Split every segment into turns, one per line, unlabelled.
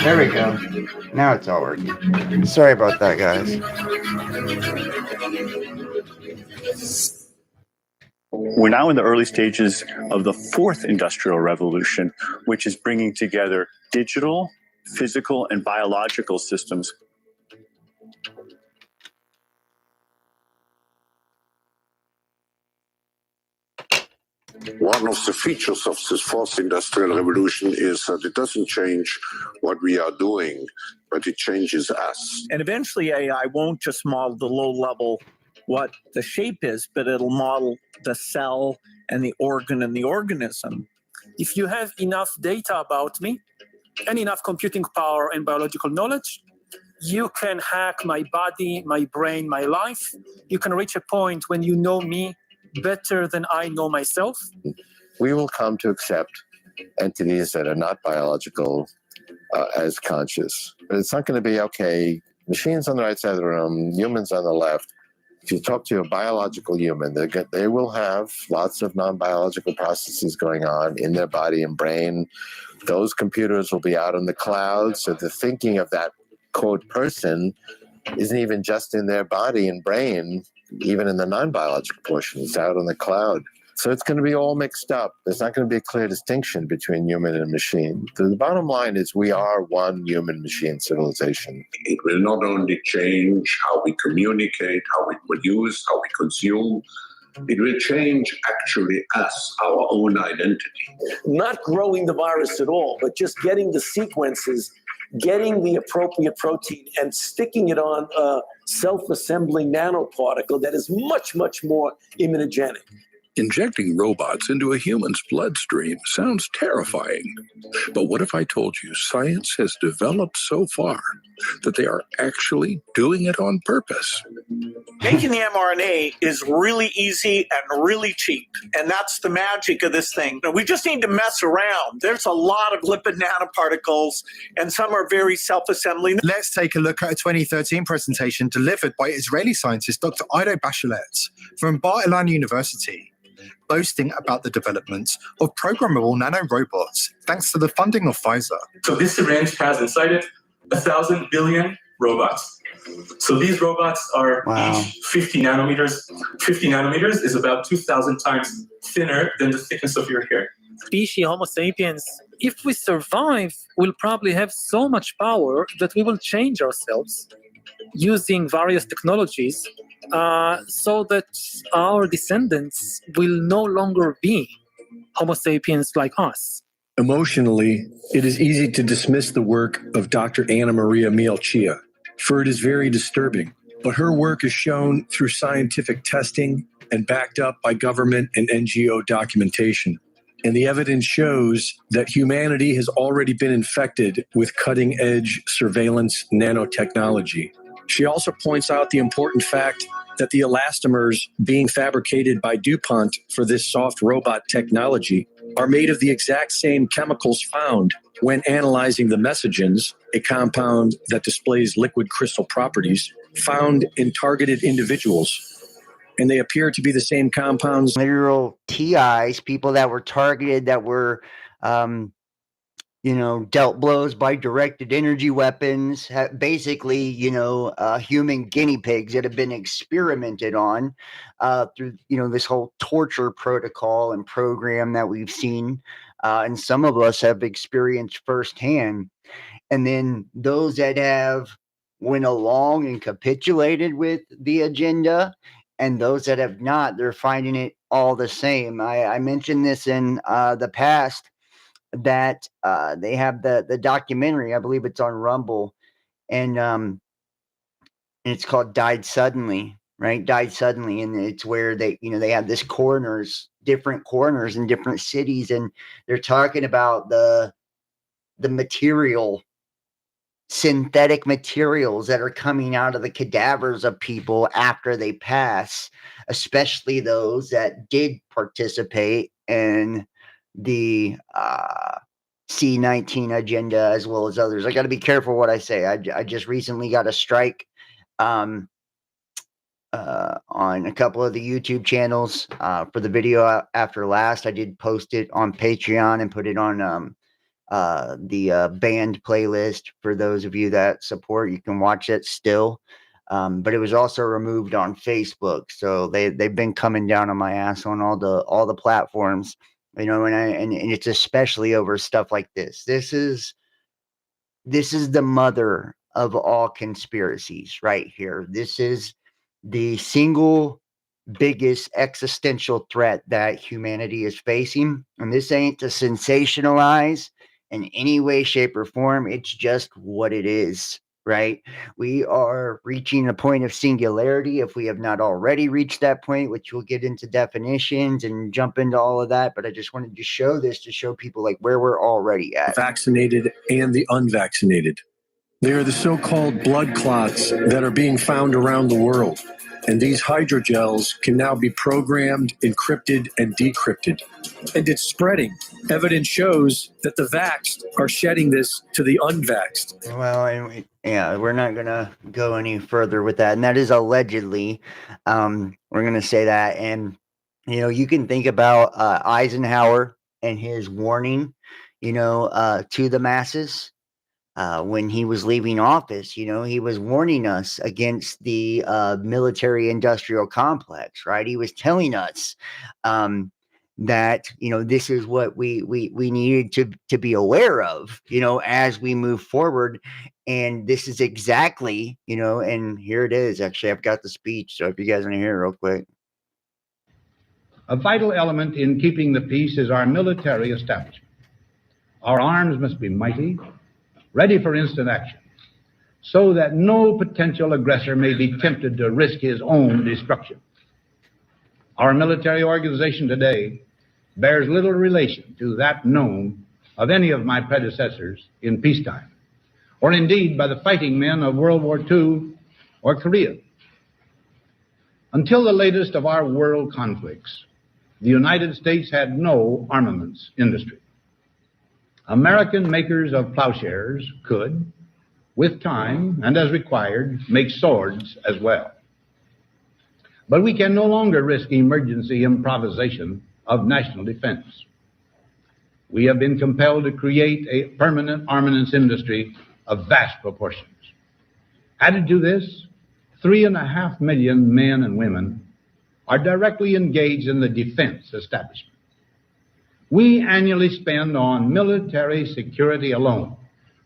There we go. Now it's all working. Sorry about that, guys.
We're now in the early stages of the fourth industrial revolution, which is bringing together digital, physical, and biological systems.
One of the features of this fourth industrial revolution is that it doesn't change what we are doing, but it changes us.
And eventually AI won't just model the low level what the shape is, but it'll model the cell and the organ and the organism.
If you have enough data about me and enough computing power and biological knowledge, you can hack my body, my brain, my life. You can reach a point when you know me better than I know myself.
We will come to accept entities that are not biological as conscious. But it's not going to be, okay, machines on the right side of the room, humans on the left. If you talk to a biological human, they will have lots of non-biological processes going on in their body and brain. Those computers will be out in the cloud, so the thinking of that, quote, person isn't even just in their body and brain, even in the non-biological portion. It's out in the cloud. So it's going to be all mixed up. There's not going to be a clear distinction between human and machine. The bottom line is we are one human-machine civilization.
It will not only change how we communicate, how we produce, how we consume. It will change actually us, our own identity.
Not growing the virus at all, but just getting the sequences, getting the appropriate protein and sticking it on a self-assembling nanoparticle that is much, much more immunogenic.
Injecting robots into a human's bloodstream sounds terrifying. But what if I told you science has developed so far that they are actually doing it on purpose?
Making the mRNA is really easy and really cheap. And that's the magic of this thing. We just need to mess around. There's a lot of lipid nanoparticles, and some are very self-assembling.
Let's take a look at a 2013 presentation delivered by Israeli scientist Dr. Ido Bachelet from Bar-Ilan University, boasting about the development of programmable nanorobots thanks to the funding of Pfizer.
So this syringe has inside it 1,000 billion robots. So these robots are each 50 nanometers. 50 nanometers is about 2,000 times thinner than the thickness of your hair.
Species Homo sapiens, if we survive, will probably have so much power that we will change ourselves using various technologies so that our descendants will no longer be Homo sapiens like us.
Emotionally, it is easy to dismiss the work of Dr. Anna Maria Mielchia, for it is very disturbing. But her work is shown through scientific testing and backed up by government and NGO documentation. And the evidence shows that humanity has already been infected with cutting-edge surveillance nanotechnology. She also points out the important fact that the elastomers being fabricated by DuPont for this soft robot technology are made of the exact same chemicals found when analyzing the messagens, a compound that displays liquid crystal properties, found in targeted individuals. And they appear to be the same compounds.
Literal TIs, people that were targeted, that were, dealt blows by directed energy weapons, basically, human guinea pigs that have been experimented on through, this whole torture protocol and program that we've seen. And some of us have experienced firsthand. And then those that have went along and capitulated with the agenda, and those that have not, they're finding it all the same. I mentioned this in the past, that they have the documentary, I believe it's on Rumble, and it's called Died Suddenly, right? Died Suddenly. And it's where they have this different coroners in different cities, and they're talking about the material, synthetic materials that are coming out of the cadavers of people after they pass, especially those that did participate in the C-19 agenda, as well as others. I got to be careful what I say. I just recently got a strike on a couple of the YouTube channels for the video after last. I did post it on Patreon and put it on band playlist for those of you that support. You can watch it still. But it was also removed on Facebook, so they've been coming down on my ass on all the platforms, you know, and it's especially over stuff like this. This is the mother of all conspiracies right here. This is the single biggest existential threat that humanity is facing. And this ain't to sensationalize in any way, shape, or form. It's just what it is, right? We are reaching a point of singularity if we have not already reached that point, which we'll get into definitions and jump into all of that. But I just wanted to show this to show people like where we're already at.
Vaccinated and the unvaccinated. They are the so-called blood clots that are being found around the world. And these hydrogels can now be programmed, encrypted, and decrypted. And it's spreading. Evidence shows that the vaxxed are shedding this to the unvaxxed.
Well, and we're not going to go any further with that. And that is allegedly. We're going to say that. And, you know, you can think about Eisenhower and his warning, you know, to the masses. When he was leaving office, you know, he was warning us against the military-industrial complex, right? He was telling us that, you know, this is what we needed to be aware of, you know, as we move forward. And this is exactly, you know, and here it is. Actually, I've got the speech, so if you guys want to hear it real quick.
A vital element in keeping the peace is our military establishment. Our arms must be mighty, ready for instant action, so that no potential aggressor may be tempted to risk his own destruction. Our military organization today bears little relation to that known of any of my predecessors in peacetime, or indeed by the fighting men of World War II or Korea. Until the latest of our world conflicts, the United States had no armaments industry. American makers of plowshares could, with time and as required, make swords as well. But we can no longer risk emergency improvisation of national defense. We have been compelled to create a permanent armaments industry of vast proportions. Added to this, 3.5 million men and women are directly engaged in the defense establishment. We annually spend on military security alone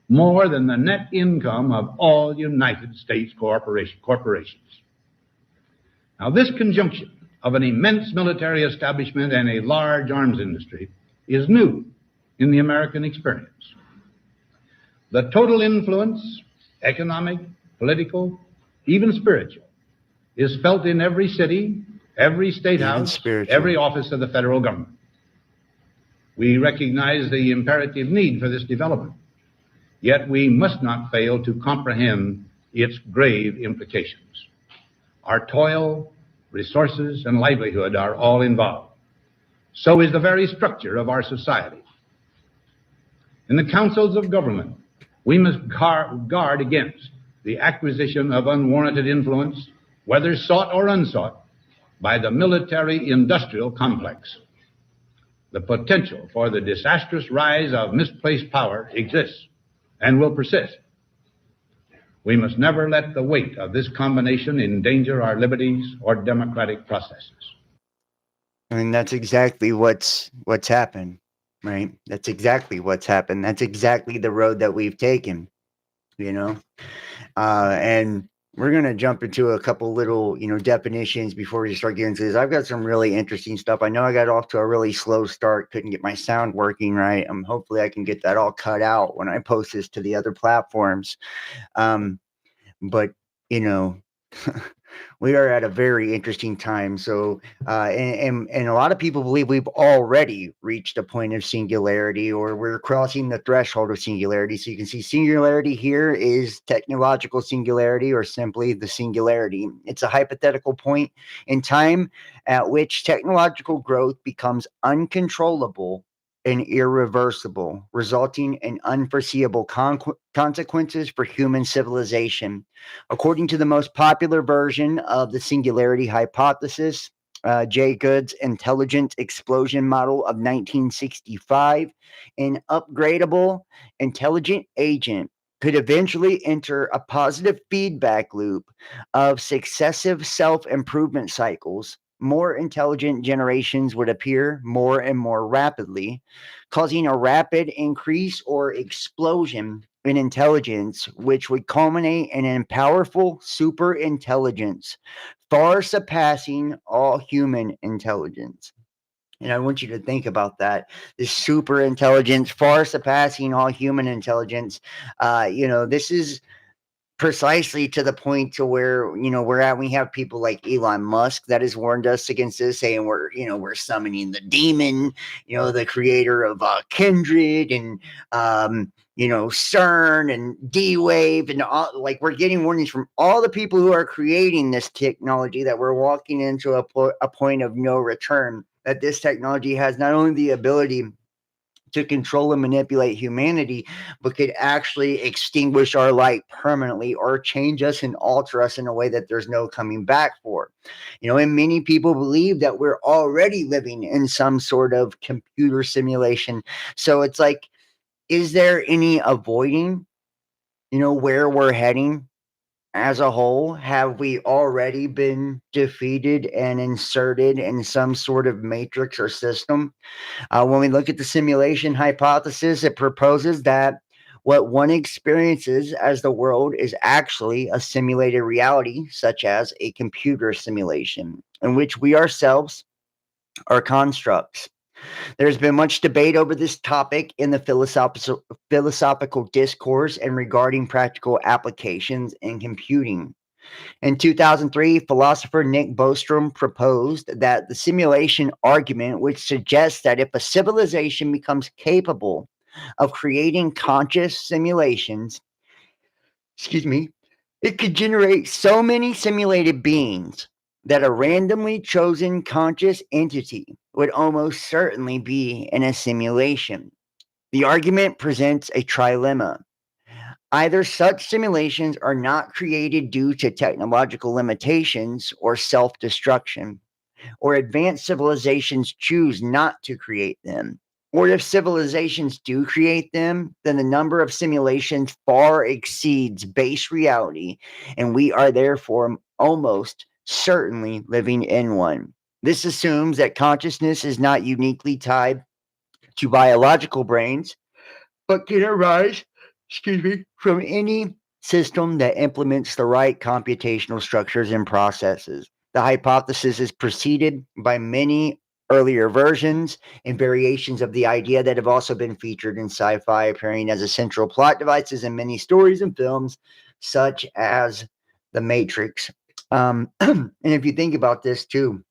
more than the net income of all United States corporations. Now, this conjunction of an immense military establishment and a large arms industry is new in the American experience. The total influence, economic, political, even spiritual, is felt in every city, every state house, every office of the federal government. We recognize the imperative need for this development, yet we must not fail to comprehend its grave implications. Our toil, resources, and livelihood are all involved. So is the very structure of our society. In the councils of government, we must guard against the acquisition of unwarranted influence, whether sought or unsought, by the military-industrial complex. The potential for the disastrous rise of misplaced power exists and will persist. We must never let the weight of this combination endanger our liberties or democratic processes.
I mean, that's exactly what's happened, right? That's exactly what's happened. That's exactly the road that we've taken, you know? And we're going to jump into a couple little, you know, definitions before we start getting into this. I've got some really interesting stuff. I know I got off to a really slow start, couldn't get my sound working right. Hopefully I can get that all cut out when I post this to the other platforms. But, you know, we are at a very interesting time. So, and a lot of people believe we've already reached a point of singularity, or we're crossing the threshold of singularity. So you can see singularity here is technological singularity, or simply the singularity. It's a hypothetical point in time at which technological growth becomes uncontrollable and irreversible, resulting in unforeseeable consequences for human civilization. According to the most popular version of the singularity hypothesis, Jay Good's intelligent explosion model of 1965, an upgradable intelligent agent could eventually enter a positive feedback loop of successive self improvement cycles. More intelligent generations would appear more and more rapidly, causing a rapid increase or explosion in intelligence, which would culminate in a powerful super intelligence far surpassing all human intelligence. And I want you to think about that. This super intelligence, far surpassing all human intelligence. This is precisely to the point to where we're at. We have people like Elon Musk that has warned us against this, saying we're summoning the demon, the creator of Kindred and CERN and D-Wave and all. Like, we're getting warnings from all the people who are creating this technology that we're walking into a point of no return, that this technology has not only the ability to control and manipulate humanity, but could actually extinguish our light permanently or change us and alter us in a way that there's no coming back for. And many people believe that we're already living in some sort of computer simulation. So it's like, is there any avoiding, where we're heading as a whole? Have we already been defeated and inserted in some sort of matrix or system? When we look at the simulation hypothesis, it proposes that what one experiences as the world is actually a simulated reality, such as a computer simulation, in which we ourselves are constructs. There's been much debate over this topic in the philosophical discourse and regarding practical applications in computing. In 2003, philosopher Nick Bostrom proposed that the simulation argument, which suggests that if a civilization becomes capable of creating conscious simulations, it could generate so many simulated beings that a randomly chosen conscious entity would almost certainly be in a simulation. The argument presents a trilemma. Either such simulations are not created due to technological limitations or self-destruction, or advanced civilizations choose not to create them. Or if civilizations do create them, then the number of simulations far exceeds base reality, and we are therefore almost certainly living in one. This assumes that consciousness is not uniquely tied to biological brains, but can arise, from any system that implements the right computational structures and processes. The hypothesis is preceded by many earlier versions and variations of the idea that have also been featured in sci-fi, appearing as essential plot devices in many stories and films, such as The Matrix. And if you think about this too,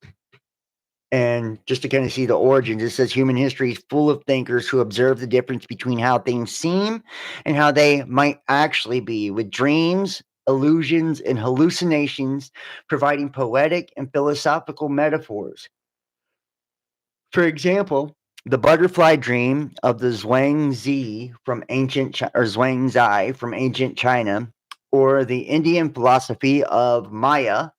and just to kind of see the origins, it says human history is full of thinkers who observe the difference between how things seem and how they might actually be, with dreams, illusions, and hallucinations providing poetic and philosophical metaphors. For example, the butterfly dream of the Zhuangzi from Zhuangzi from ancient China, or the Indian philosophy of Maya,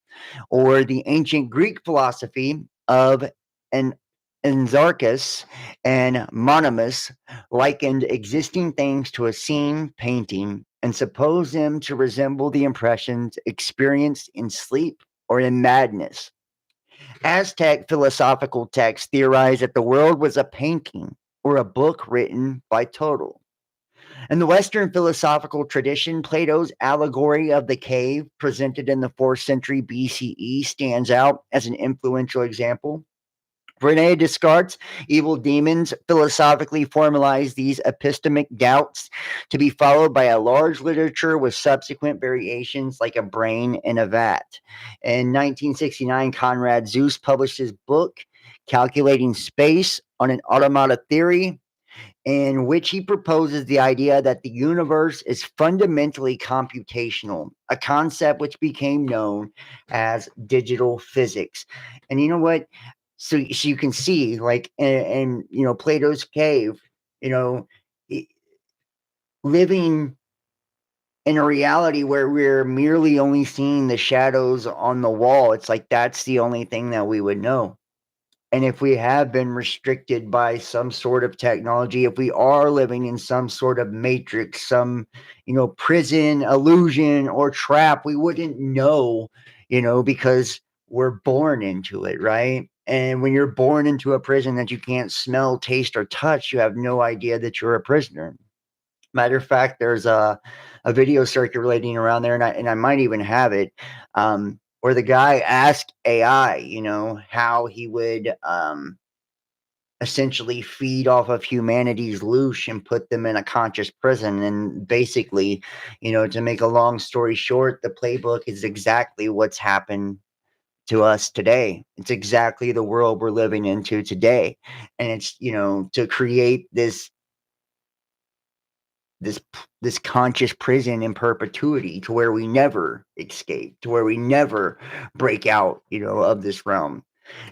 or the ancient Greek philosophy of an Anarchus and Monomus, likened existing things to a scene painting and supposed them to resemble the impressions experienced in sleep or in madness. Aztec philosophical texts theorized that the world was a painting or a book written by Total. In the Western philosophical tradition, Plato's allegory of the cave, presented in the 4th century BCE, stands out as an influential example. Rene Descartes' evil demons philosophically formalized these epistemic doubts to be followed by a large literature with subsequent variations like a brain in a vat. In 1969, Conrad Zuse published his book, Calculating Space on an Automata Theory, in which he proposes the idea that the universe is fundamentally computational, a concept which became known as digital physics. And you know what? So you can see, like, in Plato's cave, living in a reality where we're merely only seeing the shadows on the wall, it's like that's the only thing that we would know. And if we have been restricted by some sort of technology, if we are living in some sort of matrix, some, prison, illusion, or trap, we wouldn't know, because we're born into it, right? And when you're born into a prison that you can't smell, taste, or touch, you have no idea that you're a prisoner. Matter of fact, there's a video circulating around there, and I might even have it, where the guy asked AI, how he would essentially feed off of humanity's loosh and put them in a conscious prison. And basically, to make a long story short, the playbook is exactly what's happened to us today. It's exactly the world we're living into today. And it's, to create this conscious prison in perpetuity to where we never escape, to where we never break out, of this realm.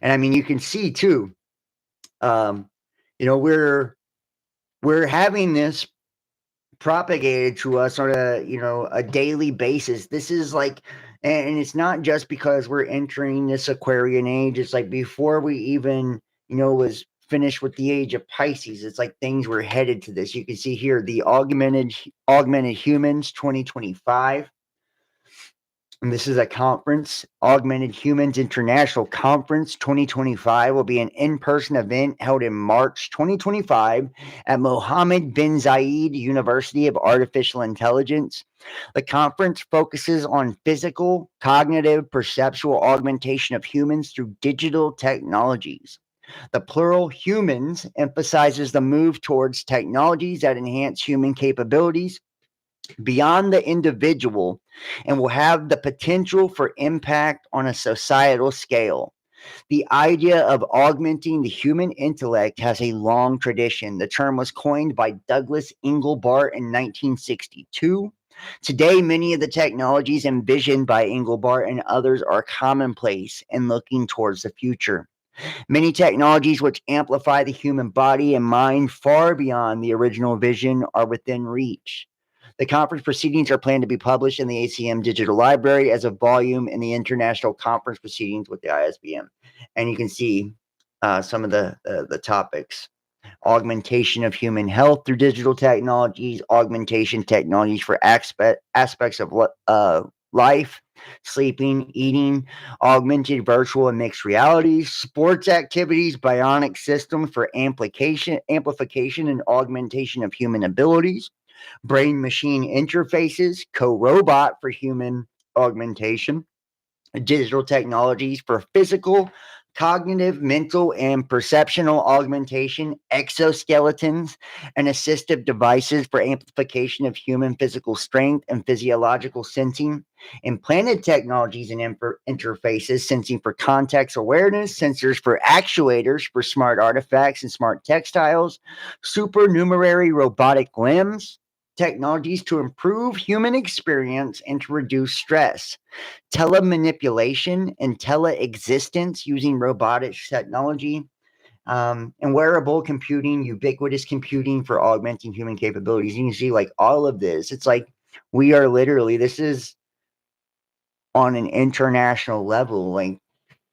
And I mean, you can see too, we're having this propagated to us on a daily basis. This is like, and it's not just because we're entering this Aquarian age. It's like before we even was finished with the age of Pisces. It's like things were headed to this. You can see here the augmented humans 2025. And this is a conference, Augmented Humans International Conference 2025 will be an in-person event held in March 2025 at Mohammed bin Zayed University of Artificial Intelligence. The conference focuses on physical, cognitive, perceptual augmentation of humans through digital technologies. The plural humans emphasizes the move towards technologies that enhance human capabilities beyond the individual and will have the potential for impact on a societal scale. The idea of augmenting the human intellect has a long tradition. The term was coined by Douglas Engelbart in 1962. Today, many of the technologies envisioned by Engelbart and others are commonplace and looking towards the future. Many technologies which amplify the human body and mind far beyond the original vision are within reach. The conference proceedings are planned to be published in the ACM Digital Library as a volume in the International Conference Proceedings with the ISBM. And you can see some of the topics. Augmentation of human health through digital technologies, augmentation technologies for aspects of life, sleeping, eating, augmented virtual and mixed realities, sports activities, bionic systems for amplification and augmentation of human abilities, brain machine interfaces, co-robot for human augmentation, digital technologies for physical, cognitive, mental, and perceptual augmentation, exoskeletons, and assistive devices for amplification of human physical strength and physiological sensing, implanted technologies and interfaces, sensing for context awareness, sensors for actuators for smart artifacts and smart textiles, supernumerary robotic limbs, technologies to improve human experience and to reduce stress, telemanipulation and teleexistence using robotic technology, and wearable computing, ubiquitous computing for augmenting human capabilities. You can see like all of this. It's like we are literally, this is on an international level. Like,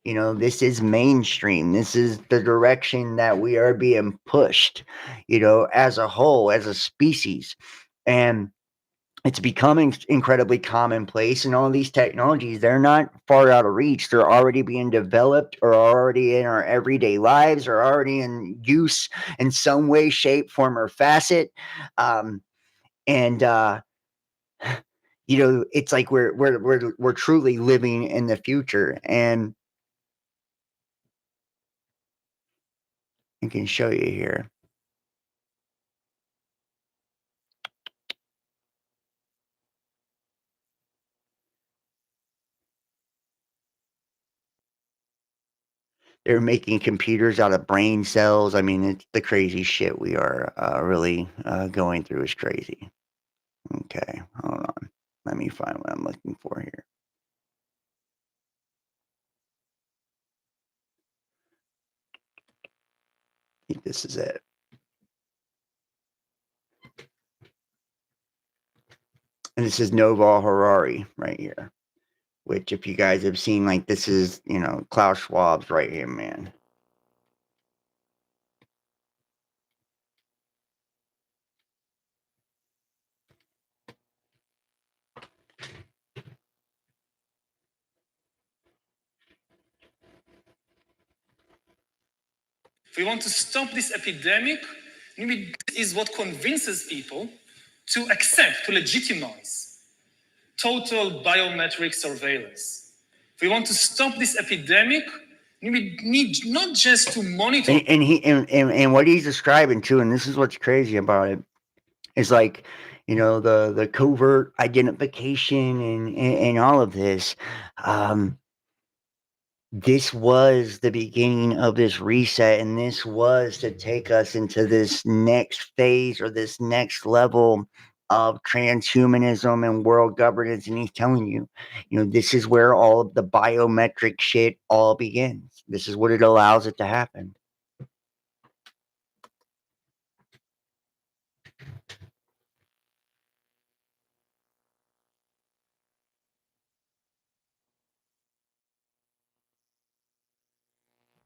this is mainstream. This is the direction that we are being pushed, as a whole, as a species. And it's becoming incredibly commonplace, and all these technologies, they're not far out of reach. They're already being developed or already in our everyday lives or already in use in some way, shape, form, or facet. And it's like we're truly living in the future. And I can show you here. They're making computers out of brain cells. I mean, it's the crazy shit we are really going through is crazy. Okay, hold on. Let me find what I'm looking for here. I think this is it. And this is Noval Harari right here, which if you guys have seen, like, this is, Klaus Schwab's right here, man.
If we want to stop this epidemic, maybe this is what convinces people to accept, to legitimize total biometric surveillance. If we want to stop this epidemic, we need not just to monitor.
And what he's describing too, and this is what's crazy about it, is like, the covert identification and all of this. This was the beginning of this reset, and this was to take us into this next phase or this next level of transhumanism and world governance. And he's telling you, this is where all of the biometric shit all begins. This is what it allows it to happen.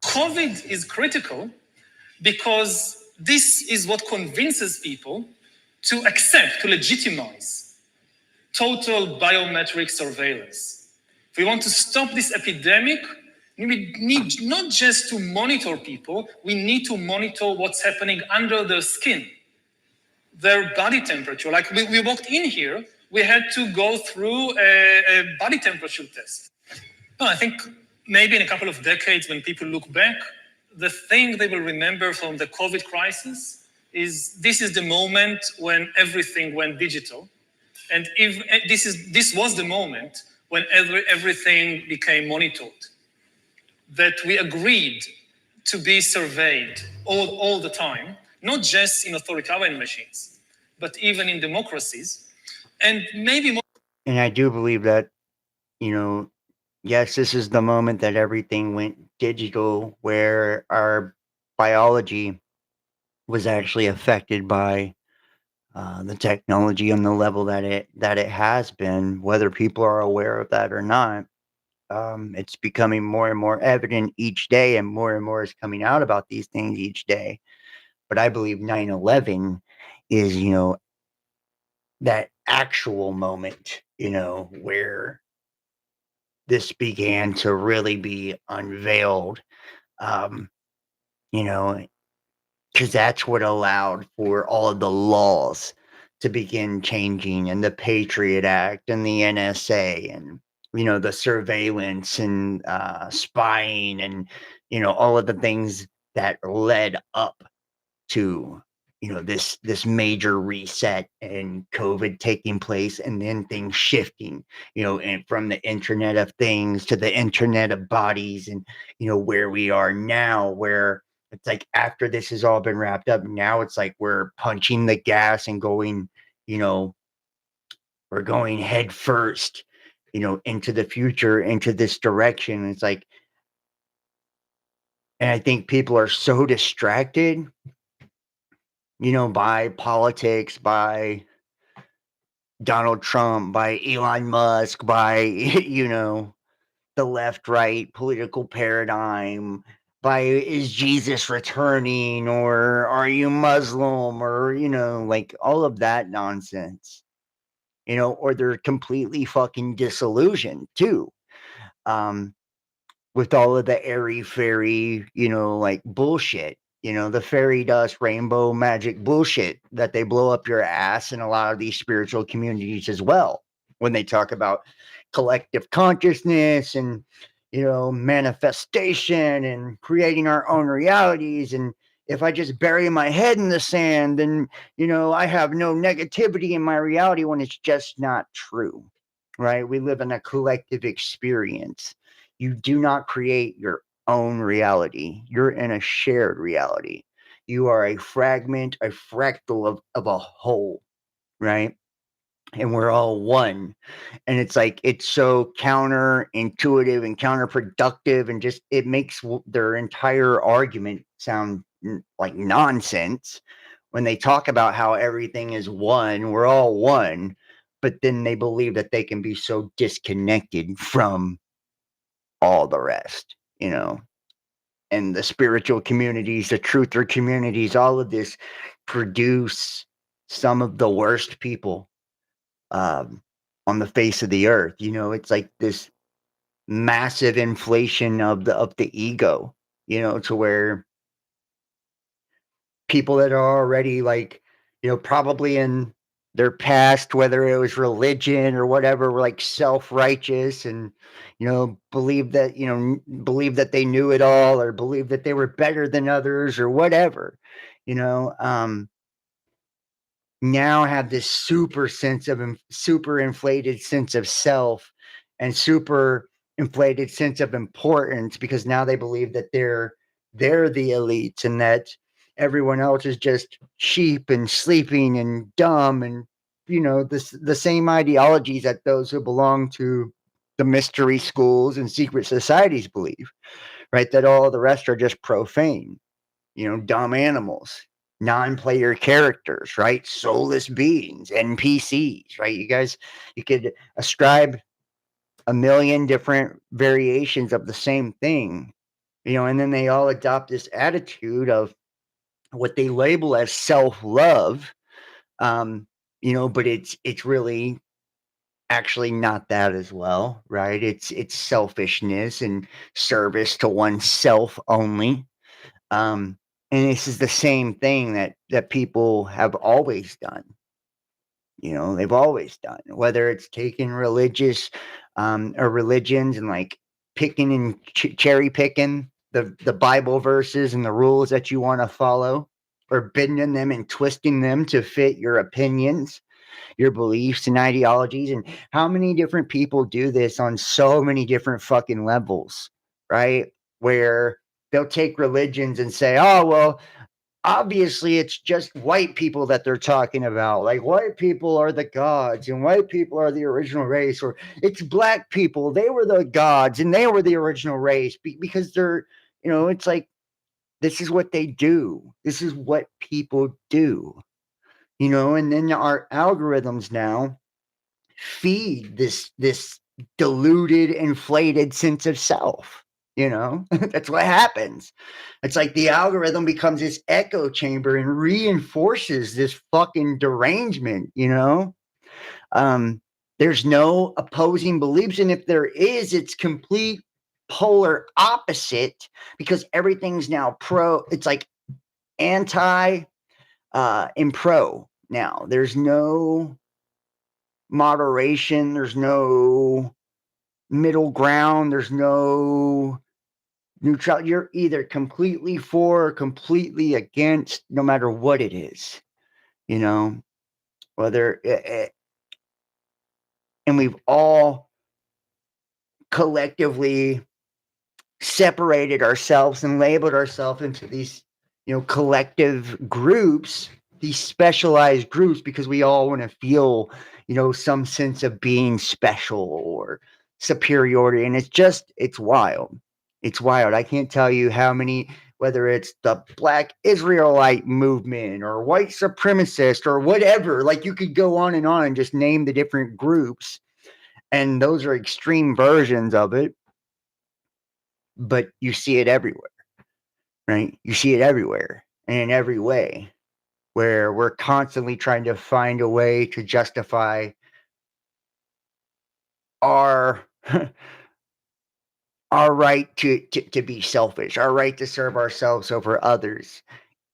COVID is critical because this is what convinces people to accept, to legitimize total biometric surveillance. If we want to stop this epidemic, we need not just to monitor people, we need to monitor what's happening under their skin, their body temperature. Like we walked in here, we had to go through a body temperature test. No, I think maybe in a couple of decades, when people look back, the thing they will remember from the COVID crisis is this is the moment when everything went digital. And if this was the moment when everything became monitored, that we agreed to be surveyed all the time, not just in authoritarian machines, but even in democracies. And maybe more.
And I do believe that, yes, this is the moment that everything went digital, where our biology was actually affected by the technology on the level that it has been, whether people are aware of that or not. It's becoming more and more evident each day, and more is coming out about these things each day. But I believe 9/11 is, that actual moment, where this began to really be unveiled, because that's what allowed for all of the laws to begin changing, and the Patriot Act and the NSA and, the surveillance and spying and, all of the things that led up to, this major reset and COVID taking place, and then things shifting, and from the Internet of Things to the Internet of Bodies, and, where we are now, where it's like after this has all been wrapped up, now it's like we're punching the gas and going, we're going head first, into the future, into this direction. It's like, and I think people are so distracted, by politics, by Donald Trump, by Elon Musk, by, the left right political paradigm, by is Jesus returning, or are you Muslim, or, like all of that nonsense, or they're completely fucking disillusioned too. With all of the airy fairy, like bullshit, the fairy dust, rainbow magic bullshit that they blow up your ass in a lot of these spiritual communities as well, when they talk about collective consciousness and, manifestation and creating our own realities. And if I just bury my head in the sand, then, I have no negativity in my reality, when it's just not true, right? We live in a collective experience. You do not create your own reality. You're in a shared reality. You are a fragment, a fractal of a whole, right? And we're all one. And it's like, it's so counterintuitive and counterproductive, and just, it makes their entire argument sound like nonsense when they talk about how everything is one. We're all one. but then they believe that they can be so disconnected from all the rest, you know, and the spiritual communities, the truther communities, all of this produce some of the worst people on the face of the earth. You know, it's like this massive inflation of the ego, you know, to where people that are already like, you know, probably in their past, whether it was religion or whatever, were like self-righteous and, you know, believe that they knew it all or believe that they were better than others or whatever, you know, now have this super inflated sense of self and super inflated sense of importance because now they believe that they're the elites and that everyone else is just sheep and sleeping and dumb and, you know, the same ideologies that those who belong to the mystery schools and secret societies believe, right? That all the rest are just profane, you know, dumb animals, non-player characters, right? Soulless beings, NPCs, right? You could ascribe a million different variations of the same thing, you know, and then they all adopt this attitude of what they label as self-love, you know, but it's really actually not that as well, right? It's selfishness and service to oneself only. And this is the same thing that people have always done. You know, they've always done, whether it's taking or religions and like picking and cherry picking the Bible verses and the rules that you want to follow, or bending them and twisting them to fit your opinions, your beliefs and ideologies. And how many different people do this on so many different fucking levels, right? Where they'll take religions and say, oh, well, obviously it's just white people that they're talking about. Like white people are the gods and white people are the original race, or it's black people. They were the gods and they were the original race because they're, you know, it's like, this is what they do. This is what people do, you know, and then our algorithms now feed this diluted, inflated sense of self. You know, that's what happens. It's like the algorithm becomes this echo chamber and reinforces this fucking derangement, you know? There's no opposing beliefs. And if there is, it's complete polar opposite because everything's now it's like anti and pro now. There's no moderation, there's no middle ground, there's no neutral. You're either completely for or completely against, no matter what it is, you know, whether and we've all collectively separated ourselves and labeled ourselves into these, you know, collective groups, these specialized groups, because we all want to feel, you know, some sense of being special or superiority. And it's wild. It's wild. I can't tell you how many, whether it's the Black Israelite movement or white supremacist or whatever, like you could go on and just name the different groups. And those are extreme versions of it. But you see it everywhere, right? You see it everywhere and in every way, where we're constantly trying to find a way to justify our our right to be selfish, our right to serve ourselves over others.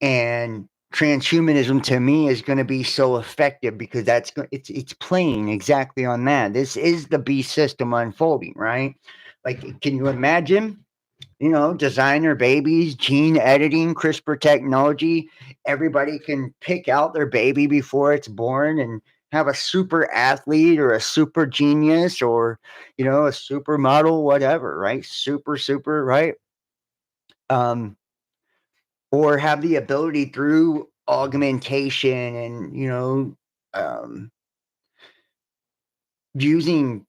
And transhumanism to me is going to be so effective because it's playing exactly on that. This is the beast system unfolding, right? Like, can you imagine, you know, designer babies, gene editing, CRISPR technology? Everybody can pick out their baby before it's born and have a super athlete or a super genius or, you know, a super model, whatever, right? Super, right? Or have the ability through augmentation and, you know, using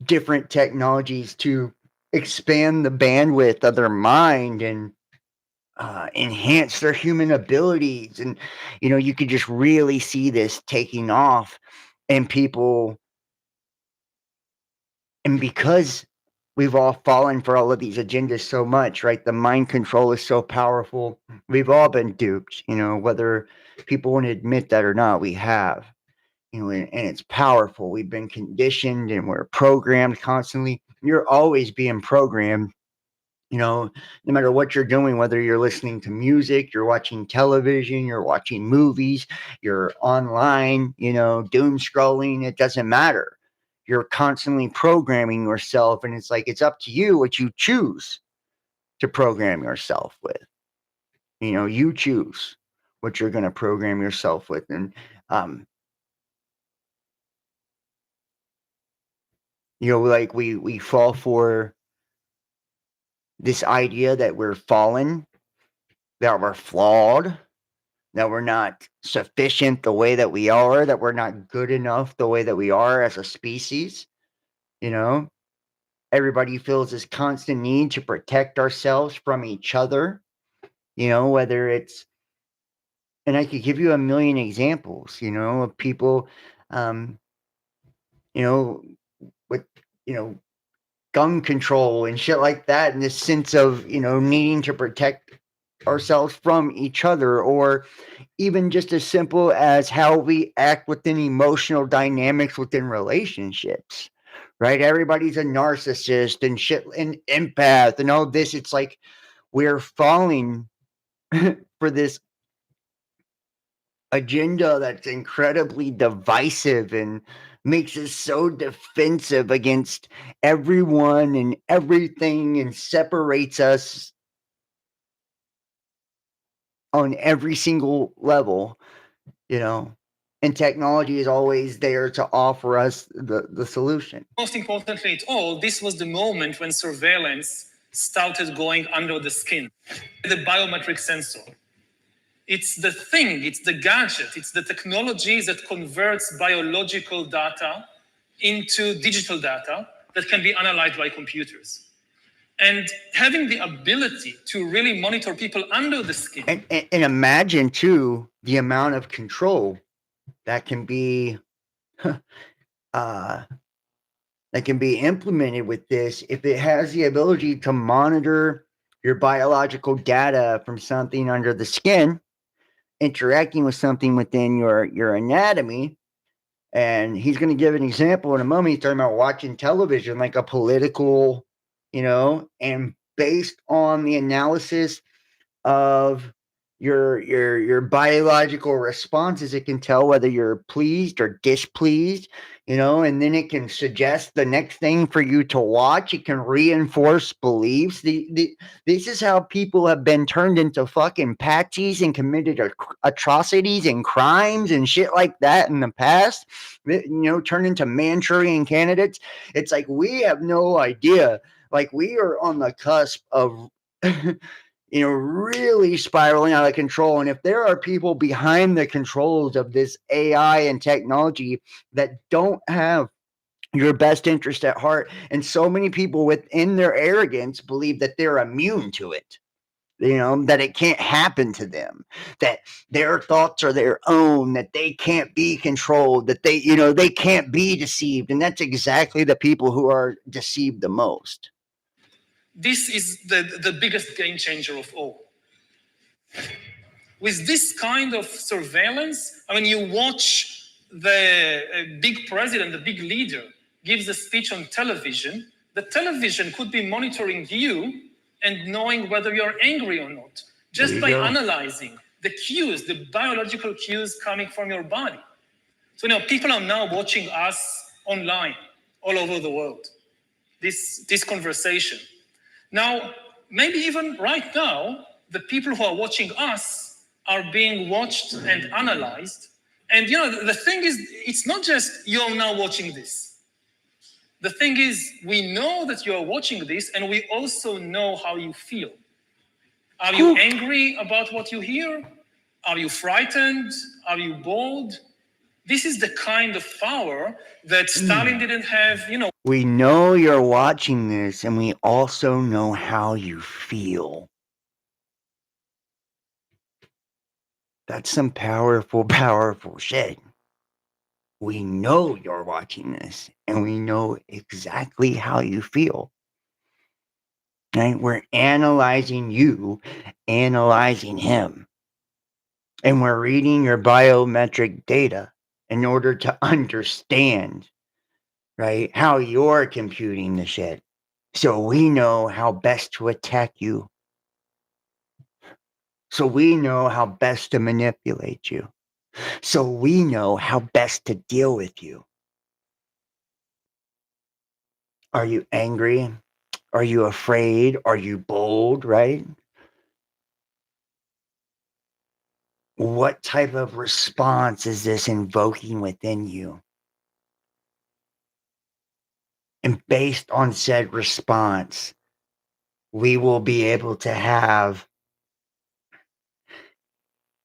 different technologies to expand the bandwidth of their mind and enhance their human abilities. And, you know, you could just really see this taking off and people, and because we've all fallen for all of these agendas so much, right? The mind control is so powerful. We've all been duped, whether people want to admit that or not, we have. And it's powerful. We've been conditioned and we're programmed constantly. You're always being programmed, no matter what you're doing, whether you're listening to music, you're watching television, you're watching movies, you're online, doom scrolling, it doesn't matter. You're constantly programming yourself. And it's like, it's up to you what you choose to program yourself with. You choose what you're going to program yourself with. And, like we fall for this idea that we're fallen, that we're flawed, that we're not sufficient the way that we are, that we're not good enough the way that we are as a species. Everybody feels this constant need to protect ourselves from each other, whether it's, and I could give you a million examples, of people, with, gun control and shit like that, and this sense of, needing to protect ourselves from each other, or even just as simple as how we act within emotional dynamics within relationships, right? Everybody's a narcissist and shit and empath and all this. It's like we're falling for this agenda that's incredibly divisive and makes us so defensive against everyone and everything and separates us on every single level, and technology is always there to offer us the solution.
Most importantly at all, this was the moment when surveillance started going under the skin. The biometric sensor. It's the thing, it's the gadget, it's the technology that converts biological data into digital data that can be analyzed by computers. And having the ability to really monitor people under the skin.
And imagine, too, the amount of control that can be implemented with this if it has the ability to monitor your biological data from something under the skin, interacting with something within your anatomy. And he's going to give an example in a moment. He's talking about watching television, like a political, and based on the analysis of your biological responses, it can tell whether you're pleased or displeased, and then it can suggest the next thing for you to watch. It can reinforce beliefs. This is how people have been turned into fucking patsies and committed atrocities and crimes and shit like that in the past, turned into Manchurian candidates. It's like we have no idea. Like we are on the cusp of really spiraling out of control. And if there are people behind the controls of this AI and technology that don't have your best interest at heart, and so many people within their arrogance believe that they're immune to it, that it can't happen to them, that their thoughts are their own, that they can't be controlled, that they can't be deceived. And that's exactly the people who are deceived the most.
This is the biggest game changer of all. With this kind of surveillance, you watch the big president, the big leader, gives a speech on television. The television could be monitoring you and knowing whether you're angry or not, just by analyzing the cues, the biological cues coming from your body. So people are now watching us online all over the world, this conversation. Now, maybe even right now, the people who are watching us are being watched and analyzed. And the thing is, it's not just you're now watching this. The thing is, we know that you're watching this, and we also know how you feel. Are you angry about what you hear? Are you frightened? Are you bored? This is the kind of power that Stalin didn't have,
We know you're watching this, and we also know how you feel. That's some powerful, powerful shit. we know you're watching this, and we know exactly how you feel. Right? We're analyzing you, analyzing him. And we're reading your biometric data in order to understand, right, how you're computing the shit. So we know how best to attack you. So we know how best to manipulate you. So we know how best to deal with you. Are you angry? Are you afraid? Are you bold, right? What type of response is this invoking within you? And based on said response, we will be able to have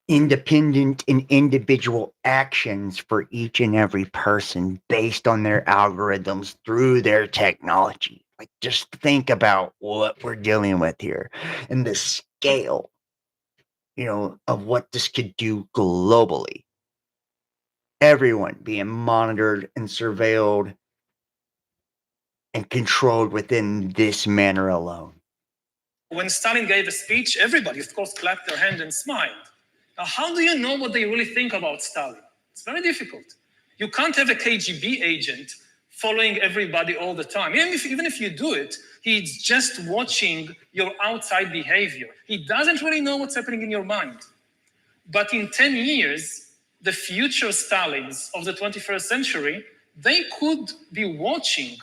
independent and individual actions for each and every person based on their algorithms through their technology. Like, just think about what we're dealing with here and the scale, of what this could do globally. Everyone being monitored and surveilled and controlled within this manner alone.
When Stalin gave a speech, everybody, of course, clapped their hand and smiled. Now, how do you know what they really think about Stalin? It's very difficult. You can't have a KGB agent following everybody all the time. Even if you do it, he's just watching your outside behavior. He doesn't really know what's happening in your mind. But in 10 years, the future Stalins of the 21st century, they could be watching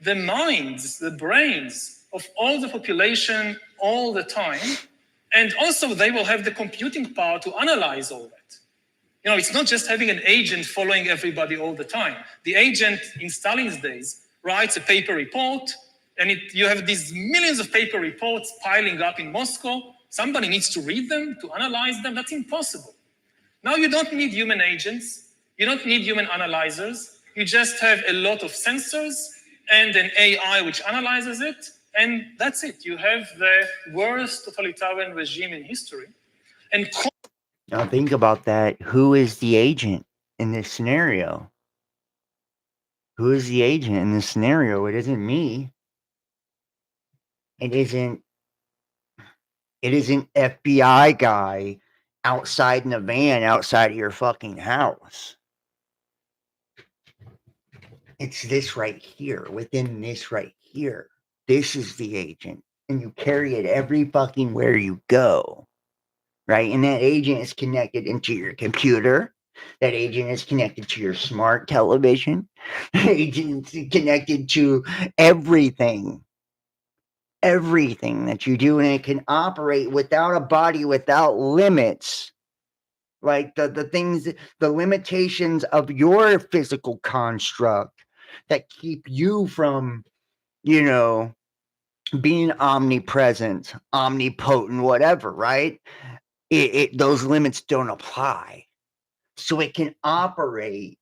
the minds, the brains of all the population all the time. And also they will have the computing power to analyze all that. It's not just having an agent following everybody all the time. The agent in Stalin's days writes a paper report, and you have these millions of paper reports piling up in Moscow. Somebody needs to read them, to analyze them. That's impossible. Now you don't need human agents. You don't need human analyzers. You just have a lot of sensors and an AI which analyzes it, and that's it. You have the worst totalitarian regime in history. And
now think about that. Who is the agent in this scenario? Who is the agent in this scenario? It isn't me. It isn't FBI guy outside in a van outside of your fucking house. It's this right here, within this right here. This is the agent. And you carry it every fucking where you go. Right? And that agent is connected into your computer. That agent is connected to your smart television. That agent is connected to everything. Everything that you do, and it can operate without a body, without limits. Like the things, the limitations of your physical construct that keep you from, being omnipresent, omnipotent, whatever, right? Those limits don't apply. So it can operate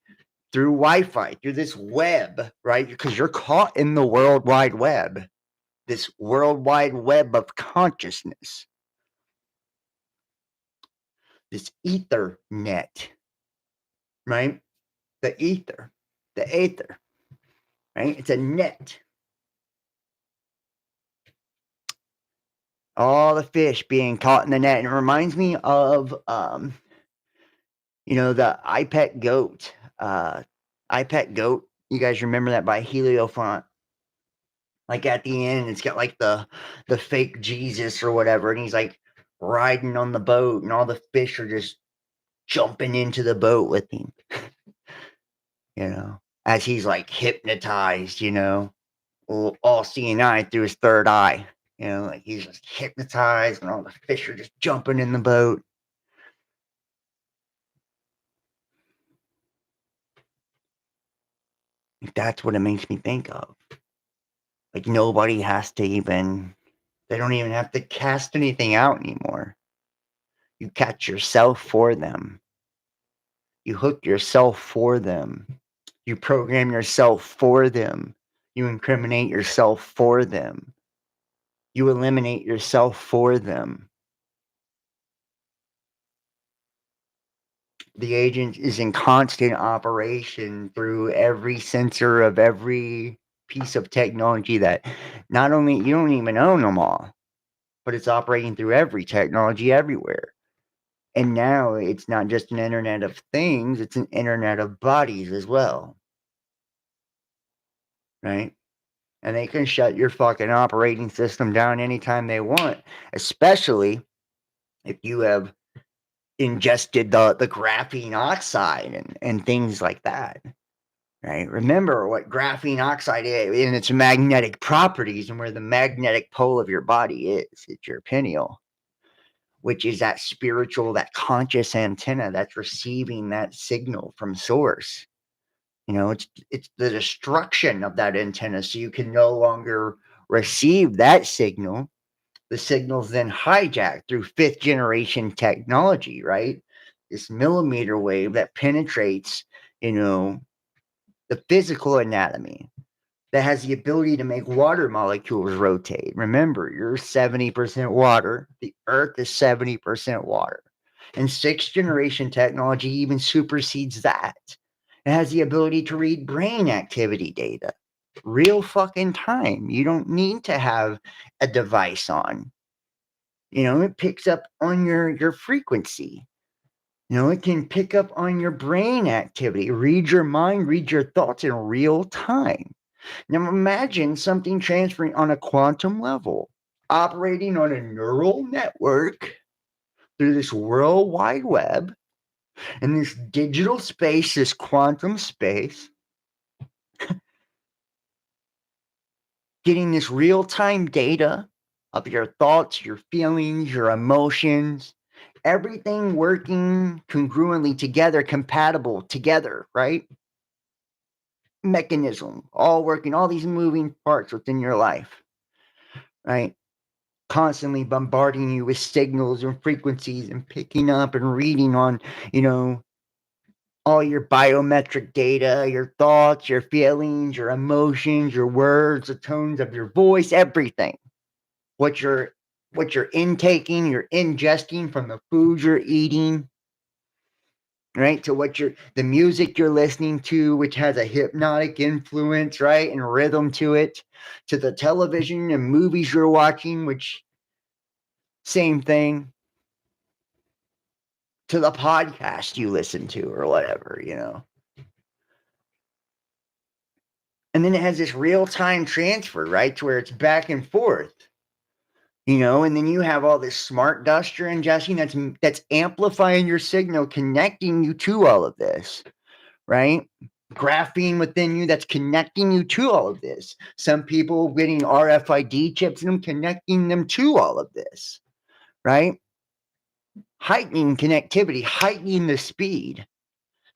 through Wi-Fi, through this web, right? Because you're caught in the World Wide Web, this World Wide Web of consciousness, this ether net, right? The ether, right? It's a net. All the fish being caught in the net. And it reminds me of, the iPet goat. iPet goat. You guys remember that by Heliofont? Like at the end, it's got like the fake Jesus or whatever, and he's like riding on the boat, and all the fish are just jumping into the boat with him. As he's like hypnotized, all seeing eye through his third eye. Like he's just hypnotized, and all the fish are just jumping in the boat. That's what it makes me think of. Like nobody has to they don't even have to cast anything out anymore. You catch yourself for them. You hook yourself for them. You program yourself for them. You incriminate yourself for them. You eliminate yourself for them. The agent is in constant operation through every sensor of every piece of technology that not only you don't even own them all, but it's operating through every technology everywhere. And now it's not just an internet of things, it's an internet of bodies as well. Right? And they can shut your fucking operating system down anytime they want, especially if you have ingested the graphene oxide and things like that. Right? Remember what graphene oxide is and its magnetic properties and where the magnetic pole of your body is. It's your pineal, which is that spiritual, that conscious antenna that's receiving that signal from source. You know, it's the destruction of that antenna, so you can no longer receive that signal. The signal's then hijacked through 5th generation technology, right? This millimeter wave that penetrates, you know, the physical anatomy, that has the ability to make water molecules rotate. Remember, you're 70% water. The Earth is 70% water. And 6th generation technology even supersedes that. It has the ability to read brain activity data. Real fucking time. You don't need to have a device on. You know, it picks up on your frequency. You know, it can pick up on your brain activity, read your mind, read your thoughts in real time. Now imagine something transferring on a quantum level, operating on a neural network through this World Wide Web, in this digital space, this quantum space, getting this real-time data of your thoughts, your feelings, your emotions, everything working congruently together, compatible together, right? Mechanism, all working, all these moving parts within your life, right? Constantly bombarding you with signals and frequencies and picking up and reading on, you know, all your biometric data, your thoughts, your feelings, your emotions, your words, the tones of your voice, everything. What you're intaking, you're ingesting from the food you're eating, right? To the music you're listening to, which has a hypnotic influence, right? And rhythm to it, to the television and movies you're watching, which same thing, to the podcast you listen to or whatever, you know. And then it has this real-time transfer, right? To where it's back and forth. You know, and then you have all this smart dust you're ingesting that's amplifying your signal, connecting you to all of this, right? Graphene within you that's connecting you to all of this. Some people getting RFID chips in them, connecting them to all of this, right? Heightening connectivity, heightening the speed,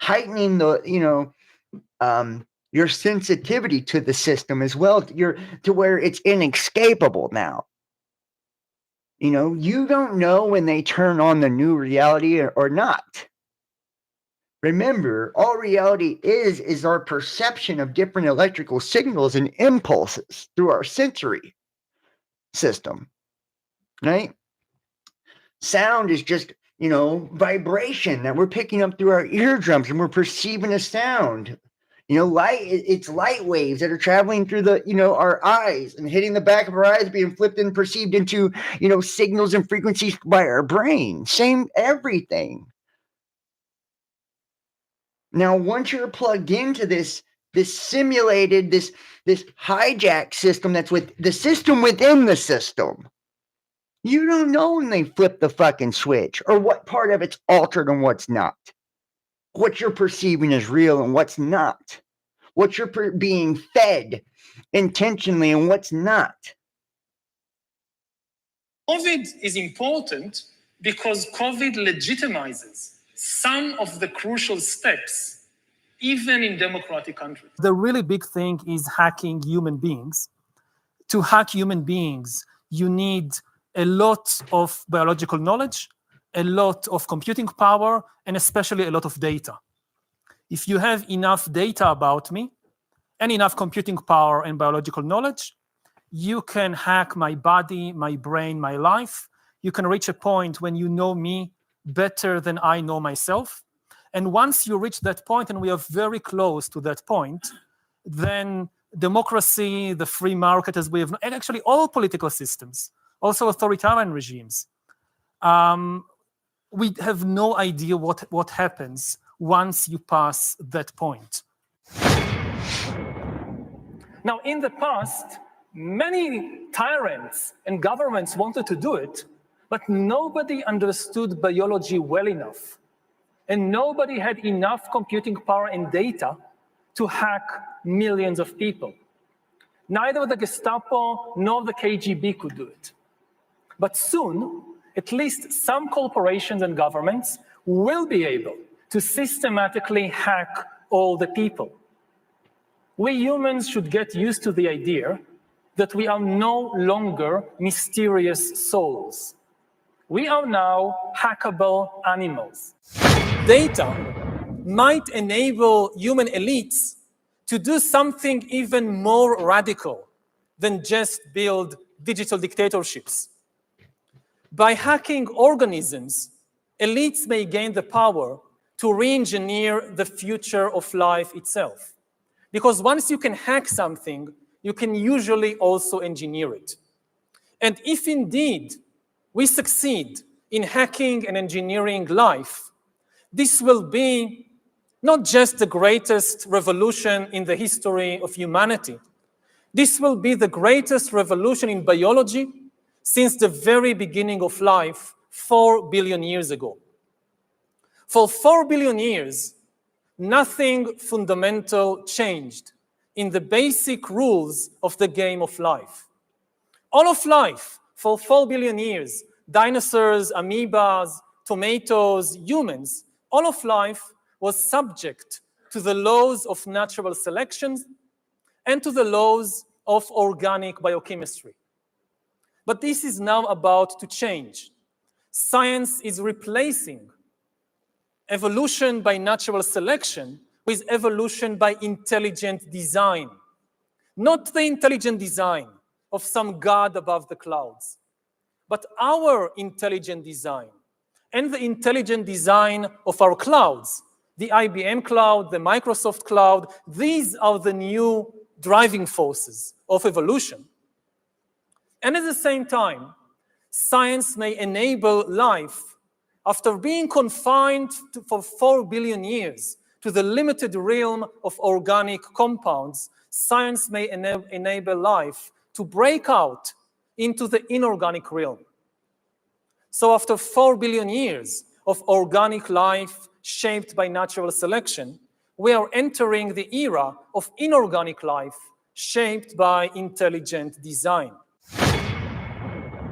heightening the, you know, your sensitivity to the system as well, to where it's inescapable now. You know, you don't know when they turn on the new reality or not. Remember, all reality is our perception of different electrical signals and impulses through our sensory system, right? Sound is just, you know, vibration that we're picking up through our eardrums and we're perceiving a sound. You know, it's light waves that are traveling through the, you know, our eyes and hitting the back of our eyes, being flipped and perceived into, you know, signals and frequencies by our brain. Same everything. Now, once you're plugged into this simulated, this hijack system that's with the system within the system, you don't know when they flip the fucking switch or what part of it's altered and what's not. What you're perceiving is real and what's not. What you're being fed intentionally and what's not.
COVID is important because COVID legitimizes some of the crucial steps, even in democratic countries.
The really big thing is hacking human beings. To hack human beings, you need a lot of biological knowledge, a lot of computing power, and especially a lot of data. If you have enough data about me and enough computing power and biological knowledge, you can hack my body, my brain, my life. You can reach a point when you know me better than I know myself. And once you reach that point, and we are very close to that point, then democracy, the free market as we have, and actually all political systems, also authoritarian regimes, we have no idea what happens once you pass that point. Now, in the past, many tyrants and governments wanted to do it, but nobody understood biology well enough. And nobody had enough computing power and data to hack millions of people. Neither the Gestapo nor the KGB could do it. But soon, at least some corporations and governments will be able to systematically hack all the people. We humans should get used to the idea that we are no longer mysterious souls. We are now hackable animals. Data might enable human elites to do something even more radical than just build digital dictatorships. By hacking organisms, elites may gain the power to re-engineer the future of life itself. Because once you can hack something, you can usually also engineer it. And if indeed we succeed in hacking and engineering life, this will be not just the greatest revolution in the history of humanity. This will be the greatest revolution in biology since the very beginning of life 4 billion years ago. For 4 billion years, nothing fundamental changed in the basic rules of the game of life. All of life, for 4 billion years, dinosaurs, amoebas, tomatoes, humans, all of life was subject to the laws of natural selection and to the laws of organic biochemistry. But this is now about to change. Science is replacing evolution by natural selection with evolution by intelligent design. Not the intelligent design of some god above the clouds, but our intelligent design and the intelligent design of our clouds, the IBM cloud, the Microsoft cloud. These are the new driving forces of evolution. And at the same time, science may enable life after being confined for 4 billion years to the limited realm of organic compounds. Science may enable life to break out into the inorganic realm. So after 4 billion years of organic life shaped by natural selection, we are entering the era of inorganic life shaped by intelligent design.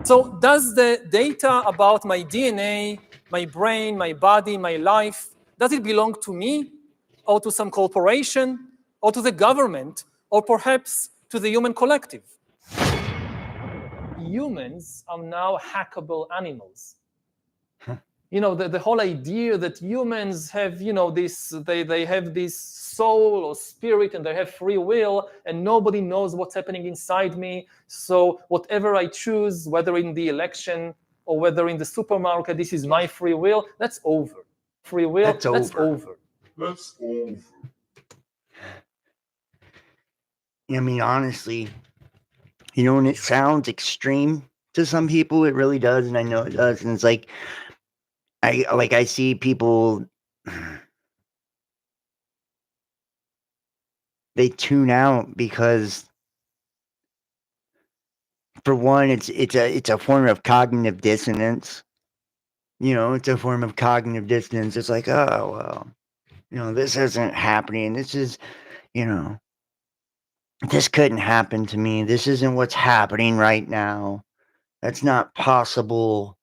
So does the data about my DNA, my brain, my body, my life, does it belong to me or to some corporation or to the government or perhaps to the human collective? Humans are now hackable animals. You know, the whole idea that humans have, you know, this, they have this soul or spirit and they have free will and nobody knows what's happening inside me. So whatever I choose, whether in the election or whether in the supermarket, this is my free will, that's over. Free will, that's over.
That's over. I mean, honestly, you know, and it sounds extreme to some people, it really does, and I know it does, and it's like, I see people, they tune out because, for one, it's a form of cognitive dissonance. You know, it's a form of cognitive dissonance. It's like, oh well, you know, this isn't happening. This is, you know, this couldn't happen to me. This isn't what's happening right now. That's not possible.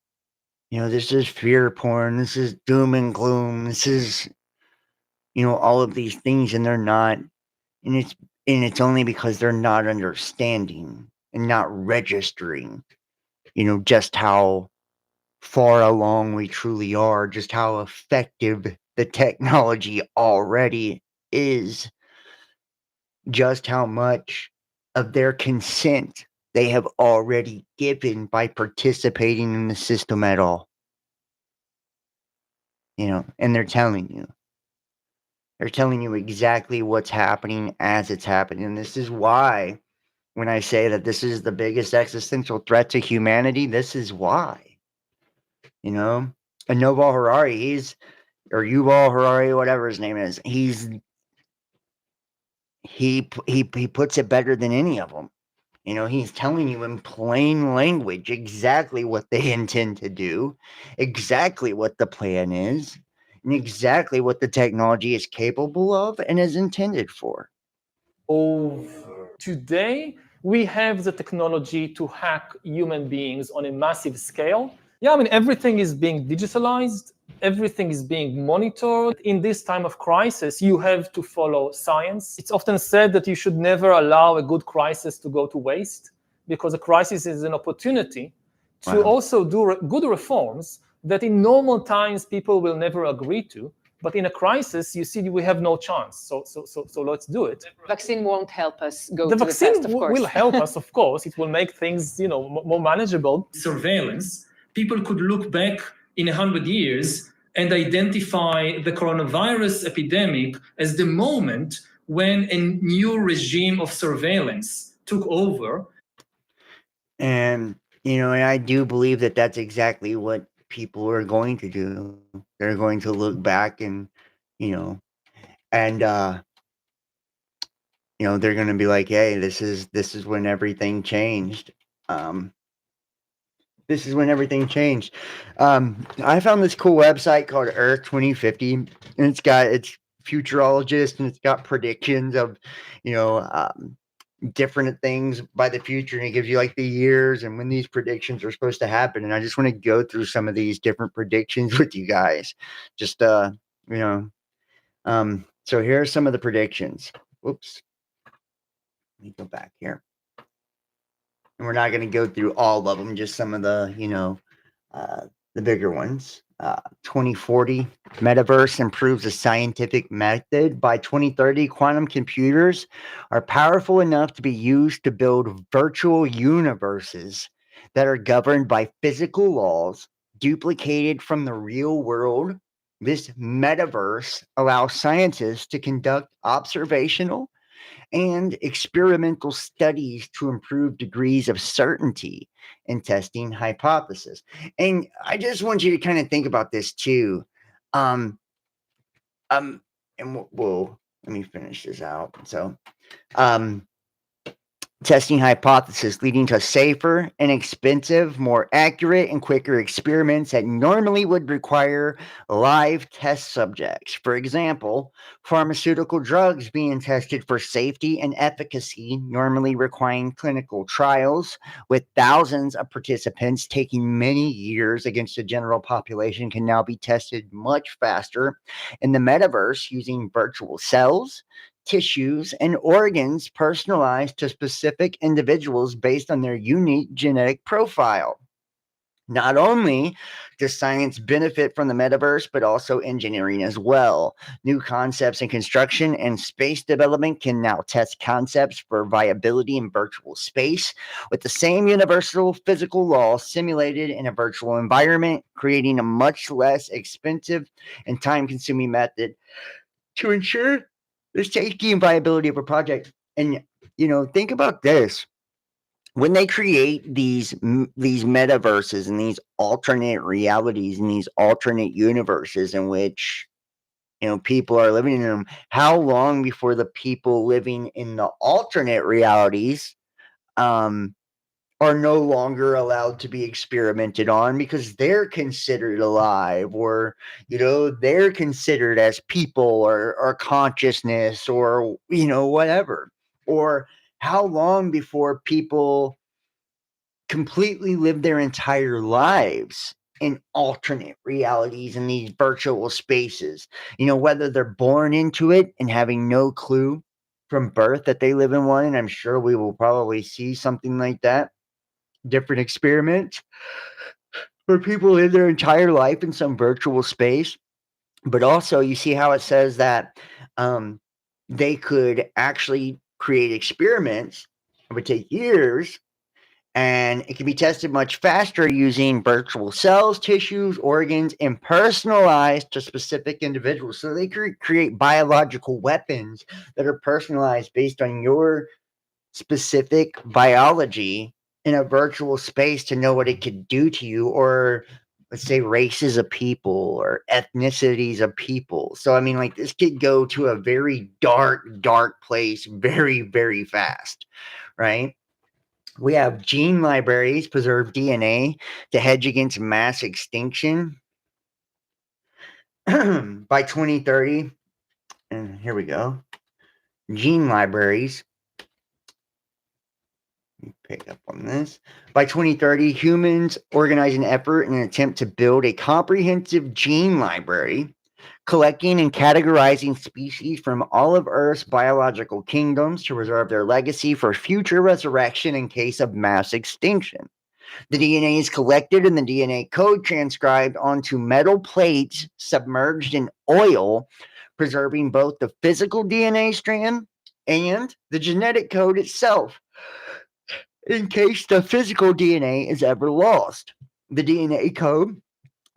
You know, this is fear porn. This is doom and gloom. This is, you know, all of these things, and they're not. And it's only because they're not understanding and not registering, you know, just how far along we truly are, just how effective the technology already is, just how much of their consent they have already given by participating in the system at all. You know, and they're telling you, They're telling you exactly what's happening as it's happening. And this is why, when I say that this is the biggest existential threat to humanity, this is why. You know, and Yuval Harari, Yuval Harari, whatever his name is, he puts it better than any of them. You know, he's telling you in plain language exactly what they intend to do, exactly what the plan is, and exactly what the technology is capable of and is intended for.
Over. Today, we have the technology to hack human beings on a massive scale. Yeah, I mean, everything is being digitalized, everything is being monitored. In this time of crisis, you have to follow science. It's often said that you should never allow a good crisis to go to waste, because a crisis is an opportunity to also do good reforms that in normal times people will never agree to. But in a crisis, you see, we have no chance. So let's do it.
Vaccine won't help us go
the
to
vaccine
the test, of course.
will help us, of course. It will make things, more manageable. Surveillance. People could look back in 100 years and identify the coronavirus epidemic as the moment when a new regime of surveillance took over.
And, and I do believe that that's exactly what people are going to do. They're going to look back and, and, they're going to be like, hey, this is when everything changed. This is when everything changed. I found this cool website called Earth 2050, and it's futurologist, and it's got predictions of, different things by the future, and it gives you like the years and when these predictions are supposed to happen. And I just want to go through some of these different predictions with you guys. Just so here are some of the predictions. Whoops. Let me go back here. And we're not going to go through all of them, just some of the, the bigger ones. 2040, metaverse improves the scientific method. By 2030, quantum computers are powerful enough to be used to build virtual universes that are governed by physical laws duplicated from the real world. This metaverse allows scientists to conduct observational and experimental studies to improve degrees of certainty in testing hypotheses. And I just want you to kind of think about this too. And we'll let me finish this out. So, testing hypothesis leading to safer, inexpensive, more accurate, and quicker experiments that normally would require live test subjects. For example, pharmaceutical drugs being tested for safety and efficacy, normally requiring clinical trials with thousands of participants taking many years against the general population, can now be tested much faster in the metaverse using virtual cells, tissues, and organs personalized to specific individuals based on their unique genetic profile. Not only does science benefit from the metaverse, but also engineering as well. New concepts in construction and space development can now test concepts for viability in virtual space with the same universal physical law simulated in a virtual environment, creating a much less expensive and time-consuming method to ensure the safety and viability of a project. And think about this: when they create these metaverses and these alternate realities and these alternate universes in which people are living in them, how long before the people living in the alternate realities are no longer allowed to be experimented on because they're considered alive, or they're considered as people or consciousness, or whatever? Or how long before people completely live their entire lives in alternate realities in these virtual spaces, whether they're born into it and having no clue from birth that they live in one? And I'm sure we will probably see something like that, different experiments where people live their entire life in some virtual space. But also, you see how it says that they could actually create experiments. It would take years, And it can be tested much faster using virtual cells, tissues, organs, and personalized to specific individuals. So they create biological weapons that are personalized based on your specific biology in a virtual space to know what it could do to you, or let's say races of people or ethnicities of people. So, I mean, like, this could go to a very dark place very, very fast, right? We have gene libraries preserve DNA to hedge against mass extinction by 2030. And here we go. Gene libraries. Pick up on this. By 2030, humans organize an effort in an attempt to build a comprehensive gene library, collecting and categorizing species from all of Earth's biological kingdoms to preserve their legacy for future resurrection in case of mass extinction. The DNA is collected and the DNA code transcribed onto metal plates submerged in oil, preserving both the physical DNA strand and the genetic code itself in case the physical DNA is ever lost. The DNA code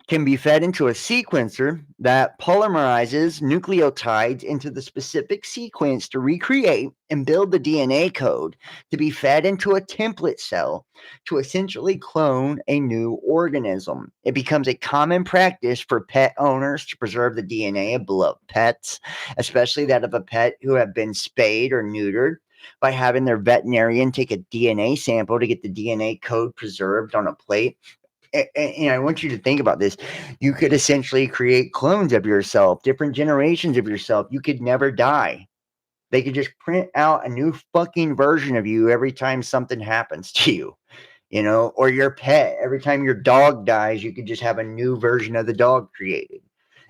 can be fed into a sequencer that polymerizes nucleotides into the specific sequence to recreate and build the DNA code to be fed into a template cell to essentially clone a new organism. It becomes a common practice for pet owners to preserve the DNA of beloved pets, especially that of a pet who have been spayed or neutered, by having their veterinarian take a DNA sample to get the DNA code preserved on a plate. And I want you to think about this. You could essentially create clones of yourself, different generations of yourself. You could never die. They could just print out a new fucking version of you every time something happens to you, you know, or your pet. Every time your dog dies, you could just have a new version of the dog created.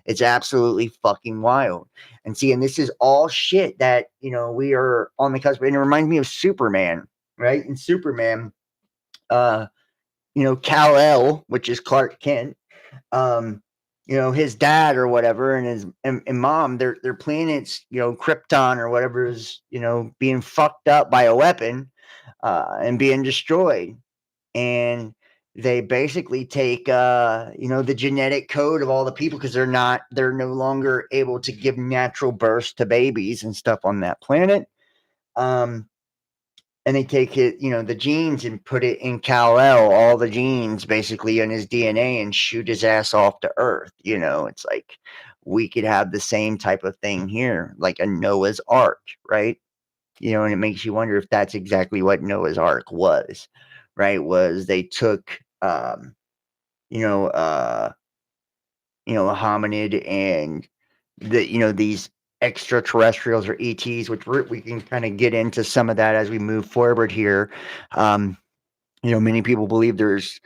It's absolutely fucking wild. And see, and this is all shit that, you know, we are on the cusp. And it reminds me of Superman, right? In Superman, you know, Kal-El, which is Clark Kent, you know, his dad or whatever, and his and mom, their planet's, you know, Krypton or whatever is, you know, being fucked up by a weapon and being destroyed. And they basically take you know, the genetic code of all the people, because they're no longer able to give natural births to babies and stuff on that planet. And they take it, you know, the genes, and put it in Kal-El, all the genes basically in his DNA, and shoot his ass off to Earth. You know, it's like we could have the same type of thing here, like a Noah's Ark, right? You know, and it makes you wonder if that's exactly what Noah's Ark was, right? Was they took, you know, a hominid and you know, these extraterrestrials or ETs, which we can kind of get into some of that as we move forward here. You know, many people believe there's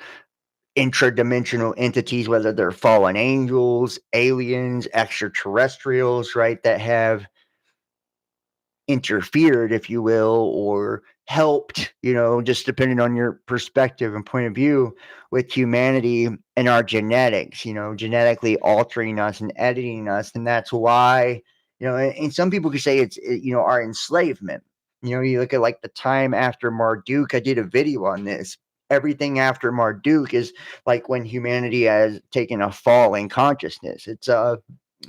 intradimensional entities, whether they're fallen angels, aliens, extraterrestrials, right, that have interfered, if you will, or helped, you know, just depending on your perspective and point of view, with humanity and our genetics, you know, genetically altering us and editing us. And that's why, you know, and some people could say it's, you know, our enslavement. You know, you look at like the time after Marduk. I did a video on this. Everything after Marduk is like when humanity has taken a fall in consciousness. It's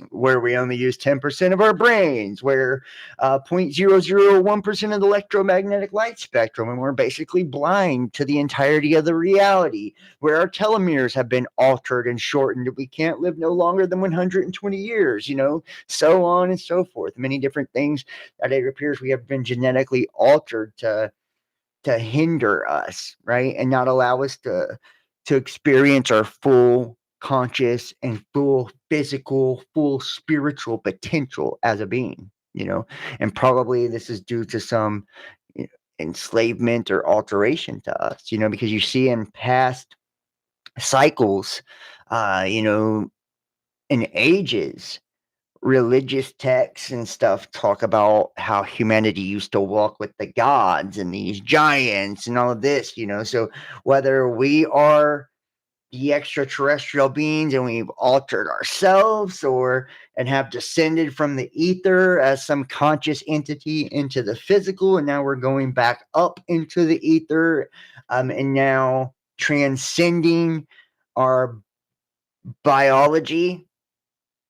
where we only use 10% of our brains, where 0.001% of the electromagnetic light spectrum, and we're basically blind to the entirety of the reality, where our telomeres have been altered and shortened, we can't live no longer than 120 years, you know, so on and so forth. Many different things that it appears we have been genetically altered to hinder us, right, and not allow us to experience our full conscious and full physical, full spiritual potential as a being, you know. And probably this is due to some, you know, enslavement or alteration to us, you know, because you see in past cycles, you know, in ages, religious texts and stuff talk about how humanity used to walk with the gods and these giants and all of this, you know. So whether we are, the extraterrestrial beings and we've altered ourselves and have descended from the ether as some conscious entity into the physical, and now we're going back up into the ether, and now transcending our biology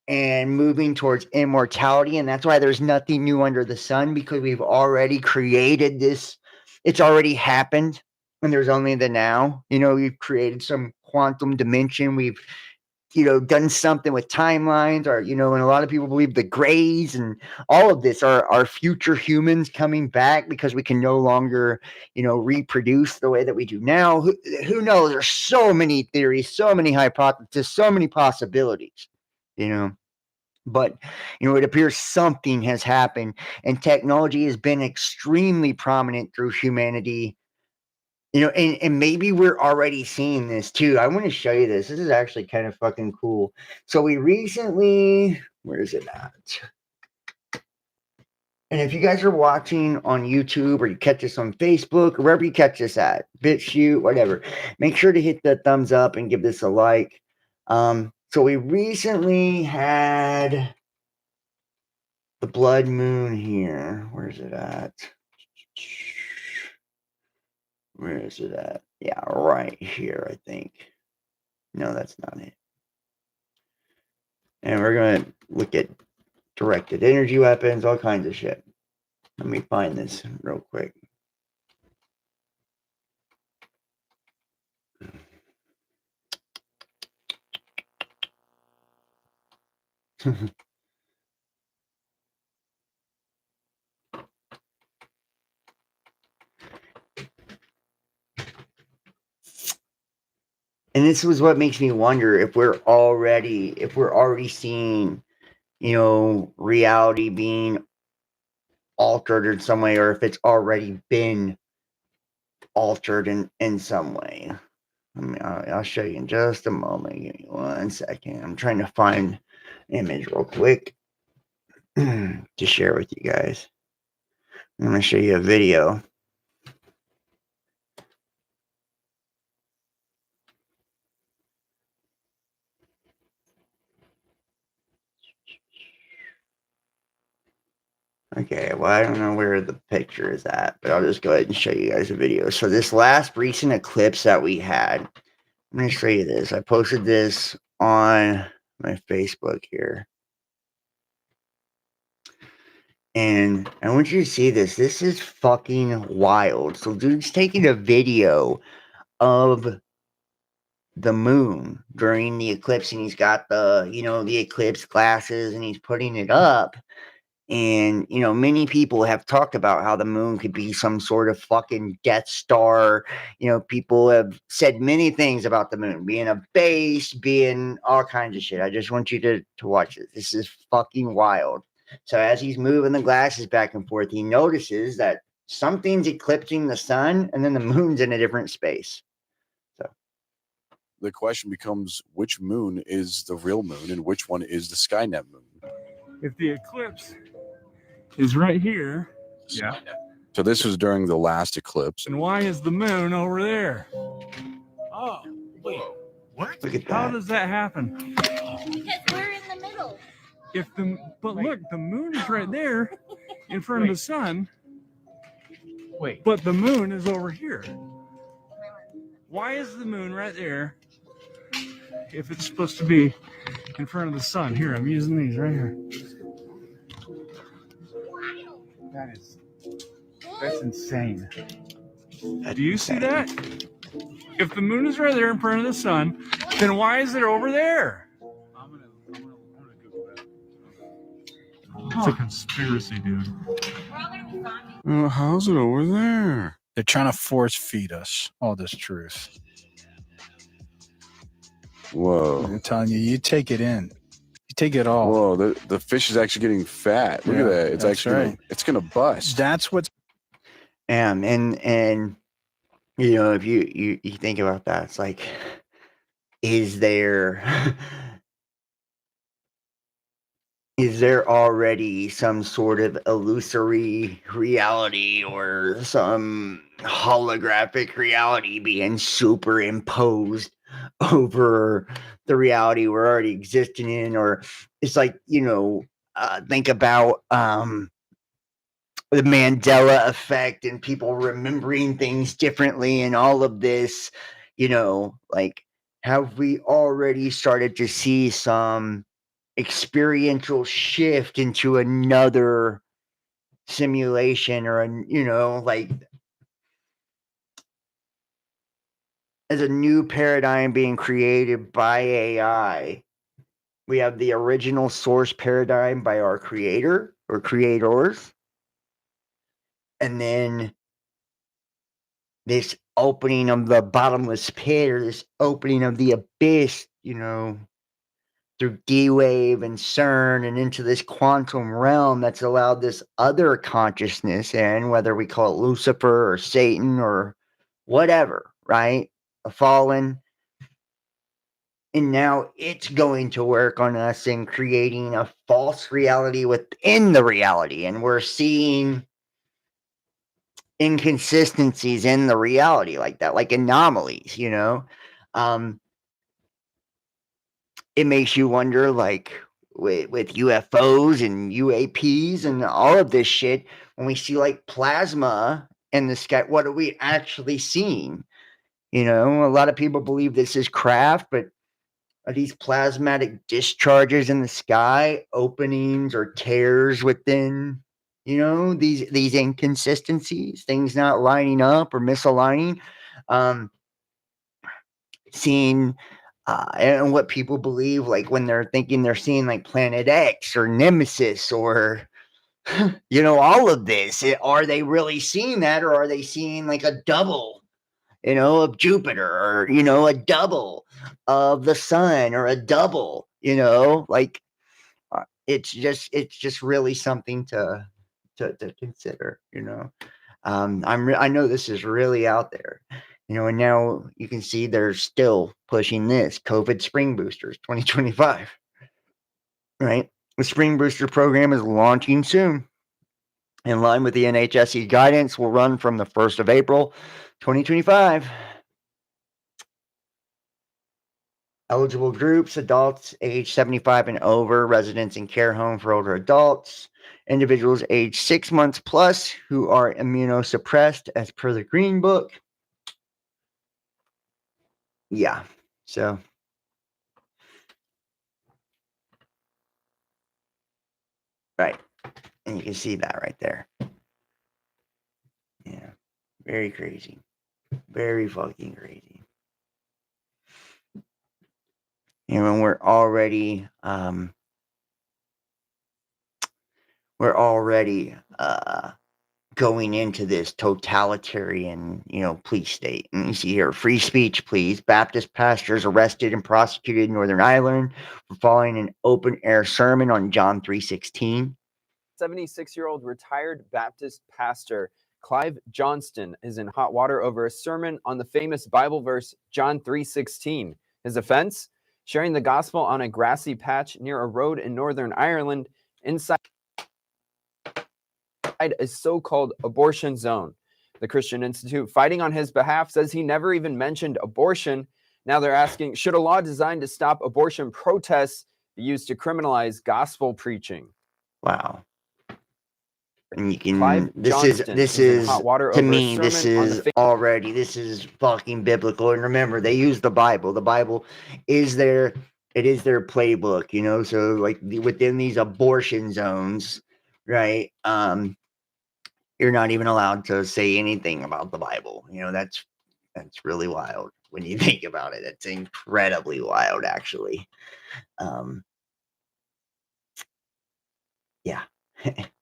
and moving towards immortality. And that's why there's nothing new under the sun, because we've already created this. It's already happened, and there's only the now. We've created some quantum dimension. We've done something with timelines, or and a lot of people believe the grays and all of this are future humans coming back because we can no longer reproduce the way that we do now. Who knows? There's so many theories, so many hypotheses, so many possibilities. But it appears something has happened, and technology has been extremely prominent through humanity. And maybe we're already seeing this too. I want to show you this. This is actually kind of fucking cool. So we recently, where is it at? And if you guys are watching on YouTube, or you catch us on Facebook, or wherever you catch us at, BitChute, whatever, make sure to hit the thumbs up and give this a like. So we recently had the blood moon here. Where's it at? Where is it at? Yeah, right here, I think. No, that's not it. And we're going to look at directed energy weapons, all kinds of shit. Let me find this real quick. And this was what makes me wonder if we're already seeing, reality being altered in some way, or if it's already been altered in some way. I'll show you in just a moment. Give me 1 second. I'm trying to find an image real quick to share with you guys. I'm going to show you a video. Okay, well, I don't know where the picture is at, but I'll just go ahead and show you guys a video. So this last recent eclipse that we had, I'm going to show you this. I posted this on my Facebook here. And I want you to see this. This is fucking wild. So dude's taking a video of the moon during the eclipse, and he's got the, the eclipse glasses, and he's putting it up. And, many people have talked about how the moon could be some sort of fucking Death Star. People have said many things about the moon being a base, being all kinds of shit. I just want you to watch it. This is fucking wild. So as he's moving the glasses back and forth, he notices that something's eclipsing the sun, and then the moon's in a different space. So
the question becomes, which moon is the real moon and which one is the Skynet moon?
If the eclipse is right here, yeah.
So this was during the last eclipse.
And why is the moon over there? Oh, wait. What?
Look at that.
How does that happen?
Because we're in the middle.
But look, the moon is right there in front of the sun.
Wait.
But the moon is over here. Why is the moon right there if it's supposed to be in front of the sun? Here, I'm using these right here.
That's insane.
Do you see that? If the moon is right there in front of the sun, then why is it over there?
I'm gonna Google that.
It's a conspiracy, dude.
How's it over there?
They're trying to force feed us all this truth.
Whoa.
I'm telling you, you take it in. You take it all.
Whoa, the fish is actually getting fat. Look at that. It's actually it's gonna bust.
That's what's
and if you think about that, it's like, is there already some sort of illusory reality or some holographic reality being superimposed over the reality we're already existing in. Or it's like, think about the Mandela effect and people remembering things differently and all of this, like, have we already started to see some experiential shift into another simulation, or like, as a new paradigm being created by AI? We have the original source paradigm by our creator or creators, and then this opening of the bottomless pit, or this opening of the abyss, through D-Wave and CERN and into this quantum realm that's allowed this other consciousness in, whether we call it Lucifer or Satan or whatever, right? A fallen. And now it's going to work on us in creating a false reality within the reality. And we're seeing inconsistencies in the reality like that, like anomalies, it makes you wonder, like, with UFOs and UAPs and all of this shit, when we see like plasma in the sky, what are we actually seeing? A lot of people believe this is craft, but are these plasmatic discharges in the sky openings or tears within, these inconsistencies, things not lining up or misaligning? Seeing and what people believe, like when they're thinking they're seeing like Planet X or Nemesis or all of this, are they really seeing that, or are they seeing like a double of Jupiter, or a double of the sun, or a double, like it's just really something to consider. I know this is really out there, and now you can see they're still pushing this COVID spring boosters 2025, right? The spring booster program is launching soon. In line with the NHSE guidance, will run from the 1st of April, 2025. Eligible groups: adults age 75 and over, residents in care home for older adults, individuals age 6 months plus who are immunosuppressed as per the Green Book. Yeah, so right, and you can see that right there. Yeah, very crazy, very fucking crazy. And we're already going into this totalitarian, police state. And you see here, free speech, please. Baptist pastors arrested and prosecuted in Northern Ireland for following an open-air sermon on John 3:16.
76-year-old retired Baptist pastor Clive Johnston is in hot water over a sermon on the famous Bible verse John 3:16. His offense? Sharing the gospel on a grassy patch near a road in Northern Ireland inside a so-called abortion zone. The Christian Institute fighting on his behalf says he never even mentioned abortion. Now they're asking, should a law designed to stop abortion protests be used to criminalize gospel preaching?
Wow. And you can, this is to me, this is fucking biblical. And remember, they use the Bible. The Bible is it is their playbook, so like within these abortion zones, right? You're not even allowed to say anything about the Bible. That's really wild when you think about it. It's incredibly wild, actually. Yeah,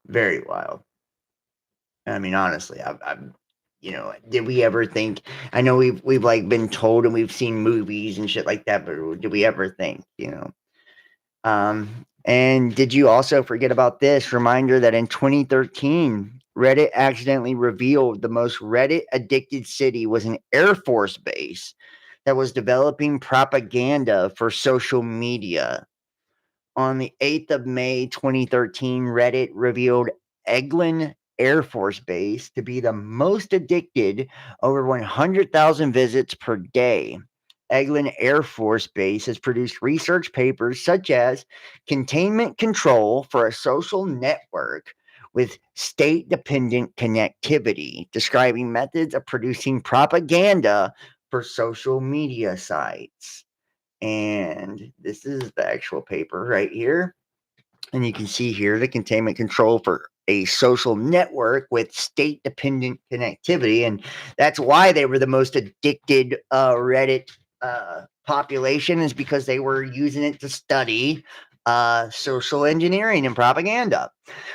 very wild. I mean, honestly, I'm did we ever think? I know we've like been told and we've seen movies and shit like that, but did we ever think? And did you also forget about this reminder that in 2013, Reddit accidentally revealed the most Reddit addicted city was an Air Force base that was developing propaganda for social media. On the 8th of May, 2013, Reddit revealed Eglin Air Force Base to be the most addicted, over 100,000 visits per day. Eglin Air Force Base has produced research papers such as Containment Control for a Social Network with State-Dependent Connectivity, describing methods of producing propaganda for social media sites. And this is the actual paper right here. And you can see here the containment control for a social network with state-dependent connectivity. And that's why they were the most addicted Reddit population, is because they were using it to study social engineering and propaganda.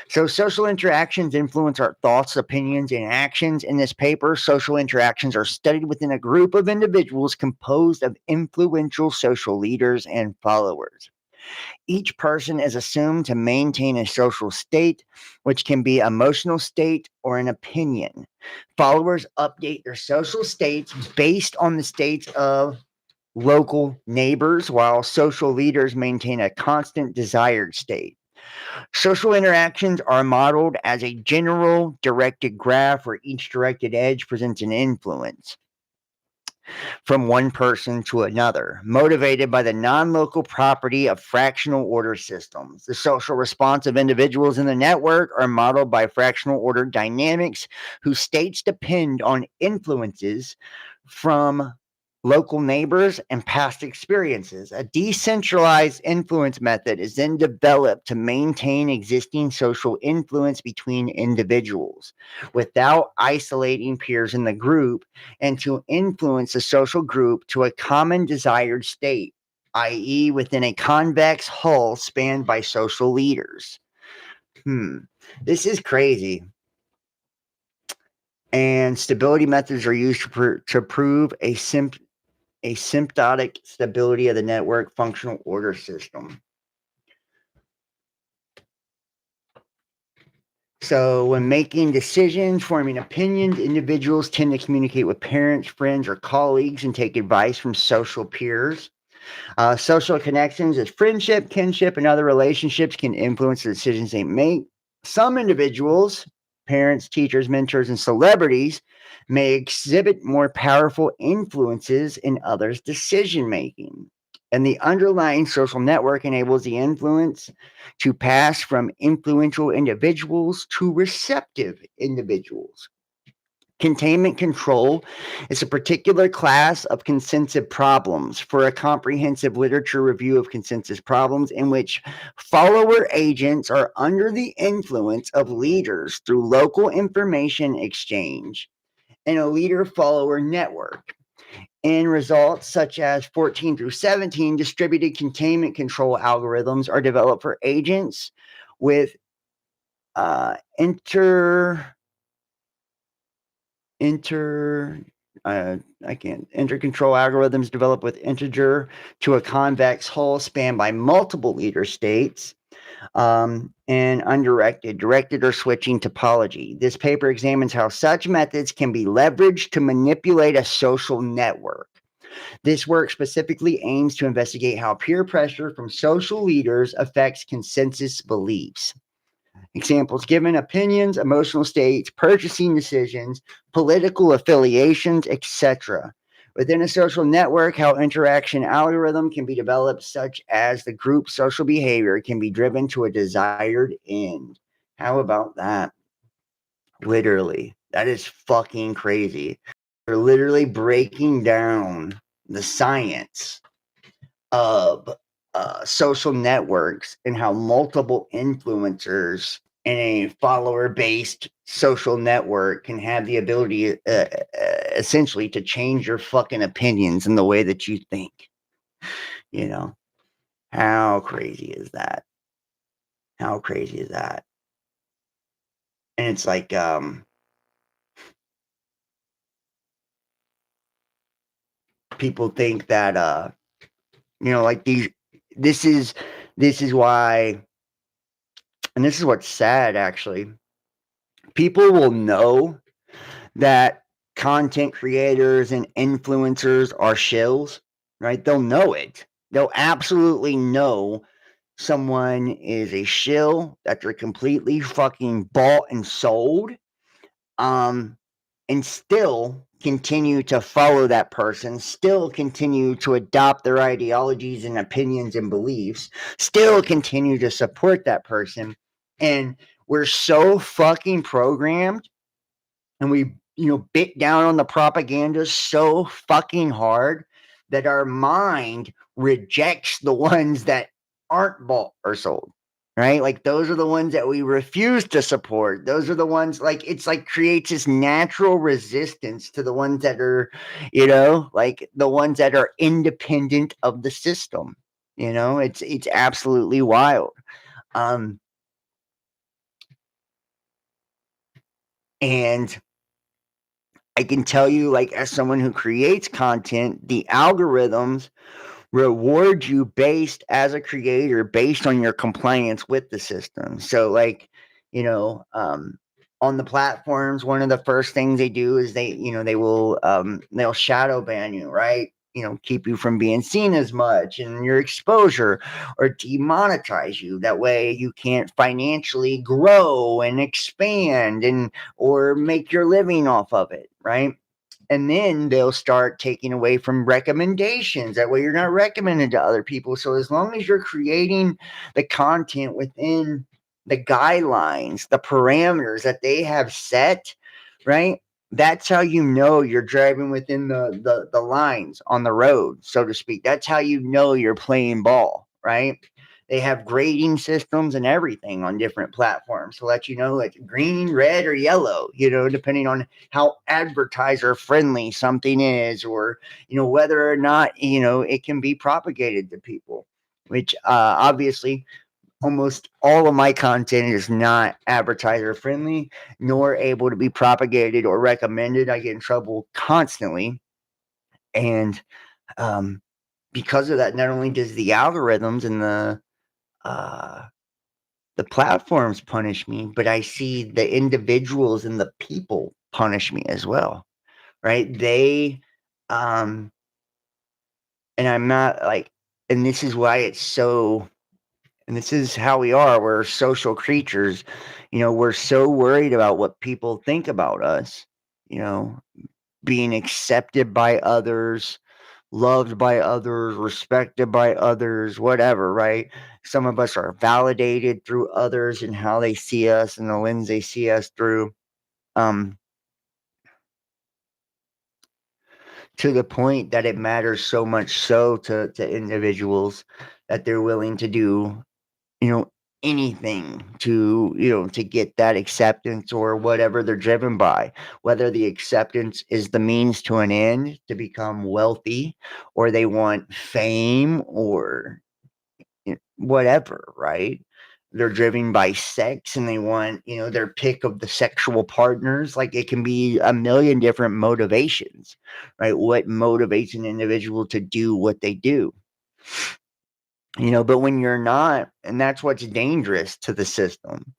So social interactions influence our thoughts, opinions, and actions. In this paper, social interactions are studied within a group of individuals composed of influential social leaders and followers. Each person is assumed to maintain a social state, which can be emotional state or an opinion. Followers update their social states based on the states of local neighbors, while social leaders maintain a constant desired state. Social interactions are modeled as a general directed graph where each directed edge presents an influence from one person to another, motivated by the non-local property of fractional order systems. The social response of individuals in the network are modeled by fractional order dynamics whose states depend on influences from local neighbors and past experiences. A decentralized influence method is then developed to maintain existing social influence between individuals without isolating peers in the group, and to influence the social group to a common desired state, i.e., within a convex hull spanned by social leaders. This is crazy. And stability methods are used to prove a symptotic stability of the network functional order system. So when making decisions, forming opinions, individuals tend to communicate with parents, friends, or colleagues and take advice from social peers. Social connections as friendship, kinship, and other relationships can influence the decisions they make. Some individuals, parents, teachers, mentors, and celebrities, may exhibit more powerful influences in others' decision-making. And the underlying social network enables the influence to pass from influential individuals to receptive individuals. Containment control is a particular class of consensus problems for a comprehensive literature review of consensus problems in which follower agents are under the influence of leaders through local information exchange in a leader-follower network. In results such as 14 through 17, distributed containment control algorithms are developed for agents with intercontrol algorithms developed with integer to a convex hull spanned by multiple leader states, and undirected, directed, or switching topology. This paper examines how such methods can be leveraged to manipulate a social network. This work specifically aims to investigate how peer pressure from social leaders affects consensus beliefs. Examples given: opinions, emotional states, purchasing decisions, political affiliations, etc. Within a social network, how interaction algorithm can be developed such as the group social behavior can be driven to a desired end. How about that? Literally. That is fucking crazy. They're literally breaking down the science of social networks and how multiple influencers in a follower-based social network can have the ability essentially to change your fucking opinions in the way that you think. You know, how crazy is that? How crazy is that? And it's like people think that like this is why, and this is what's sad actually. People will know that content creators and influencers are shills, right? They'll know it. They'll absolutely know someone is a shill, that they're completely fucking bought and sold. and still continue to follow that person, still continue to adopt their ideologies and opinions and beliefs, still continue to support that person. And we're so fucking programmed, and we, bit down on the propaganda so fucking hard that our mind rejects the ones that aren't bought or sold. Right? Like, those are the ones that we refuse to support. Those are the ones, like, it's like creates this natural resistance to the ones that are, like the ones that are independent of the system. It's absolutely wild. And I can tell you, like, as someone who creates content, the algorithms reward you based as a creator based on your compliance with the system. So, like, on the platforms, one of the first things they do is they'll shadow ban you, right? Keep you from being seen as much and your exposure, or demonetize you. That way you can't financially grow and expand or make your living off of it, right? And then they'll start taking away from recommendations. That way you're not recommended to other people. So as long as you're creating the content within the guidelines, the parameters that they have set, right? That's how you're driving within the lines on the road, so to speak. That's how you're playing ball, right? They have grading systems and everything on different platforms to let you know it's green, red, or yellow, depending on how advertiser friendly something is, or, whether or not, it can be propagated to people, which obviously almost all of my content is not advertiser friendly, nor able to be propagated or recommended. I get in trouble constantly. And because of that, not only does the algorithms and the platforms punish me, but I see the individuals and the people punish me as well, right? They, and I'm not like, and this is why it's so, and this is how we are. We're social creatures. We're so worried about what people think about us, being accepted by others, loved by others, respected by others, whatever, right? Some of us are validated through others and how they see us and the lens they see us through. To the point that it matters so much so to individuals that they're willing to do, anything to get that acceptance or whatever they're driven by, whether the acceptance is the means to an end to become wealthy, or they want fame, or whatever, right? They're driven by sex and they want, their pick of the sexual partners. Like, it can be a million different motivations, right? What motivates an individual to do what they do? But when you're not, and that's what's dangerous to the system,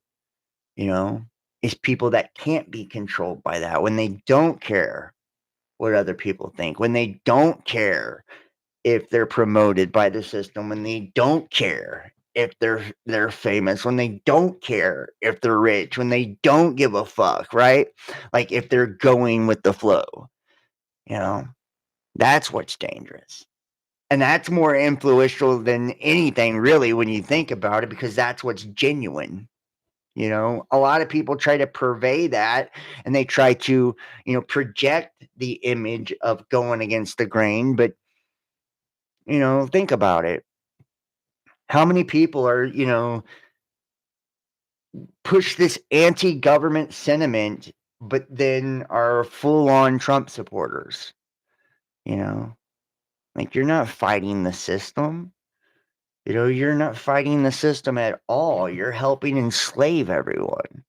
is people that can't be controlled by that, when they don't care what other people think, when they don't care if they're promoted by the system, when they don't care if they're famous, when they don't care if they're rich, when they don't give a fuck, right? Like, if they're going with the flow, that's what's dangerous. And that's more influential than anything, really, when you think about it, because that's what's genuine. A lot of people try to purvey that, and they try to, project the image of going against the grain. But, think about it. How many people are, push this anti-government sentiment, but then are full-on Trump supporters? Like, you're not fighting the system. You're not fighting the system at all. You're helping enslave everyone.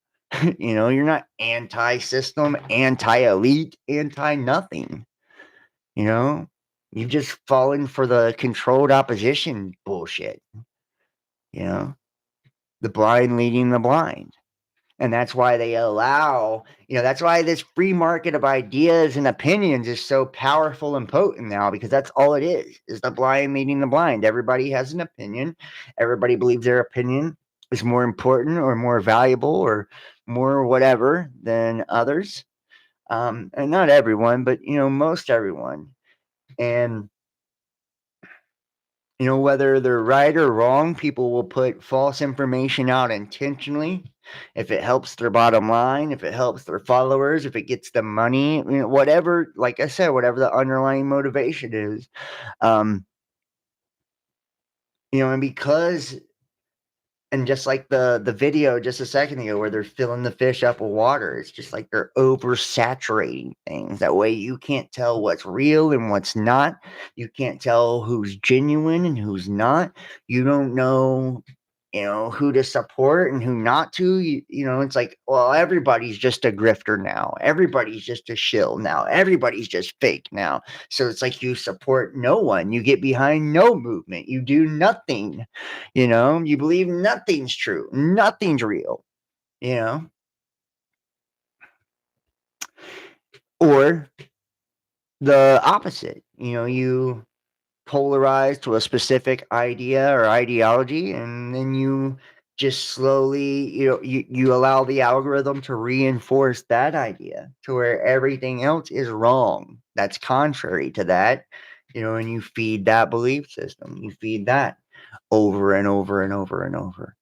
You're not anti-system, anti-elite, anti-nothing. You've just fallen for the controlled opposition bullshit. The blind leading the blind. And that's why they allow, that's why this free market of ideas and opinions is so powerful and potent now, because that's all it is the blind leading the blind. Everybody has an opinion. Everybody believes their opinion is more important or more valuable or more whatever than others. and not everyone, but most everyone. And whether they're right or wrong, people will put false information out intentionally. If it helps their bottom line, if it helps their followers, if it gets them money, whatever, like I said, whatever the underlying motivation is. And because, and just like the video just a second ago where they're filling the fish up with water, it's just like they're oversaturating things. That way you can't tell what's real and what's not. You can't tell who's genuine and who's not. You don't know, who to support and who not to. It's like, well, everybody's just a grifter now. Everybody's just a shill now. Everybody's just fake now. So it's like you support no one. You get behind no movement. You do nothing. You believe nothing's true. Nothing's real. Or the opposite. You polarize to a specific idea or ideology, and then you just slowly you allow the algorithm to reinforce that idea to where everything else is wrong that's contrary to that, and you feed that belief system. You feed that over and over and over and over.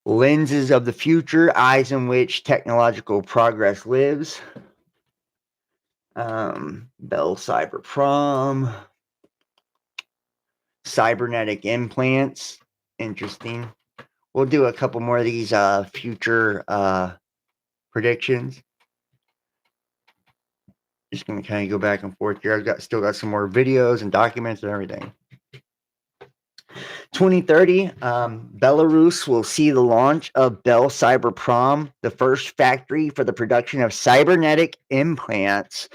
Lenses of the future, eyes in which technological progress lives. Bell Cyber Prom. Cybernetic implants. Interesting. We'll do a couple more of these future predictions. Just going to kind of go back and forth here. I've still got some more videos and documents and everything. 2030, Belarus will see the launch of Bell Cyber Prom, the first factory for the production of cybernetic implants,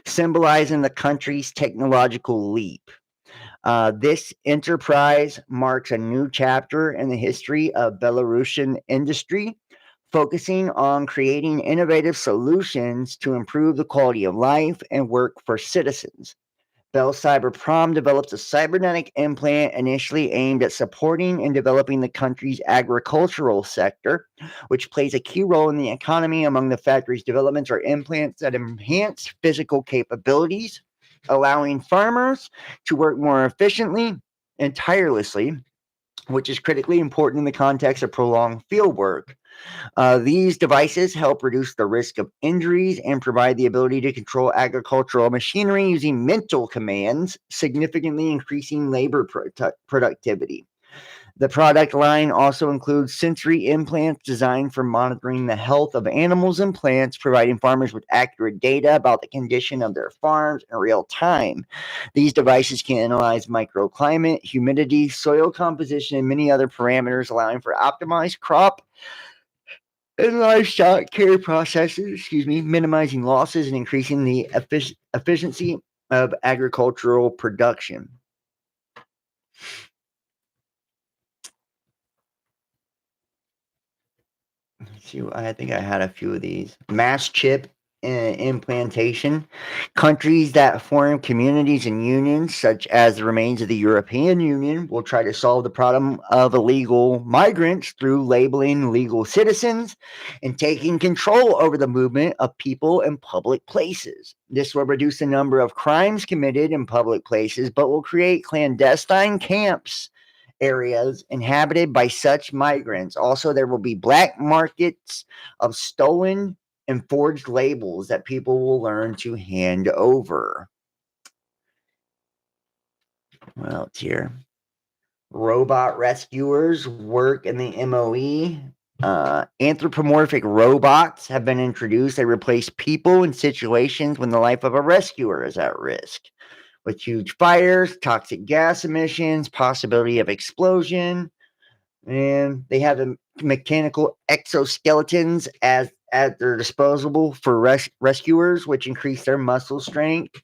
symbolizing the country's technological leap. This enterprise marks a new chapter in the history of Belarusian industry, focusing on creating innovative solutions to improve the quality of life and work for citizens. Bell Cyber Prom develops a cybernetic implant initially aimed at supporting and developing the country's agricultural sector, which plays a key role in the economy. Among the factory's developments are implants that enhance physical capabilities, allowing farmers to work more efficiently and tirelessly, which is critically important in the context of prolonged field work. These devices help reduce the risk of injuries and provide the ability to control agricultural machinery using mental commands, significantly increasing labor productivity. The product line also includes sensory implants designed for monitoring the health of animals and plants, providing farmers with accurate data about the condition of their farms in real time. These devices can analyze microclimate, humidity, soil composition, and many other parameters, allowing for optimized crop and livestock care processes, minimizing losses and increasing the efficiency of agricultural production. Let's see, I think I had a few of these. Mass chip implantation. Countries that form communities and unions, such as the remains of the European Union, will try to solve the problem of illegal migrants through labeling legal citizens and taking control over the movement of people in public places. This will reduce the number of crimes committed in public places, but will create clandestine camps areas inhabited by such migrants. Also, there will be black markets of stolen and forged labels that people will learn to hand over. Well, it's here. Robot rescuers work in the MOE. Anthropomorphic robots have been introduced. They replace people in situations when the life of a rescuer is at risk, with huge fires, toxic gas emissions, possibility of explosion. And they have the mechanical exoskeletons at their disposal for rescuers, which increase their muscle strength.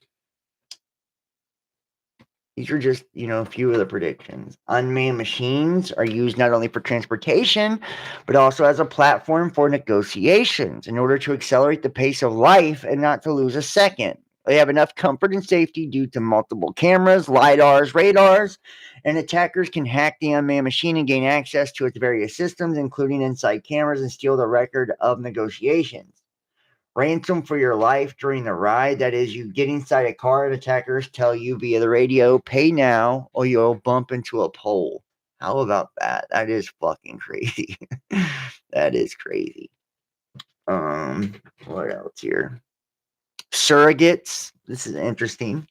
These are just, a few of the predictions. Unmanned machines are used not only for transportation, but also as a platform for negotiations in order to accelerate the pace of life and not to lose a second. They have enough comfort and safety due to multiple cameras, LiDARs, radars, and attackers can hack the unmanned machine and gain access to its various systems, including inside cameras, and steal the record of negotiations. Ransom for your life during the ride. That is, you get inside a car and attackers tell you via the radio, pay now or you'll bump into a pole. How about that? That is fucking crazy. That is crazy. What else here? Surrogates. This is interesting.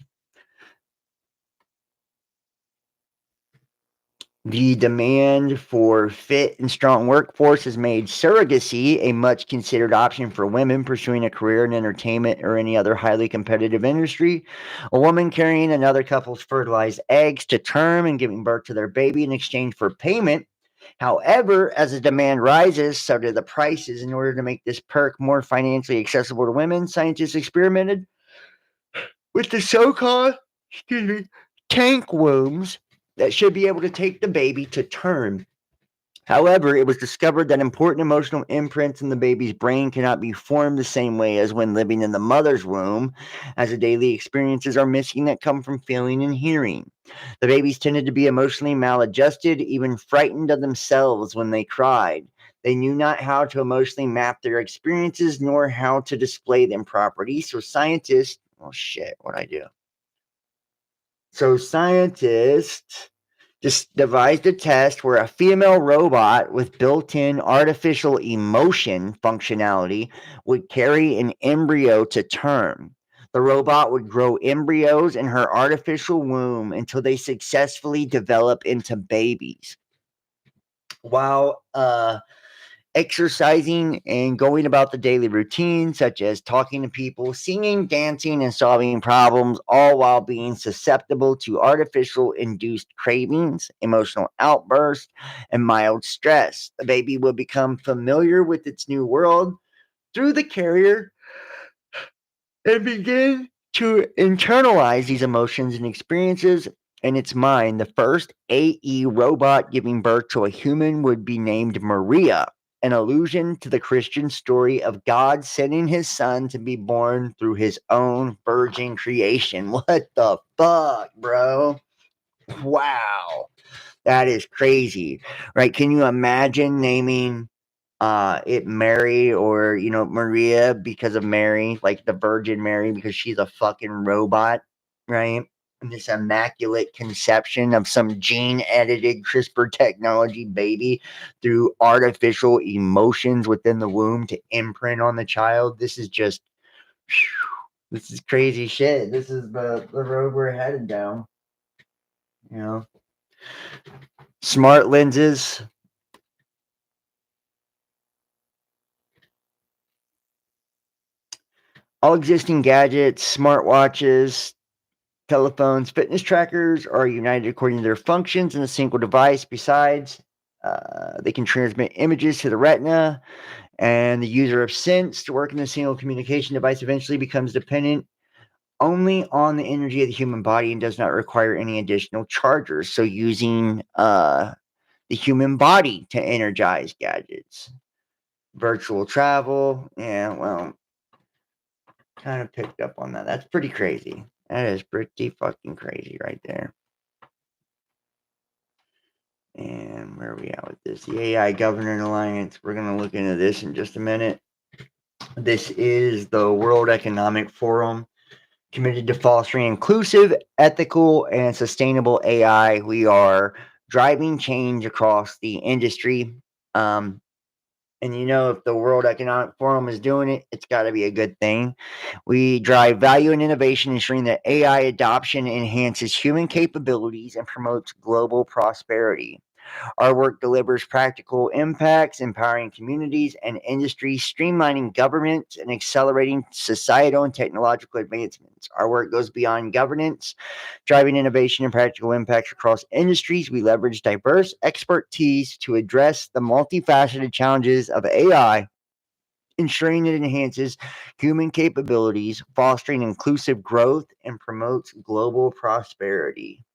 The demand for fit and strong workforce has made surrogacy a much considered option for women pursuing a career in entertainment or any other highly competitive industry. A woman carrying another couple's fertilized eggs to term and giving birth to their baby in exchange for payment. However, as the demand rises, so do the prices. In order to make this perk more financially accessible to women, scientists experimented with the so-called, tank wombs that should be able to take the baby to term. However, it was discovered that important emotional imprints in the baby's brain cannot be formed the same way as when living in the mother's womb, as the daily experiences are missing that come from feeling and hearing. The babies tended to be emotionally maladjusted, even frightened of themselves when they cried. They knew not how to emotionally map their experiences nor how to display them properly. So scientists, oh shit, what'd I do? So scientists just devised a test where a female robot with built-in artificial emotion functionality would carry an embryo to term. The robot would grow embryos in her artificial womb until they successfully develop into babies. While exercising and going about the daily routine, such as talking to people, singing, dancing, and solving problems, all while being susceptible to artificial induced cravings, emotional outbursts, and mild stress. The baby will become familiar with its new world through the carrier and begin to internalize these emotions and experiences in its mind. The first AE robot giving birth to a human would be named Maria, an allusion to the Christian story of God sending his son to be born through his own virgin creation. What the fuck, bro? Wow. That is crazy, right? Can you imagine naming it Mary or, Maria because of Mary, like the Virgin Mary, because she's a fucking robot, right? And this immaculate conception of some gene edited CRISPR technology baby through artificial emotions within the womb to imprint on the child. This is just, this is crazy shit. This is the road we're headed down, Smart lenses. All existing gadgets, smartwatches, telephones, fitness trackers are united according to their functions in a single device. Besides, they can transmit images to the retina, and the user of sense to work in a single communication device eventually becomes dependent only on the energy of the human body and does not require any additional chargers. So using the human body to energize gadgets. Virtual travel, yeah, well, kind of picked up on that. That's pretty crazy. That is pretty fucking crazy right there. And where are we at with this? The AI Governing Alliance. We're going to look into this in just a minute. This is the World Economic Forum, committed to fostering inclusive, ethical, and sustainable AI. We are driving change across the industry. And if the World Economic Forum is doing it, it's got to be a good thing. We drive value and innovation, ensuring that AI adoption enhances human capabilities and promotes global prosperity. Our work delivers practical impacts, empowering communities and industries, streamlining government, and accelerating societal and technological advancements. Our work goes beyond governance, driving innovation and practical impacts across industries. We leverage diverse expertise to address the multifaceted challenges of AI, ensuring it enhances human capabilities, fostering inclusive growth, and promotes global prosperity.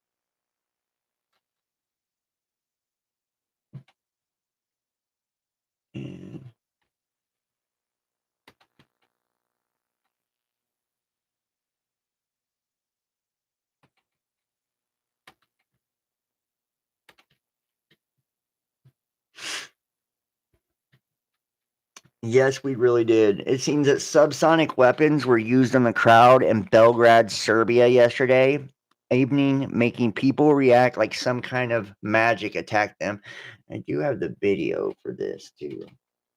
And Yes, we really did. It seems that subsonic weapons were used on the crowd in Belgrade, Serbia yesterday evening, making people react like some kind of magic attacked them. I do have the video for this too,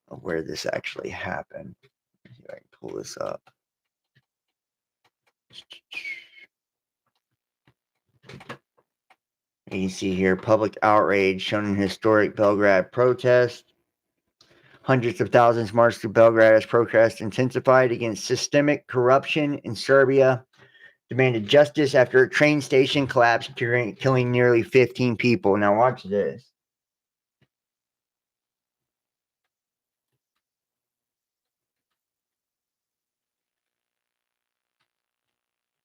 of where this actually happened. Let's see if I can pull this up. You see here public outrage shown in historic Belgrade protest. Hundreds of thousands marched through Belgrade as protests intensified against systemic corruption in Serbia, demanded justice after a train station collapsed, killing nearly 15 people. Now watch this.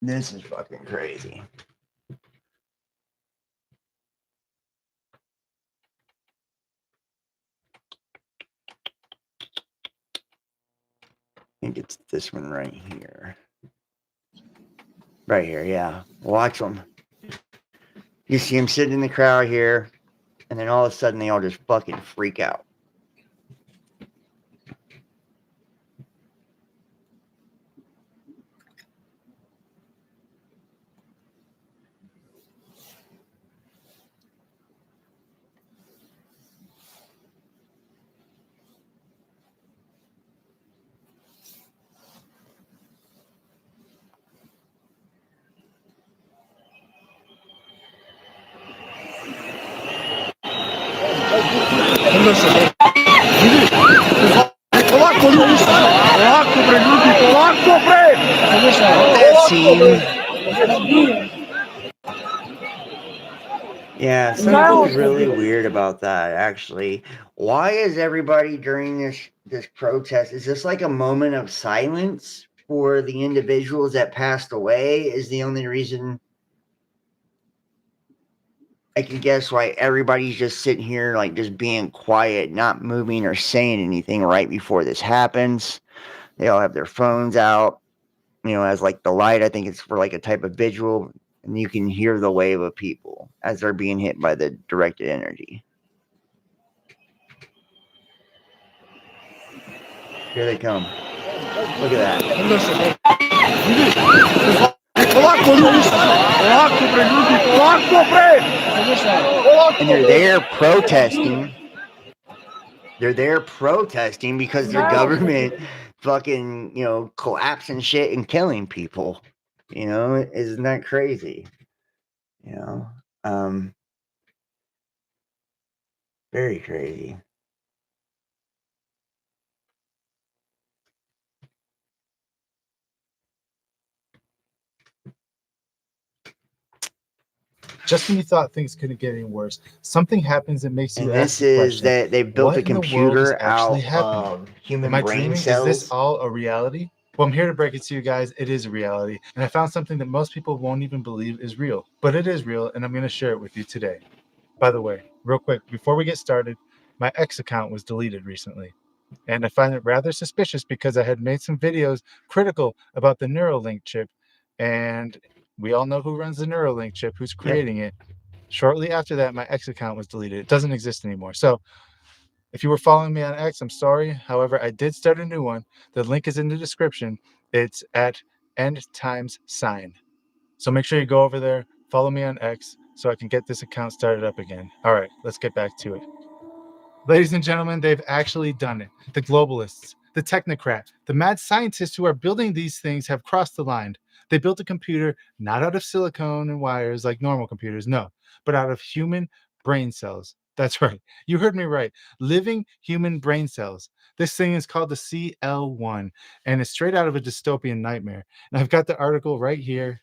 This is fucking crazy. I think it's this one right here. Right here, yeah. Watch them. You see them sitting in the crowd here, and then all of a sudden they all just fucking freak out. That scene. Yeah, something's really weird about that, actually. Why is everybody during this protest? Is this like a moment of silence for the individuals that passed away? Is the only reason I can guess why everybody's just sitting here, like just being quiet, not moving or saying anything right before this happens. They all have their phones out, as like the light. I think it's for like a type of visual, and you can hear the wave of people as they're being hit by the directed energy. Here they come. Look at that. And they're there protesting. They're there protesting because their government fucking, collapsing shit and killing people. Isn't that crazy? Very crazy.
Just when you thought things couldn't get any worse, something happens that makes you
And
ask
this
the
is
question,
that they built
what
a
in the world is
computer
actually
out
happening?
of human
Am I
brain
dreaming?
cells.
Is this all a reality? Well, I'm here to break it to you guys. It is a reality. And I found something that most people won't even believe is real. But it is real, and I'm going to share it with you today. By the way, real quick, before we get started, my X account was deleted recently. And I find it rather suspicious because I had made some videos critical about the Neuralink chip. And we all know who runs the Neuralink chip, who's creating it. Shortly after that, my X account was deleted. It doesn't exist anymore. So if you were following me on X, I'm sorry. However, I did start a new one. The link is in the description. It's at End Times Sign. So make sure you go over there, follow me on X so I can get this account started up again. All right, let's get back to it. Ladies and gentlemen, they've actually done it. The globalists, the technocrats, the mad scientists who are building these things have crossed the line. They built a computer not out of silicone and wires like normal computers, no, but out of human brain cells. That's right. You heard me right. Living human brain cells. This thing is called the CL1, and it's straight out of a dystopian nightmare. And I've got the article right here.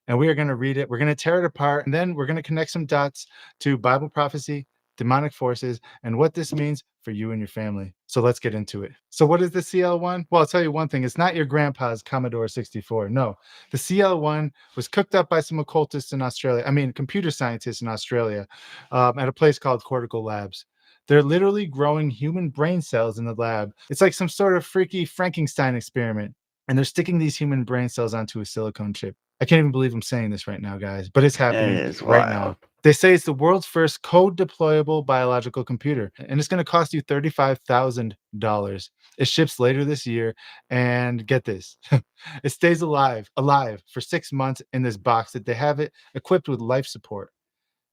And we are going to read it. We're going to tear it apart. And then we're going to connect some dots to Bible prophecy, demonic forces, and what this means for you and your family. So let's get into it. So what is the CL1? Well, I'll tell you one thing. It's not your grandpa's Commodore 64. No, the CL1 was cooked up by some occultists in Australia. Computer scientists in Australia at a place called Cortical Labs. They're literally growing human brain cells in the lab. It's like some sort of freaky Frankenstein experiment. And they're sticking these human brain cells onto a silicone chip. I can't even believe I'm saying this right now, guys, but it's happening right now. They say it's the world's first code deployable biological computer, and it's going to cost you $35,000. It ships later this year, and get this, it stays alive for 6 months in this box that they have it equipped with life support.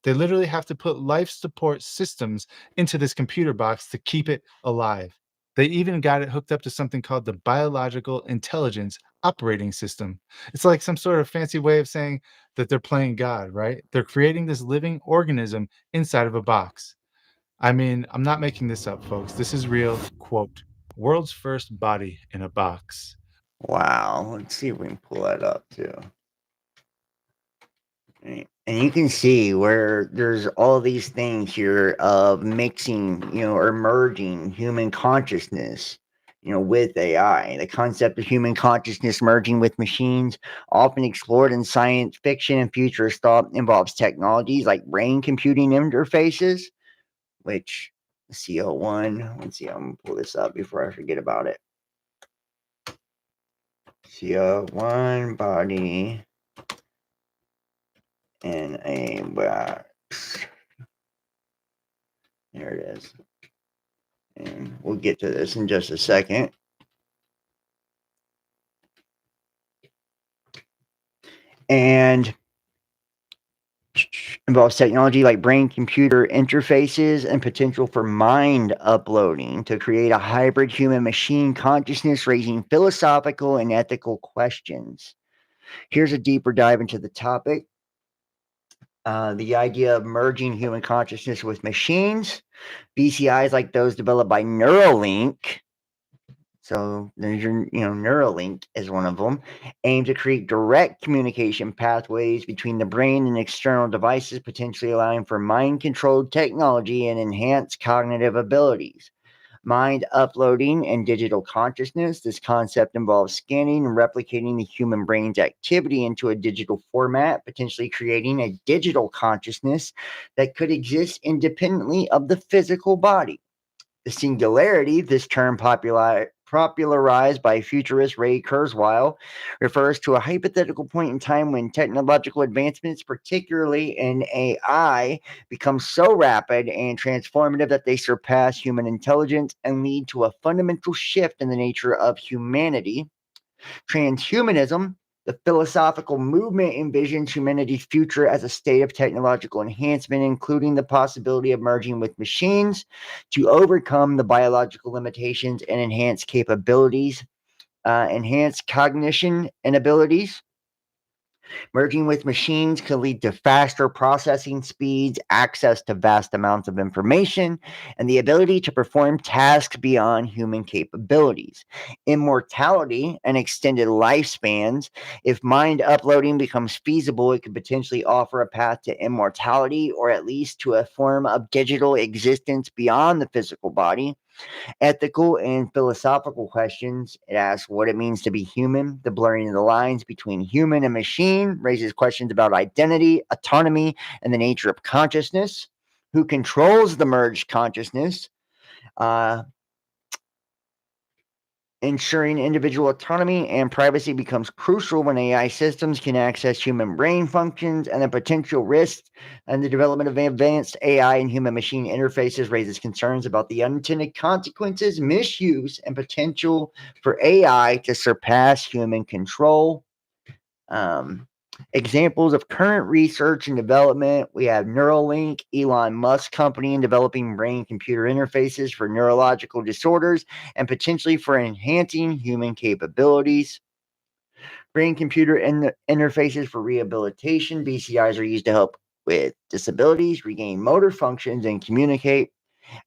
They literally have to put life support systems into this computer box to keep it alive. They even got it hooked up to something called the Biological Intelligence Operating System. It's like some sort of fancy way of saying that they're playing God, right? They're creating this living organism inside of a box. I mean, I'm not making this up, folks. This is real. Quote, world's first body in a box.
Wow. Let's see if we can pull that up too. And you can see where there's all these things here of mixing, or merging human consciousness, with AI. The concept of human consciousness merging with machines, often explored in science fiction and futurist thought, involves technologies like brain computing interfaces, which CO1, let's see, I'm going to pull this up before I forget about it. CO1 body in a box. There it is. And we'll get to this in just a second. And involves technology like brain-computer interfaces and potential for mind uploading to create a hybrid human-machine consciousness, raising philosophical and ethical questions. Here's a deeper dive into the topic. The idea of merging human consciousness with machines. BCIs like those developed by Neuralink. So there's your, Neuralink is one of them, aim to create direct communication pathways between the brain and external devices, potentially allowing for mind-controlled technology and enhanced cognitive abilities. Mind uploading and digital consciousness. This concept involves scanning and replicating the human brain's activity into a digital format, potentially creating a digital consciousness that could exist independently of the physical body. The singularity, this term popularized by futurist Ray Kurzweil, refers to a hypothetical point in time when technological advancements, particularly in AI, become so rapid and transformative that they surpass human intelligence and lead to a fundamental shift in the nature of humanity. Transhumanism, the philosophical movement, envisions humanity's future as a state of technological enhancement, including the possibility of merging with machines to overcome the biological limitations and enhance capabilities, enhance cognition and abilities. Merging with machines can lead to faster processing speeds, access to vast amounts of information, and the ability to perform tasks beyond human capabilities. Immortality and extended lifespans. If mind uploading becomes feasible, it could potentially offer a path to immortality, or at least to a form of digital existence beyond the physical body. Ethical and philosophical questions. It asks what it means to be human. The blurring of the lines between human and machine raises questions about identity, autonomy, and the nature of consciousness. Who controls the merged consciousness? Ensuring individual autonomy and privacy becomes crucial when AI systems can access human brain functions, and the potential risks and the development of advanced AI and human machine interfaces raises concerns about the unintended consequences, misuse, and potential for AI to surpass human control. Examples of current research and development, we have Neuralink, Elon Musk company, in developing brain-computer interfaces for neurological disorders and potentially for enhancing human capabilities. Brain-computer interfaces for rehabilitation. BCIs are used to help with disabilities, regain motor functions, and communicate.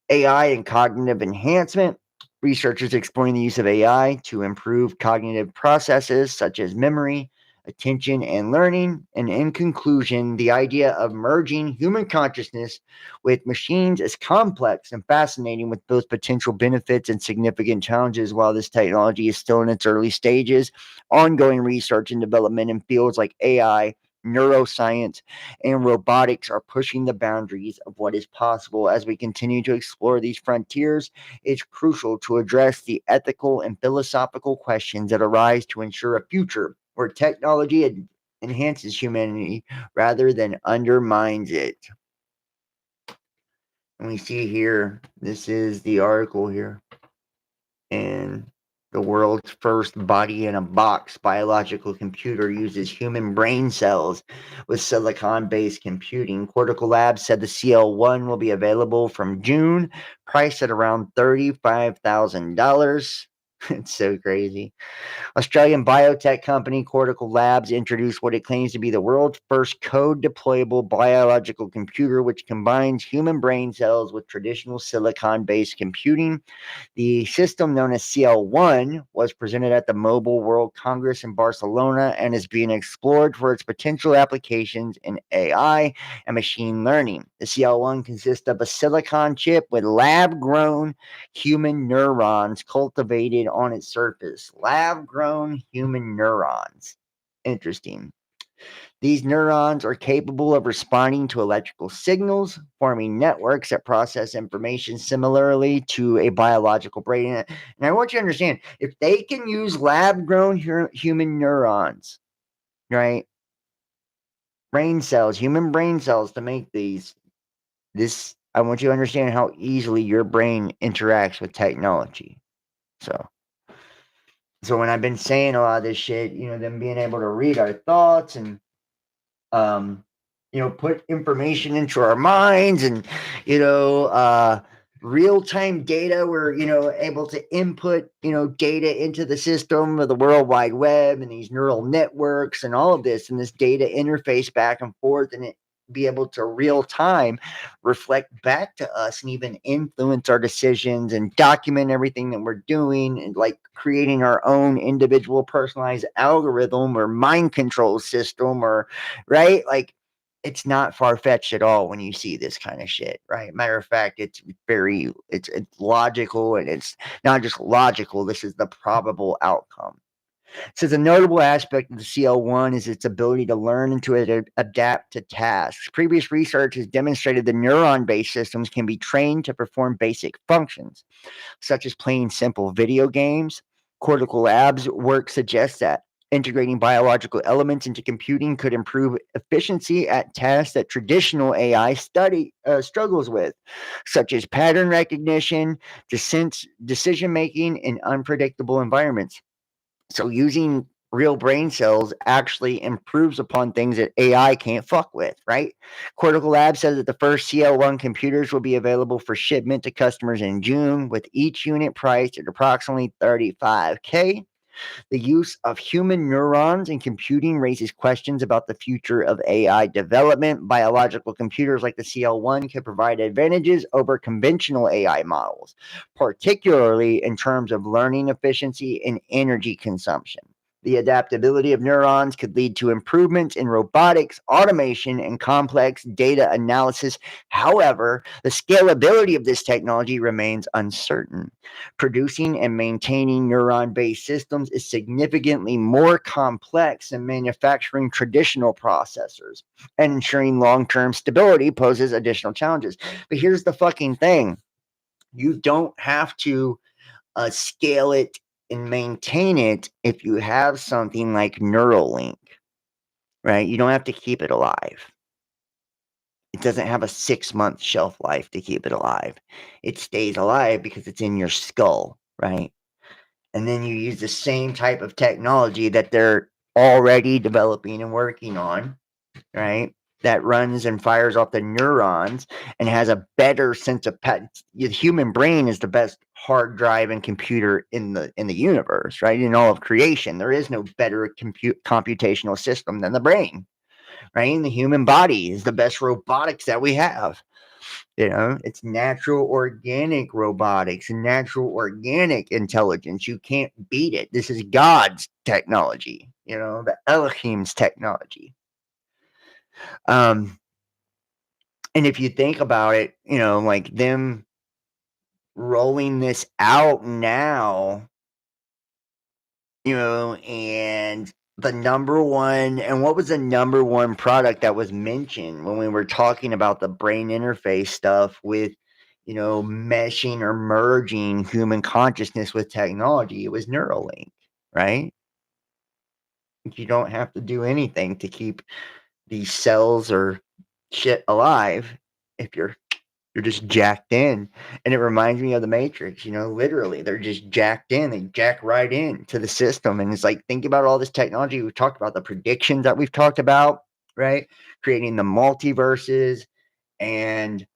AI and cognitive enhancement. Researchers exploring the use of AI to improve cognitive processes such as memory, attention, and learning. And in conclusion, the idea of merging human consciousness with machines is complex and fascinating, with both potential benefits and significant challenges. While this technology is still in its early stages, ongoing research and development in fields like AI, neuroscience, and robotics are pushing the boundaries of what is possible. As we continue to explore these frontiers, it's crucial to address the ethical and philosophical questions that arise to ensure a future where technology enhances humanity rather than undermines it. And we see here, this is the article here. And the world's first body-in-a-box biological computer uses human brain cells with silicon-based computing. Cortical Labs said the CL1 will be available from June, priced at around $35,000. It's so crazy. Australian biotech company Cortical Labs introduced what it claims to be the world's first code-deployable biological computer, which combines human brain cells with traditional silicon-based computing. The system, known as CL1, was presented at the Mobile World Congress in Barcelona and is being explored for its potential applications in AI and machine learning. The CL1 consists of a silicon chip with lab-grown human neurons cultivated on its surface. Lab-grown human neurons. Interesting. These neurons are capable of responding to electrical signals, forming networks that process information similarly to a biological brain. And I want you to understand, if they can use lab-grown human neurons, right, brain cells, human brain cells to make this, I want you to understand how easily your brain interacts with technology. So when I've been saying a lot of this shit, them being able to read our thoughts and put information into our minds and, real-time data. We're, able to input, data into the system of the World Wide Web and these neural networks and all of this, and this data interface back and forth, and it be able to real-time reflect back to us and even influence our decisions and document everything that we're doing, and like creating our own individual personalized algorithm or mind control system, or right, like, it's not far-fetched at all when you see this kind of shit, right? Matter of fact, it's logical, and it's not just logical. This is the probable outcome. Says a notable aspect of the CL1 is its ability to learn and to adapt to tasks. Previous research has demonstrated that neuron-based systems can be trained to perform basic functions, such as playing simple video games. Cortical Labs work suggests that integrating biological elements into computing could improve efficiency at tasks that traditional AI struggles with, such as pattern recognition, decision making in unpredictable environments. So using real brain cells actually improves upon things that AI can't fuck with, right? Cortical Labs says that the first CL1 computers will be available for shipment to customers in June, with each unit priced at approximately $35K. The use of human neurons in computing raises questions about the future of AI development. Biological computers like the CL1 can provide advantages over conventional AI models, particularly in terms of learning efficiency and energy consumption. The adaptability of neurons could lead to improvements in robotics, automation, and complex data analysis. However, the scalability of this technology remains uncertain. Producing and maintaining neuron-based systems is significantly more complex than manufacturing traditional processors, and ensuring long-term stability poses additional challenges. But here's the fucking thing. You don't have to scale it and maintain it if you have something like Neuralink, right? You don't have to keep it alive. It doesn't have a 6-month shelf life to keep it alive. It stays alive because it's in your skull, right? And then you use the same type of technology that they're already developing and working on, right? That runs and fires off the neurons and has a better sense of the human brain is the best hard drive and computer in the universe, right? In all of creation, there is no better computational system than the brain, right? And the human body is the best robotics that we have. It's natural organic robotics and natural organic intelligence. You can't beat it. This is God's technology, the Elohim's technology. And if you think about it, like them rolling this out now, and the number one, and what was the number one product that was mentioned when we were talking about the brain interface stuff with, meshing or merging human consciousness with technology? It was Neuralink, right? You don't have to do anything to keep these cells or shit alive if you're They're just jacked in. And it reminds me of the Matrix, you know, literally. They're just jacked in. They jack right in to the system. And it's like, think about all this technology we've talked about, the predictions that we've talked about, right? Creating the multiverses and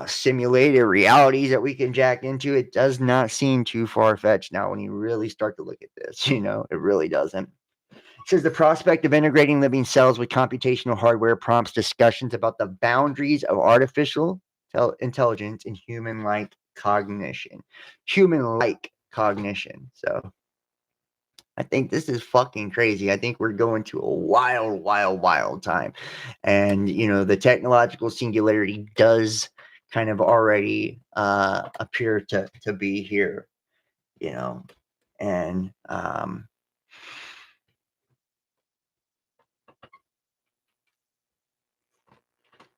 simulated realities that we can jack into. It does not seem too far-fetched now when you really start to look at this, you know, it really doesn't. It says the prospect of integrating living cells with computational hardware prompts discussions about the boundaries of artificial intelligence and human-like cognition. Human-like cognition. So I think this is fucking crazy. I think we're going to a wild, wild, wild time. And, you know, the technological singularity does kind of already appear to be here, you know. And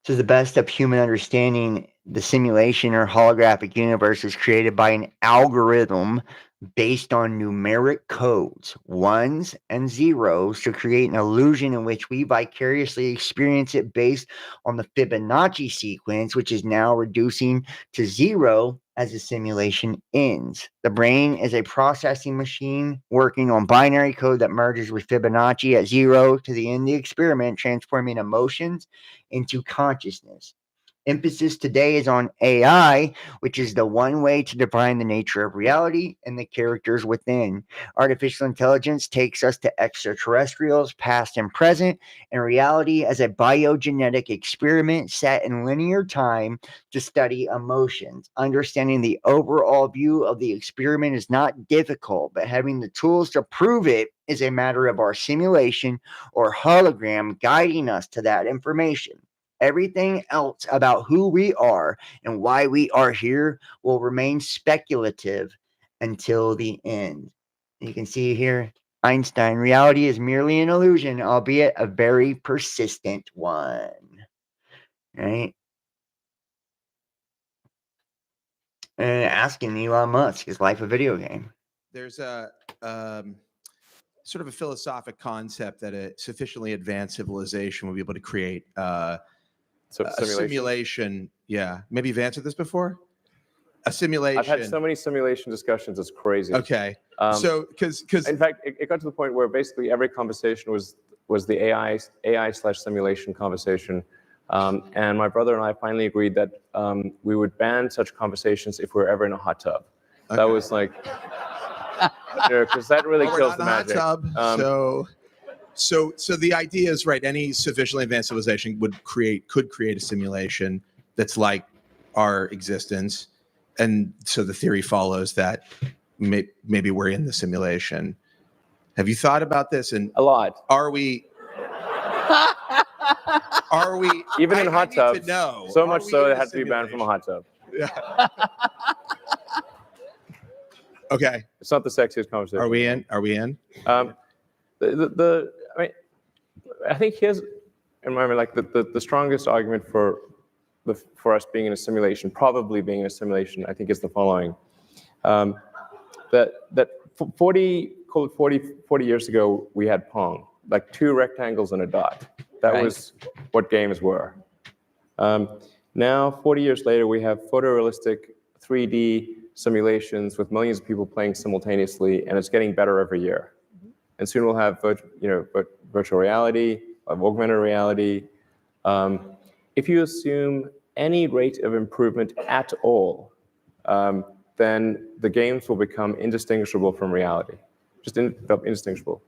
to the best of human understanding, the simulation or holographic universe is created by an algorithm based on numeric codes, ones and zeros, to create an illusion in which we vicariously experience it based on the Fibonacci sequence, which is now reducing to zero as the simulation ends. The brain is a processing machine working on binary code that merges with Fibonacci at zero to the end of the experiment, transforming emotions into consciousness. Emphasis today is on AI, which is the one way to define the nature of reality and the characters within. Artificial intelligence takes us to extraterrestrials, past and present, and reality as a biogenetic experiment set in linear time to study emotions. Understanding the overall view of the experiment is not difficult, but having the tools to prove it is a matter of our simulation or hologram guiding us to that information. Everything else about who we are and why we are here will remain speculative until the end. You can see here, Einstein, reality is merely an illusion, albeit a very persistent one. Right? And asking Elon Musk, is life a video game?
There's a sort of a philosophic concept that a sufficiently advanced civilization will be able to create a simulation. Yeah, maybe you've answered this before. A simulation.
I've had so many simulation discussions; it's crazy.
Okay, so because
in fact, it got to the point where basically every conversation was the AI/simulation conversation, and my brother and I finally agreed that we would ban such conversations if we were ever in a hot tub. Okay. That was like, because that really kills the magic.
Hot tub, So the idea is right. Any sufficiently advanced civilization could create a simulation that's like our existence, and so the theory follows that maybe we're in the simulation. Have you thought about this? And
a lot.
Are we?
Even in hot tubs?
No.
So much so it had to be banned from a hot tub.
Yeah. Okay.
It's not the sexiest conversation.
Are we in?
I think here's, in my mind, like the strongest argument for us being in a simulation, probably being in a simulation, I think is the following: that 40 years ago we had Pong, like two rectangles and a dot. That was what games were. Now, 40 years later, we have photorealistic 3D simulations with millions of people playing simultaneously, and it's getting better every year. And soon we'll have virtual reality, augmented reality. If you assume any rate of improvement at all, then the games will become indistinguishable from reality, just indistinguishable.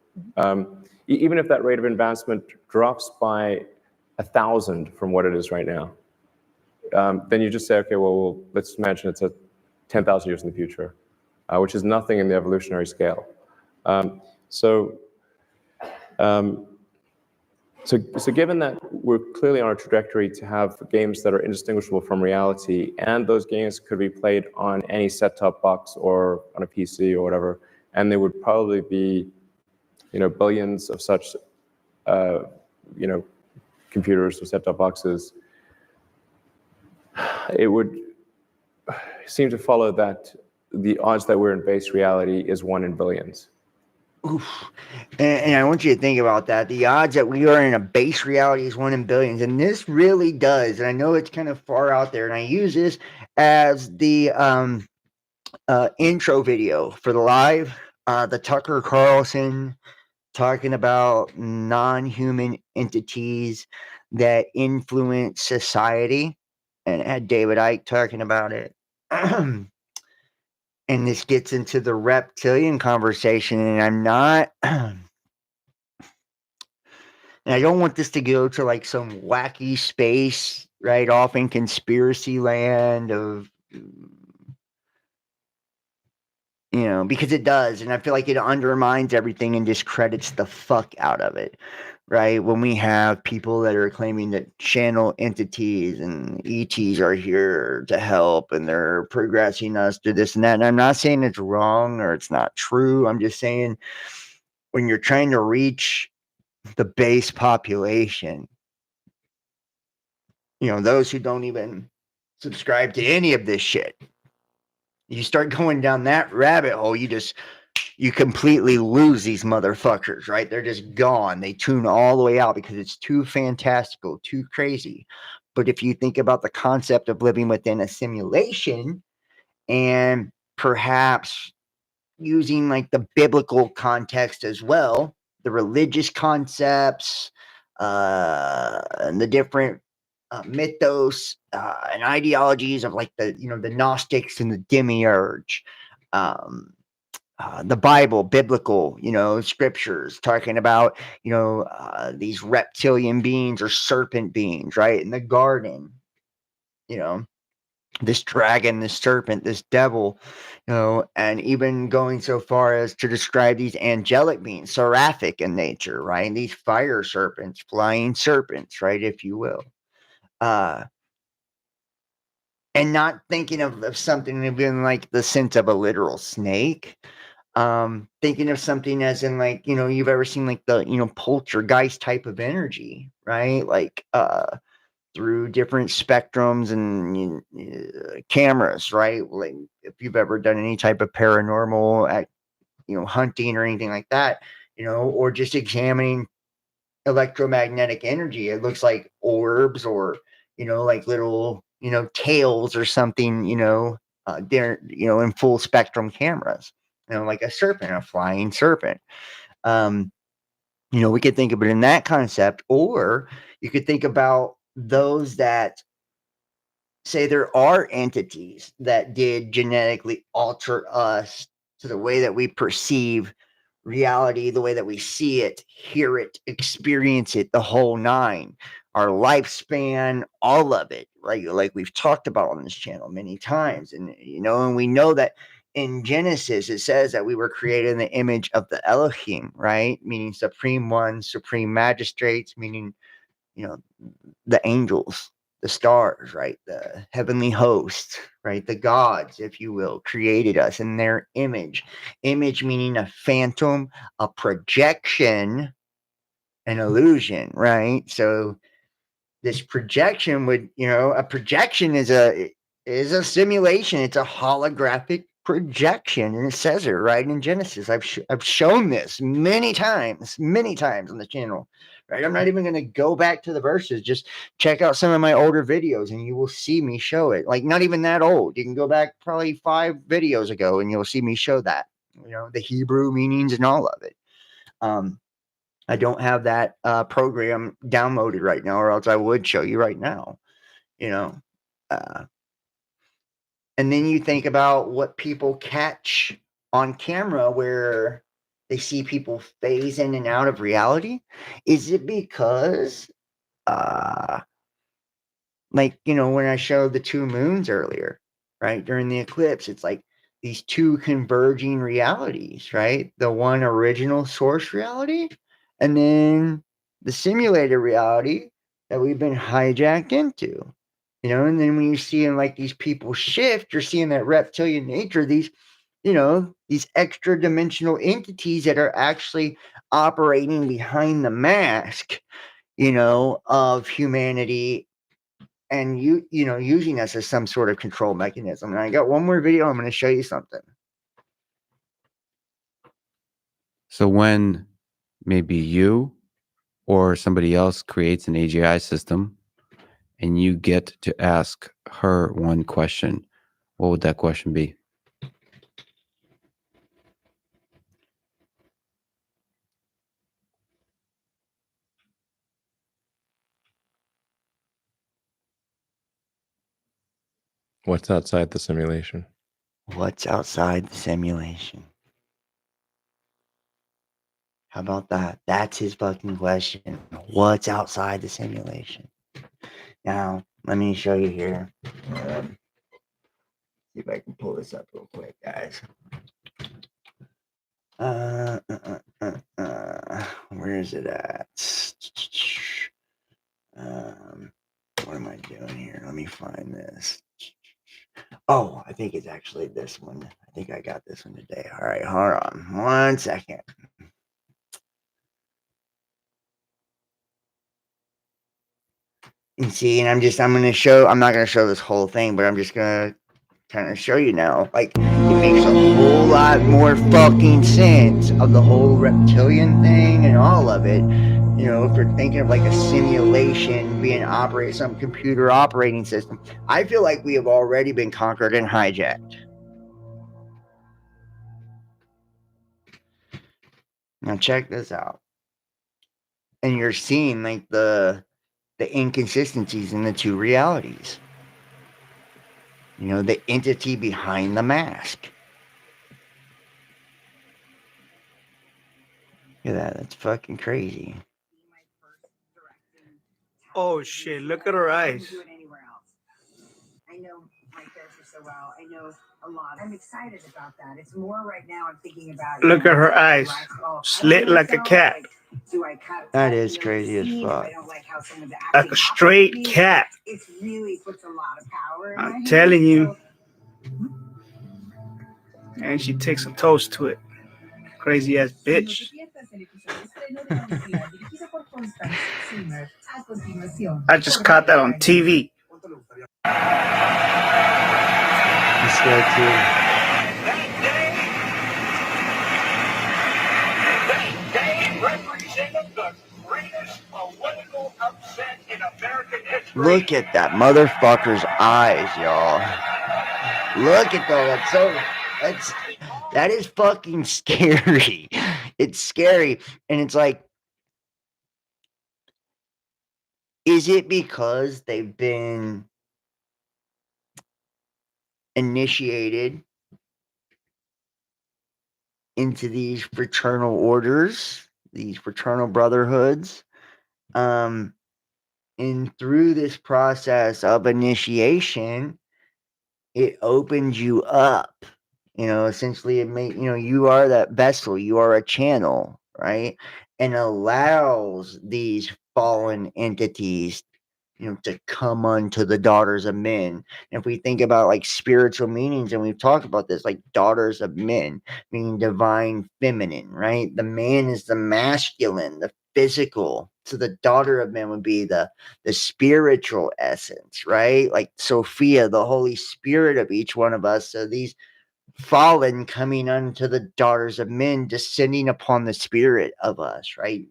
Even if that rate of advancement drops by 1,000 from what it is right now, then you just say, okay, well, let's imagine it's 10,000 years in the future, which is nothing in the evolutionary scale. So given that we're clearly on a trajectory to have games that are indistinguishable from reality, and those games could be played on any set-top box or on a PC or whatever, and there would probably be, billions of such, computers or set-top boxes, it would seem to follow that the odds that we're in base reality is 1 in billions.
Oof. And I want you to think about that. The odds that we are in a base reality is 1 in billions. And this really does. And I know it's kind of far out there. And I use this as the intro video for the live. The Tucker Carlson talking about non-human entities that influence society. And it had David Icke talking about it. And this gets into the reptilian conversation. And I'm not... And I don't want this to go to like some wacky space, right, off in conspiracy land of, because it does. And I feel like it undermines everything and discredits the fuck out of it, right? When we have people that are claiming that channel entities and ETs are here to help and they're progressing us to this and that. And I'm not saying it's wrong or it's not true. I'm just saying when you're trying to reach the base population, those who don't even subscribe to any of this shit, you start going down that rabbit hole, you completely lose these motherfuckers, right? They're just gone. They tune all the way out because it's too fantastical, too crazy. But if you think about the concept of living within a simulation and perhaps using like the biblical context as well, the religious concepts, and the different mythos and ideologies of like the Gnostics and the demiurge, the Bible, biblical, scriptures talking about these reptilian beings or serpent beings, right, in the garden, this dragon, this serpent, this devil, and even going so far as to describe these angelic beings, seraphic in nature, right, these fire serpents, flying serpents, right, if you will. And not thinking of something in like the sense of a literal snake. Thinking of something as in like, you've ever seen like the, poltergeist type of energy, right? Like through different spectrums and cameras, right? Like if you've ever done any type of paranormal hunting or anything like that, or just examining electromagnetic energy. It looks like orbs or, like little, tails or something, they're, in full spectrum cameras, like a serpent, a flying serpent. We could think of it in that concept, or you could think about those that say there are entities that did genetically alter us to the way that we perceive reality, the way that we see it, hear it, experience it, the whole nine, our lifespan, all of it, right? Like we've talked about on this channel many times. And, and we know that in Genesis, it says that we were created in the image of the Elohim, right? Meaning supreme ones, supreme magistrates, meaning, the angels, the stars, right? The heavenly hosts, right? The gods, if you will, created us in their image. Image meaning a phantom, a projection, an illusion, right? So this projection would, a projection is a simulation. It's a holographic projection, and it says it right in Genesis. I've shown this many times on the channel, right? I'm not even going to go back to the verses. Just check out some of my older videos, and you will see me show it. Like not even that old. You can go back probably 5 videos ago, and you'll see me show that. The Hebrew meanings and all of it. I don't have that program downloaded right now, or else I would show you right now. And then you think about what people catch on camera where they see people phase in and out of reality. Is it because, like, when I showed the 2 moons earlier, right, during the eclipse, it's like these 2 converging realities, right? The one original source reality, and then the simulated reality that we've been hijacked into. And then when you're seeing like these people shift, you're seeing that reptilian nature, these extra dimensional entities that are actually operating behind the mask, of humanity, and using us as some sort of control mechanism. And I got one more video. I'm going to show you something.
So when maybe you or somebody else creates an AGI system and you get to ask her one question, what would that question be?
What's outside the simulation?
What's outside the simulation? How about that? That's his fucking question. What's outside the simulation? Now, let me show you here. See if I can pull this up real quick, guys. Where is it at? What am I doing here? Let me find this. Oh, I think it's actually this one. I think I got this one today. All right, hold on 1 second. And see, and I'm not gonna show this whole thing, but I'm just gonna kind of show you now. Like, it makes a whole lot more fucking sense of the whole reptilian thing and all of it. You know, if you're thinking of like a simulation being some computer operating system, I feel like we have already been conquered and hijacked. Now check this out. And you're seeing like the inconsistencies in the two realities. You know, the entity behind the mask. Look at that. That's fucking crazy.
Oh shit, look at her eyes.
I know my character so well. I know a lot. I'm excited about that. It's more right now I'm thinking about
Look at her eyes. Slit like a cat.
That is crazy as fuck.
Like a straight cat.
It really puts a lot of power in
I'm telling you. And she takes a toast to it. Crazy ass bitch. I just caught that on TV.
This guy too. Look at that motherfucker's eyes, y'all. Look at that is fucking scary. It's scary. And it's like, is it because they've been initiated into these fraternal orders, these fraternal brotherhoods? And through this process of initiation, it opens you up. You know, essentially you are that vessel, you are a channel, right? And allows these fallen entities, to come unto the daughters of men. And if we think about like spiritual meanings, and we've talked about this, like daughters of men, meaning divine feminine, right? The man is the masculine, the physical. So the daughter of men would be the spiritual essence, right? Like Sophia, the Holy Spirit of each one of us. So these fallen coming unto the daughters of men, descending upon the spirit of us, right?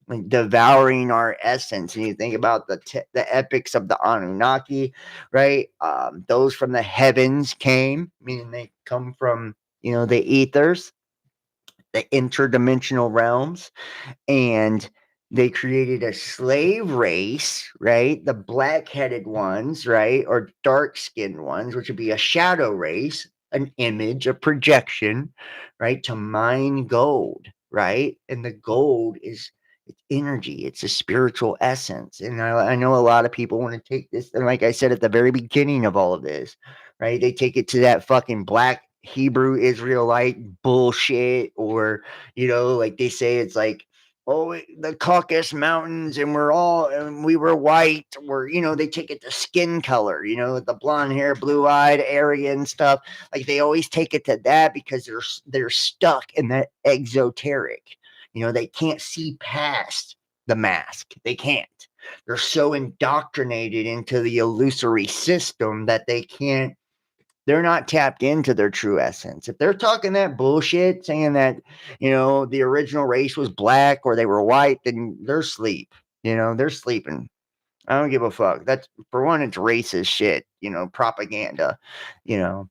Like devouring our essence. And you think about the epics of the Anunnaki, right? Those from the heavens came, meaning they come from, the ethers, the interdimensional realms, and they created a slave race, right? The black-headed ones, right? Or dark-skinned ones, which would be a shadow race, an image, a projection, right? To mine gold, right? And the gold is energy. It's a spiritual essence. And I know a lot of people want to take this, and like I said at the very beginning of all of this, right? They take it to that fucking black Hebrew Israelite bullshit, or, like they say it's like, oh, the Caucasus Mountains, and we were white, or, they take it to skin color, the blonde hair, blue-eyed, Aryan stuff. Like they always take it to that because they're stuck in that exoteric. They can't see past the mask. They can't. They're so indoctrinated into the illusory system that they can't they're not tapped into their true essence. If they're talking that bullshit, saying that, the original race was black or they were white, then they're asleep. They're sleeping. I don't give a fuck. That's, for one, it's racist shit. Propaganda. The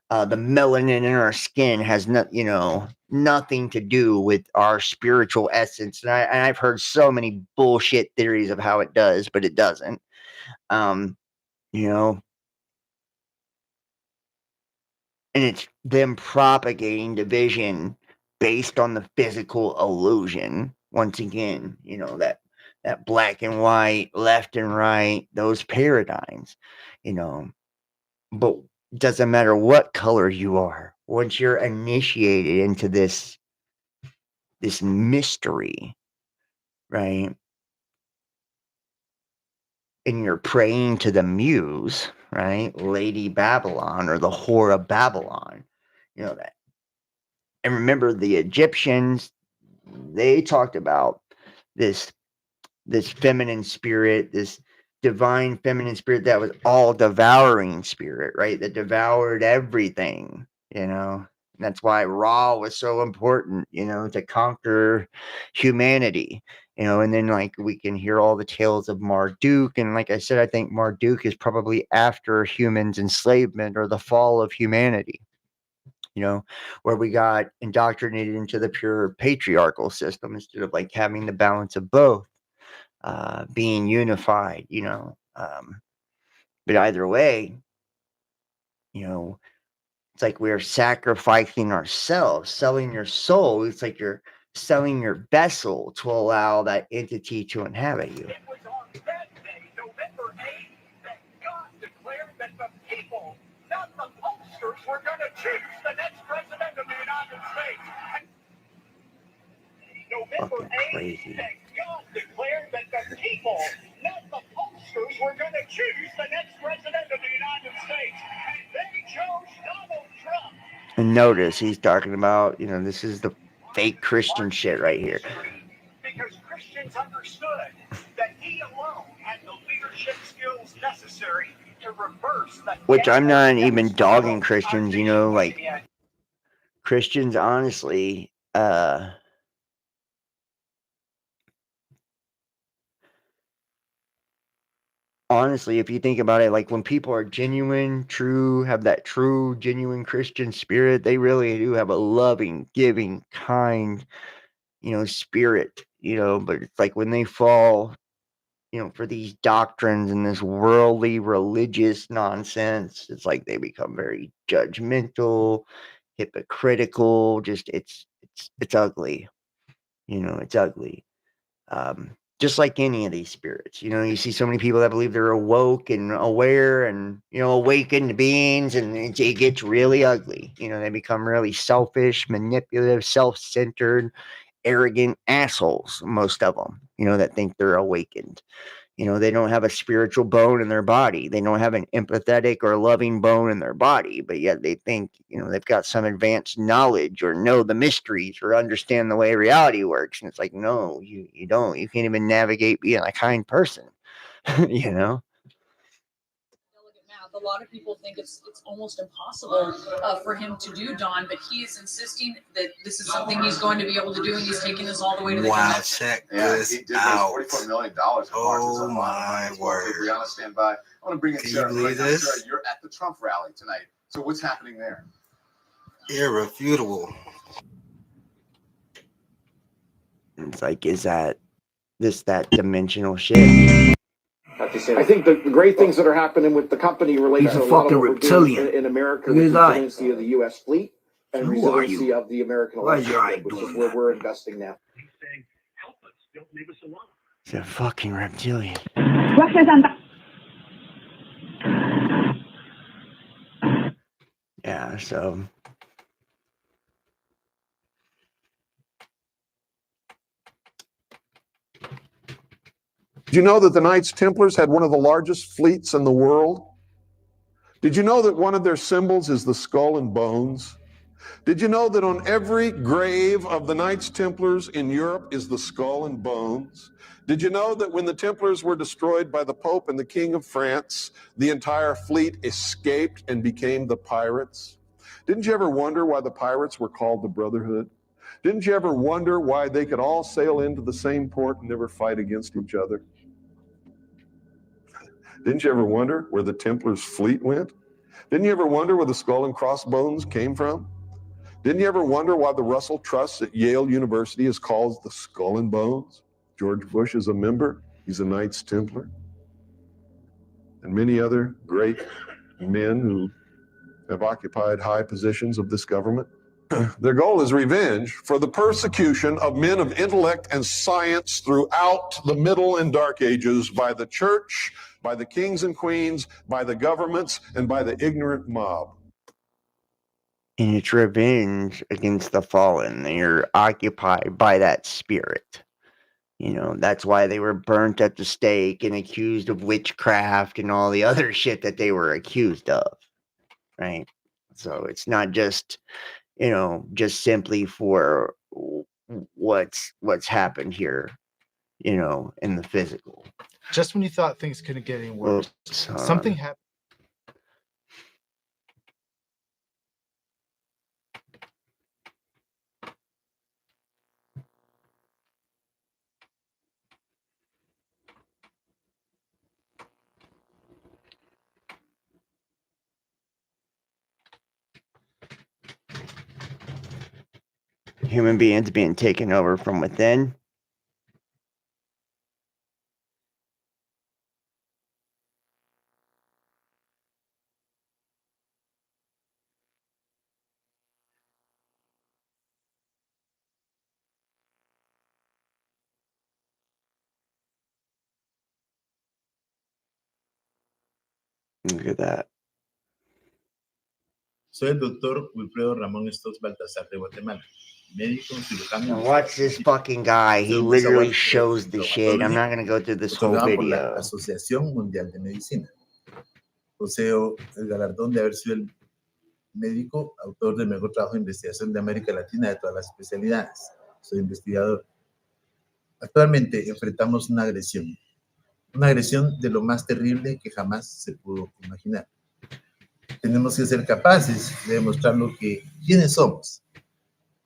melanin in our skin has nothing to do with our spiritual essence. And I've heard so many bullshit theories of how it does, but it doesn't. You know, and it's them propagating division based on the physical illusion. Once again, that black and white, left and right, those paradigms, but it doesn't matter what color you are. Once you're initiated into this mystery, right? And you're praying to the muse, right? Lady Babylon or the whore of Babylon, that. And remember, the Egyptians, they talked about this feminine spirit, this divine feminine spirit that was all devouring spirit, right? That devoured everything, And that's why Ra was so important, to conquer humanity, and then we can hear all the tales of Marduk. And like I said, I think Marduk is probably after humans' enslavement or the fall of humanity. Where we got indoctrinated into the pure patriarchal system instead of having the balance of both, being unified, but either way, it's like we're sacrificing ourselves, selling your soul. It's like you're selling your vessel to allow that entity to inhabit you.
It was on that day, November 8th, that God declared that the people, not the pollsters, were going to choose the next president of the United States. November 8th, that God declared that the people, not the pollsters, were going to choose the next president of the United States. And they chose Donald Trump.
And notice he's talking about, this is the fake Christian shit right here.
Because Christians understood that he alone had the leadership skills necessary to reverse the.
Which I'm not even dogging Christians, Christians, honestly, if you think about it, when people are genuine, true, have that true, genuine Christian spirit, they really do have a loving, giving, kind, spirit, but it's when they fall, for these doctrines and this worldly religious nonsense, it's they become very judgmental, hypocritical, just it's ugly, it's ugly. Just like any of these spirits, you see so many people that believe they're awoke and aware and, awakened beings, and it gets really ugly. They become really selfish, manipulative, self-centered, arrogant assholes, most of them, that think they're awakened. They don't have a spiritual bone in their body. They don't have an empathetic or loving bone in their body, but yet they think, they've got some advanced knowledge or know the mysteries or understand the way reality works. And it's no, you don't. You can't even navigate being a kind person,
A lot of people think it's almost impossible for him to do, Don, but he is insisting that this is something he's going to be able to do, and he's taking this all the way to the convention.
Check this out. $44 million. Oh my word.
Brianna, stand by. I want to bring in
Can
Sarah.
you believe this?
Sarah, you're at the Trump rally tonight. So what's happening there?
Irrefutable.
It's is that that dimensional shit?
I think the great things that are happening with the company relate to a lot of what we're doing in America, the resiliency of the U.S. fleet and resiliency of the American electorate, which is where we're investing now.
It's a fucking reptilian. Yeah, so.
Did you know that the Knights Templars had one of the largest fleets in the world? Did you know that one of their symbols is the skull and bones? Did you know that on every grave of the Knights Templars in Europe is the skull and bones? Did you know that when the Templars were destroyed by the Pope and the King of France, the entire fleet escaped and became the pirates? Didn't you ever wonder why the pirates were called the Brotherhood? Didn't you ever wonder why they could all sail into the same port and never fight against each other? Didn't you ever wonder where the Templars' fleet went? Didn't you ever wonder where the skull and crossbones came from? Didn't you ever wonder why the Russell Trust at Yale University is called the Skull and Bones? George Bush is a member. He's a Knights Templar. And many other great men who have occupied high positions of this government. Their goal is revenge for the persecution of men of intellect and science throughout the Middle and Dark Ages by the church, by the kings and queens, by the governments, and by the ignorant mob.
And it's revenge against the fallen. They're occupied by that spirit. You know, that's why they were burnt at the stake and accused of witchcraft and all the other shit that they were accused of. Right? So it's not just, you know, just simply for what's happened here, you know, in the physical.
Just when you thought things couldn't get any worse, something happened.
Human beings being taken over from within. Look at that.
Soy el doctor Wilfredo Ramón Stokes Baltasar de Guatemala, médico cirujano.
Now watch this fucking guy. He literally shows the shit. I'm not going to go through this whole
Otorgado por la
video.
Asociación Mundial de Medicina. Poseo el galardón de haber sido el médico autor del mejor trabajo de investigación de América Latina de todas las especialidades. Soy investigador. Actualmente enfrentamos una agresión de lo más terrible que jamás se pudo imaginar. Tenemos que ser capaces de demostrar quiénes somos,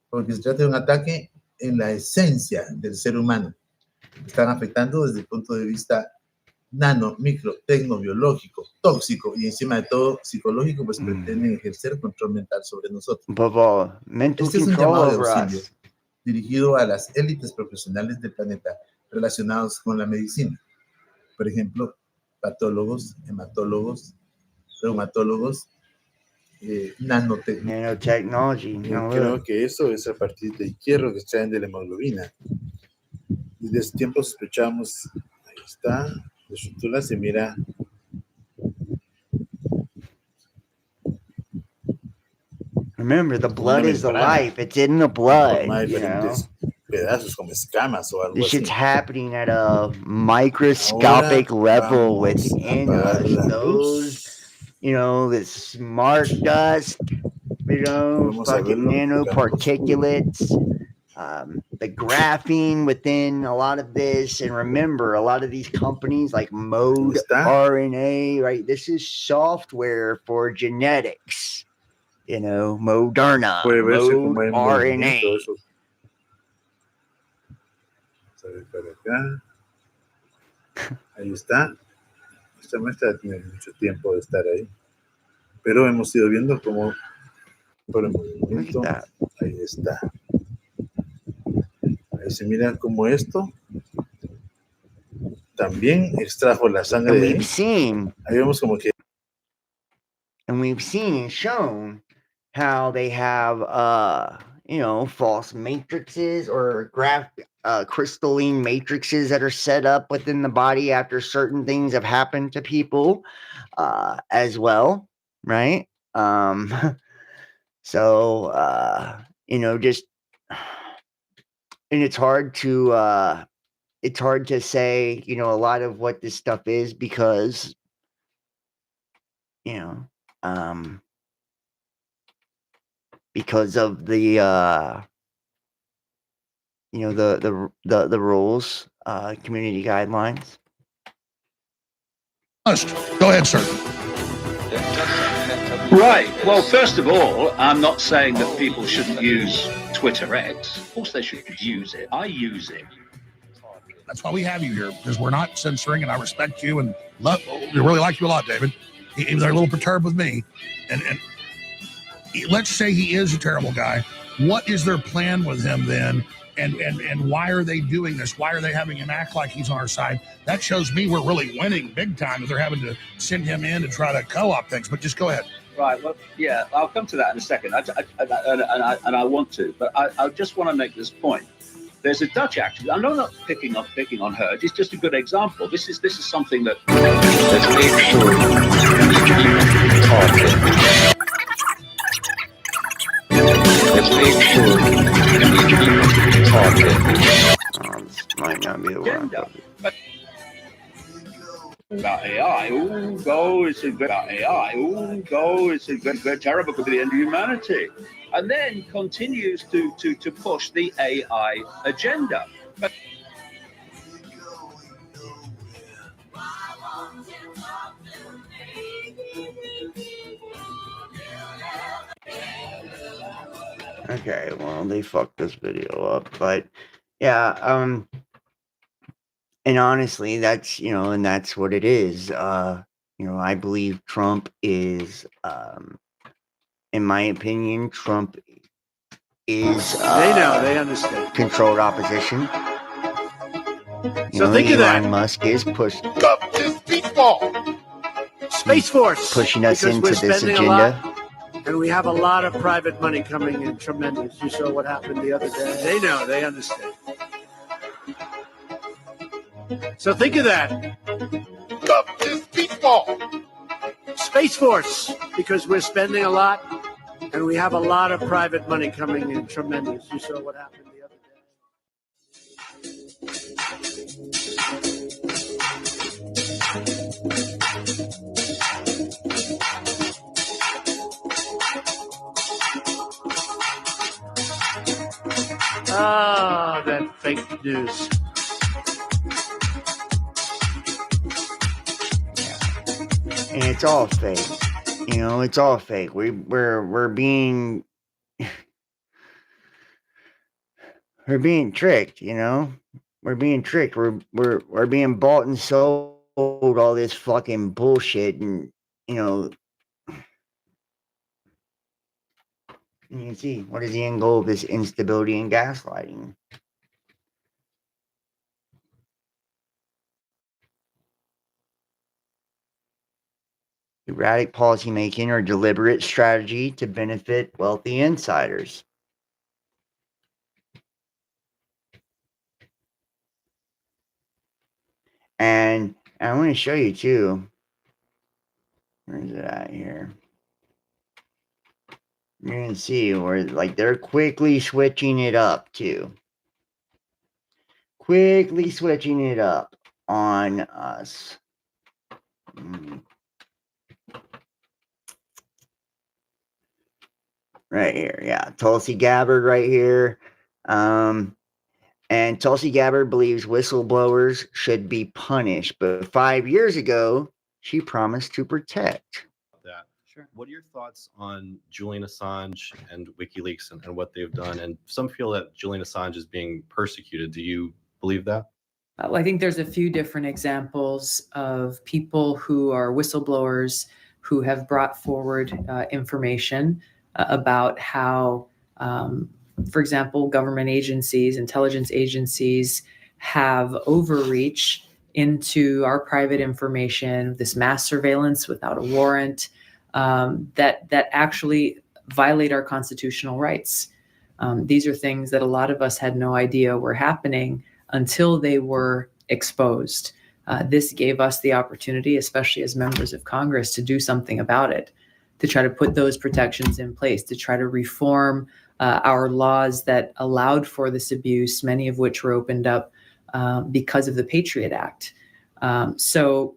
porque se trata de un ataque en la esencia del ser humano. Están afectando desde el punto de vista nano, micro, tecno, biológico, tóxico y encima de todo psicológico, pues pretenden ejercer control mental sobre nosotros. Este es un llamado de auxilio dirigido a las élites profesionales del planeta relacionados con la medicina. Por ejemplo, patólogos, hematólogos, reumatólogos,
nanotechnology.
Creo que eso es a partir del hierro que extraen de la hemoglobina. Desde ese tiempo sospechamos, ahí está, la estructura se mira.
Remember, the blood is the life. It's in the blood. You know?
Pedazos como escamas o algo
This shit's
así.
happening at a microscopic level within us. Those, you know, the smart dust, you know, fucking nanoparticulates, the graphene within a lot of this. And remember, a lot of these companies like Mode RNA, right? This is software for genetics. You know, Moderna, Mode RNA.
Para acá. Ahí está. Esta muestra tiene mucho tiempo de estar ahí. Pero hemos ido viendo cómo por el movimiento. Ahí está. Ahí se mira cómo esto también extrajo la sangre de ahí. Ahí vemos como que.
And we've seen and shown how they have, you know, false matrices or crystalline matrices that are set up within the body after certain things have happened to people, as well, right? So, you know, just, and it's hard to say, you know, a lot of what this stuff is because, you know, because of the the rules, community guidelines.
Go ahead, sir.
Right. Well, first of all, I'm not saying that people shouldn't use Twitter X. Of course they should use it. I use it.
That's why we have you here, because we're not censoring, and I respect you and love. We really like you a lot, David. Even though they're a little perturbed with me, and let's say he is a terrible guy. What is their plan with him then? And why are they doing this? Why are they having him act like he's on our side? That shows me we're really winning big time if they're having to send him in to try to co-op things. But just go ahead.
Right. Well, yeah, I'll come to that in a second. I want to, but I just want to make this point. There's a Dutch actress. I'm not picking on her. It's just a good example. This is something that. Let's make sure
This might not be the one.
About AI. Oh, go! It's a good AI. Oh, go! It's a very terrible for the end of humanity, and then continues to push the AI agenda. But
okay, well, they fucked this video up, but yeah, and honestly, that's and that's what it is. I believe Trump is, in my opinion, Trump is
they understand.
Controlled opposition.
So think of that.
Elon Musk is pushing
Space Force
pushing us
because
into
we're
this
spending
agenda.
a lot, and we have a lot of private money coming in. Tremendous. You saw what happened the other day. They know. They understand. So think of that. Space Force because we're spending a lot, and we have a lot of private money coming in. Tremendous. You saw what happened the other day. Ah, that fake news.
And it's all fake. It's all fake. We're being we're being tricked. We're being tricked. We're being bought and sold all this fucking bullshit, and you can see what is the end goal of this instability and gaslighting. Erratic policymaking or deliberate strategy to benefit wealthy insiders. And I want to show you too. Where is it at here? You're going to see where they're quickly switching it up too. Quickly switching it up on us. Right here, yeah. Tulsi Gabbard right here. And Tulsi Gabbard believes whistleblowers should be punished. But 5 years ago, she promised to protect.
That. Sure. What are your thoughts on Julian Assange and WikiLeaks and what they've done? And some feel that Julian Assange is being persecuted. Do you believe that?
Well, I think there's a few different examples of people who are whistleblowers who have brought forward information about how, for example, government agencies, intelligence agencies have overreach into our private information, this mass surveillance without a warrant, that actually violate our constitutional rights. These are things that a lot of us had no idea were happening until they were exposed. This gave us the opportunity, especially as members of Congress, to do something about it, to try to put those protections in place, to try to reform our laws that allowed for this abuse, many of which were opened up because of the Patriot Act. So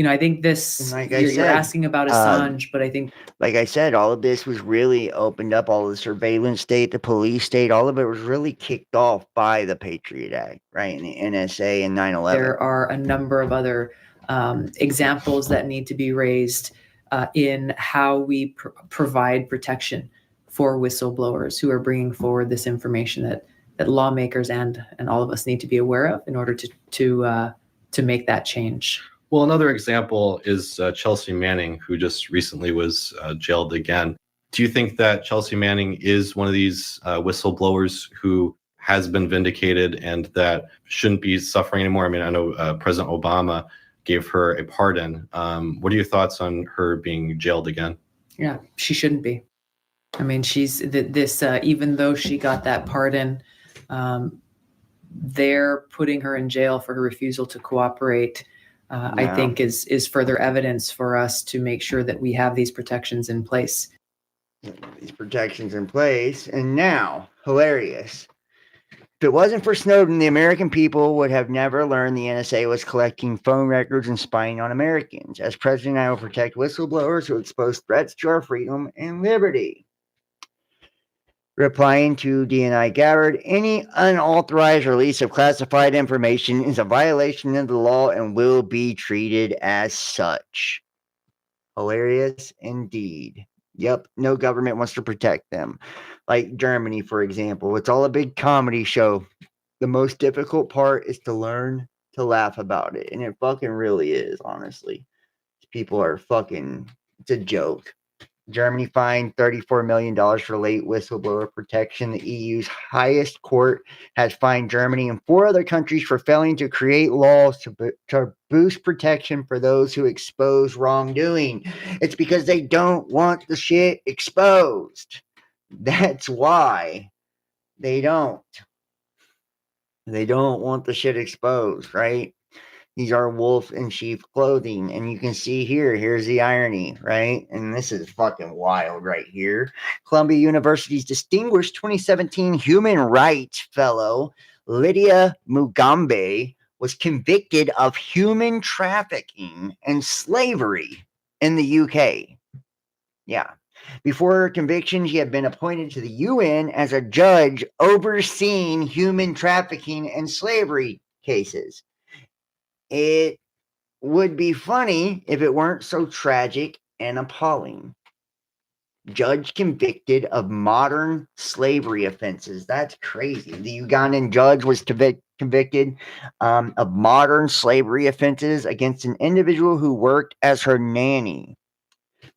I think this,
Like
you're asking about Assange, but I think,
like I said, all of this was really opened up, all the surveillance state, the police state, all of it was really kicked off by the Patriot Act, right? And the NSA and 9/11.
there are a number of other examples that need to be raised in how we provide protection for whistleblowers who are bringing forward this information that lawmakers and all of us need to be aware of in order to make that change.
Well, another example is Chelsea Manning, who just recently was jailed again. Do you think that Chelsea Manning is one of these whistleblowers who has been vindicated and that shouldn't be suffering anymore? I mean, I know President Obama gave her a pardon. What are your thoughts on her being jailed again?
Yeah, she shouldn't be. I mean, she's even though she got that pardon, they're putting her in jail for her refusal to cooperate. I think is further evidence for us to make sure that we have these protections in place.
And now, hilarious. If it wasn't for Snowden, the American people would have never learned the NSA was collecting phone records and spying on Americans. As president, I will protect whistleblowers who expose threats to our freedom and liberty. Replying to DNI Gabbard, any unauthorized release of classified information is a violation of the law and will be treated as such. Hilarious indeed. Yep, no government wants to protect them. Like Germany, for example. It's all a big comedy show. The most difficult part is to learn to laugh about it. And it fucking really is, honestly. People are fucking, it's a joke. Germany fined $34 million for late whistleblower protection. The EU's highest court has fined Germany and 4 other countries for failing to create laws to boost protection for those who expose wrongdoing. It's because they don't want the shit exposed. That's why they don't. They don't want the shit exposed, right? These are wolf in sheep clothing. And you can see here's the irony, right? And this is fucking wild right here. Columbia University's distinguished 2017 human rights fellow, Lydia Mugambe, was convicted of human trafficking and slavery in the UK. Yeah. Before her conviction, she had been appointed to the UN as a judge overseeing human trafficking and slavery cases. It would be funny if it weren't so tragic and appalling. Judge convicted of modern slavery offenses. That's crazy. The Ugandan judge was convicted of modern slavery offenses against an individual who worked as her nanny.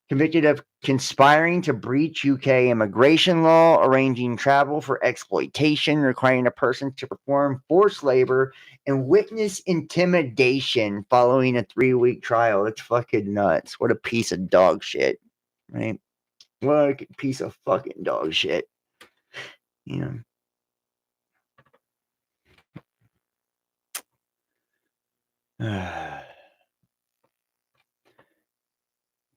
Convicted of conspiring to breach UK immigration law, arranging travel for exploitation, requiring a person to perform forced labor, and witness intimidation following a 3-week trial. That's fucking nuts. What a piece of dog shit, right? What a piece of fucking dog shit. You know.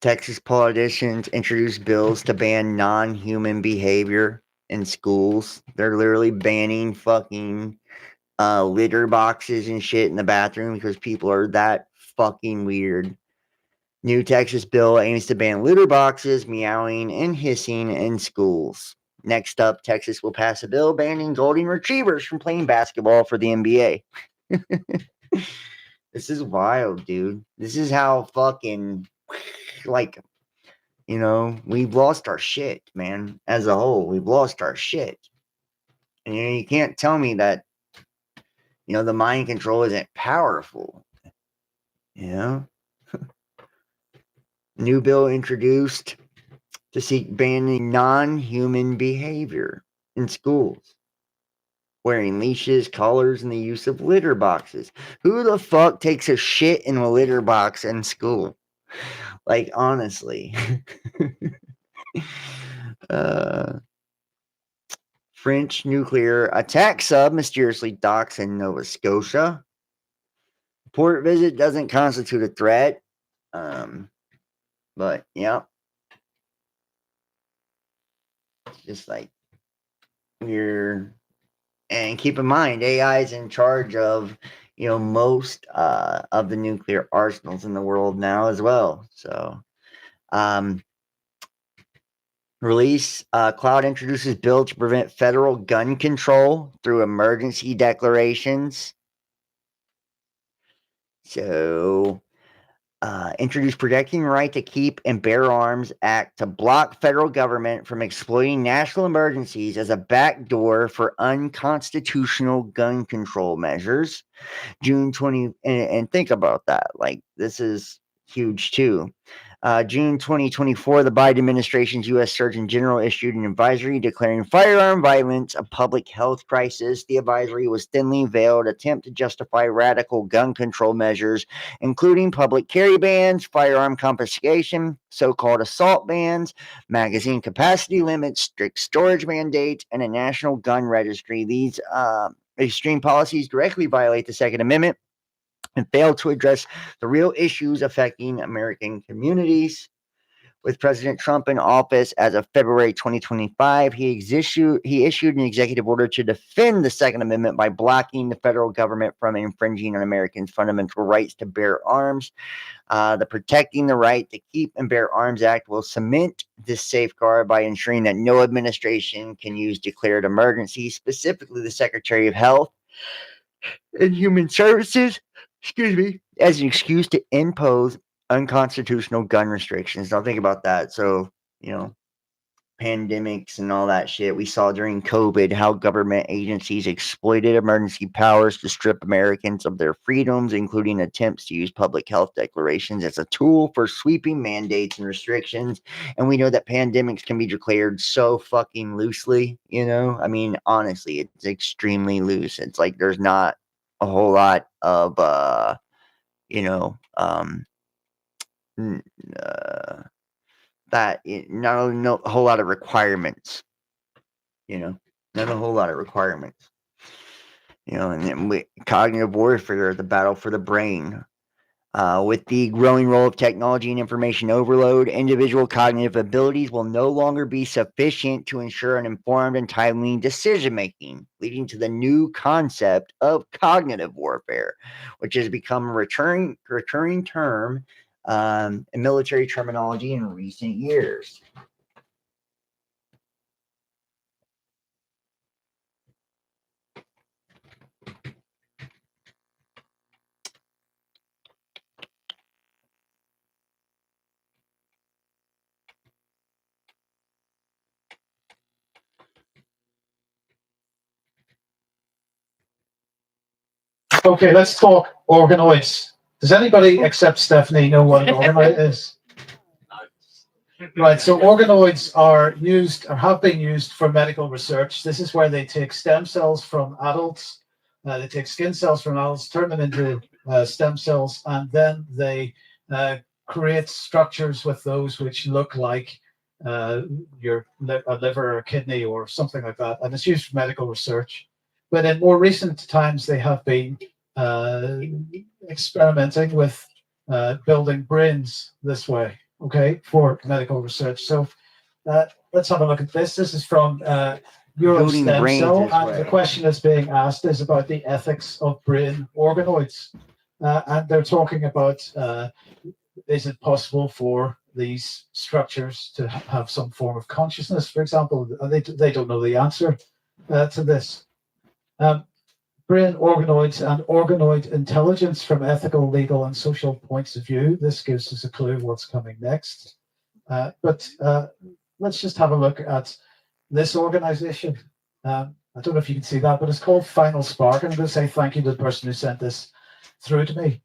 Texas politicians introduced bills to ban non-human behavior in schools. They're literally banning fucking litter boxes and shit in the bathroom because people are that fucking weird. New Texas bill aims to ban litter boxes, meowing, and hissing in schools. Next up, Texas will pass a bill banning golden retrievers from playing basketball for the NBA. This is wild, dude. This is how fucking, like, we've lost our shit, man. As a whole, we've lost our shit. And you can't tell me that, the mind control isn't powerful. New bill introduced to seek banning non-human behavior in schools. Wearing leashes, collars, and the use of litter boxes. Who the fuck takes a shit in a litter box in school? Like, honestly. French nuclear attack sub mysteriously docks in Nova Scotia. Port visit doesn't constitute a threat. But, yeah. Just like and keep in mind, AI is in charge of, most of the nuclear arsenals in the world now as well. So, release Cloud introduces bill to prevent federal gun control through emergency declarations. So, introduce Protecting Right to Keep and Bear Arms Act to block federal government from exploiting national emergencies as a backdoor for unconstitutional gun control measures. June 20, and think about that. Like, this is huge too. June 2024, the Biden administration's U.S. Surgeon General issued an advisory declaring firearm violence a public health crisis. The advisory was thinly veiled attempt to justify radical gun control measures, including public carry bans, firearm confiscation, so-called assault bans, magazine capacity limits, strict storage mandates, and a national gun registry. These extreme policies directly violate the Second Amendment and fail to address the real issues affecting American communities. With President Trump in office as of February 2025, he issued an executive order to defend the Second Amendment by blocking the federal government from infringing on Americans' fundamental rights to bear arms. The Protecting the Right to Keep and Bear Arms Act will cement this safeguard by ensuring that no administration can use declared emergencies, specifically the Secretary of Health and Human Services, as an excuse to impose unconstitutional gun restrictions. Now think about that. So, pandemics and all that shit. We saw during COVID how government agencies exploited emergency powers to strip Americans of their freedoms, including attempts to use public health declarations as a tool for sweeping mandates and restrictions. And we know that pandemics can be declared so fucking loosely, I mean, honestly, it's extremely loose. It's like there's not a whole lot of not a whole lot of requirements, not a whole lot of requirements, and then cognitive warfare, the battle for the brain. With the growing role of technology and information overload, individual cognitive abilities will no longer be sufficient to ensure an informed and timely decision making, leading to the new concept of cognitive warfare, which has become a recurring term in military terminology in recent years.
Okay, let's talk organoids. Does anybody except Stephanie know what an organoid is? Right, so organoids are used or have been used for medical research. This is where they take stem cells from adults, they take skin cells from adults, turn them into stem cells, and then they create structures with those which look like your liver or kidney or something like that. And it's used for medical research. But in more recent times, they have been experimenting with building brains this way, okay, for medical research. So let's have a look at this. This is from Eurostem Cell, and the question that's being asked is about the ethics of brain organoids. And they're talking about, is it possible for these structures to have some form of consciousness, for example? They don't know the answer to this. Brain organoids and organoid intelligence from ethical, legal, and social points of view. This gives us a clue what's coming next. But let's just have a look at this organization. I don't know if you can see that, but it's called Final Spark. And I'm going to say thank you to the person who sent this through to me.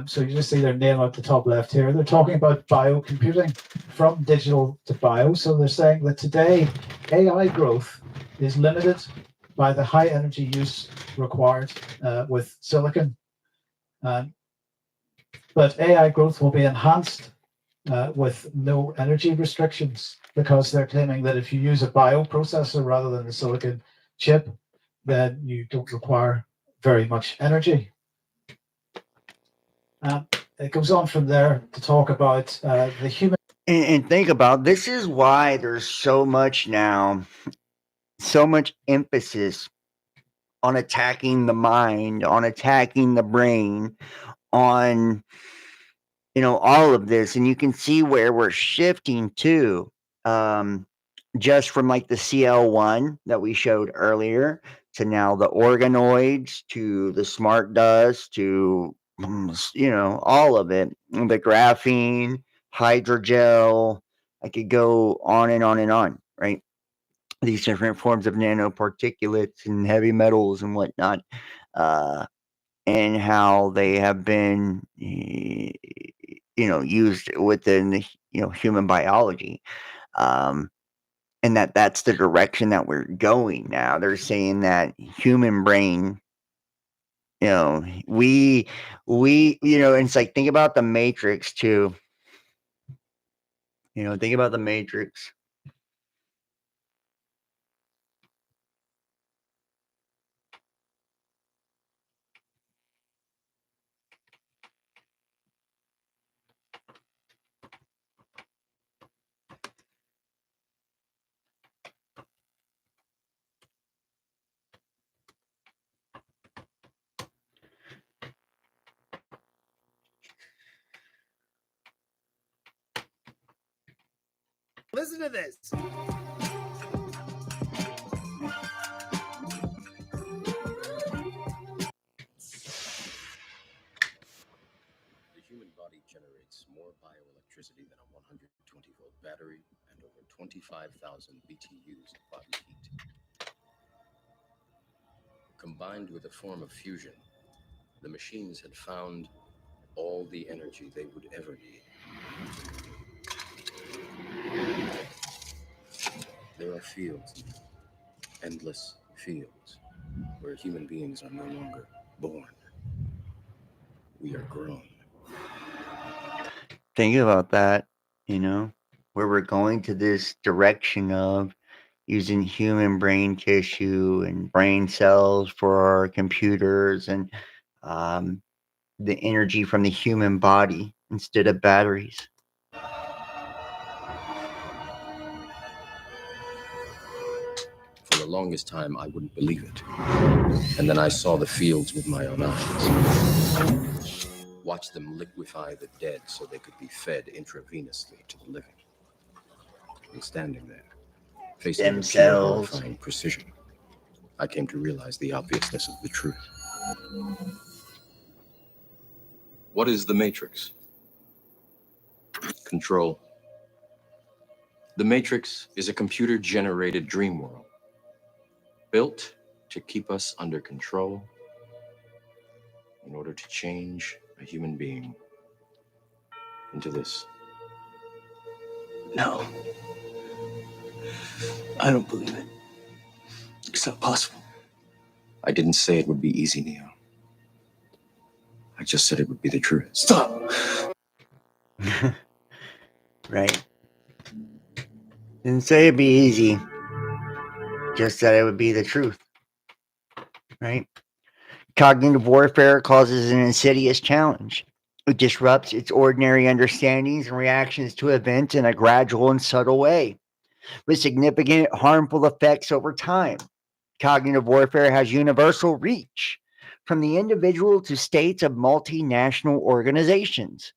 So you just see their name at the top left here. They're talking about biocomputing, from digital to bio. So they're saying that today AI growth is limited by the high energy use required with silicon. But AI growth will be enhanced with no energy restrictions, because they're claiming that if you use a bioprocessor rather than a silicon chip, then you don't require very much energy. It goes on from there to talk about the human.
And think about, this is why there's so much emphasis on attacking the mind, on attacking the brain, on, you know, all of this. And you can see where we're shifting to, just from like the CL1 that we showed earlier to now the organoids to the smart dust to, you know, all of it, the graphene, hydrogel. I could go on and on and on, right? These different forms of nanoparticulates and heavy metals and whatnot, and how they have been, you know, used within the, you know, human biology. And that's the direction that we're going now. They're saying that human brain, you know, you know, and it's like, think about the Matrix too. You know, think about the Matrix.
Listen to this.
The human body generates more bioelectricity than a 120-volt battery and over 25,000 BTUs of body heat. Combined with a form of fusion, the machines had found all the energy they would ever need. There are fields, endless fields, where human beings are no longer born. We are grown.
Think about that, you know, where we're going to this direction of using human brain tissue and brain cells for our computers and, the energy from the human body instead of batteries.
For the longest time, I wouldn't believe it. And then I saw the fields with my own eyes. Watched them liquefy the dead so they could be fed intravenously to the living. And standing there, facing the pure, horrifying precision, I came to realize the obviousness of the truth. What is the Matrix? Control. The Matrix is a computer-generated dream world, built to keep us under control in order to change a human being into this.
No. I don't believe it. It's not possible.
I didn't say it would be easy, Neo. I just said it would be the truth.
Stop!
Right? Didn't say it'd be easy. Just that it would be the truth. Right? Cognitive warfare causes an insidious challenge. It disrupts its ordinary understandings and reactions to events in a gradual and subtle way, with significant harmful effects over time. Cognitive warfare has universal reach, from the individual to states of multinational organizations.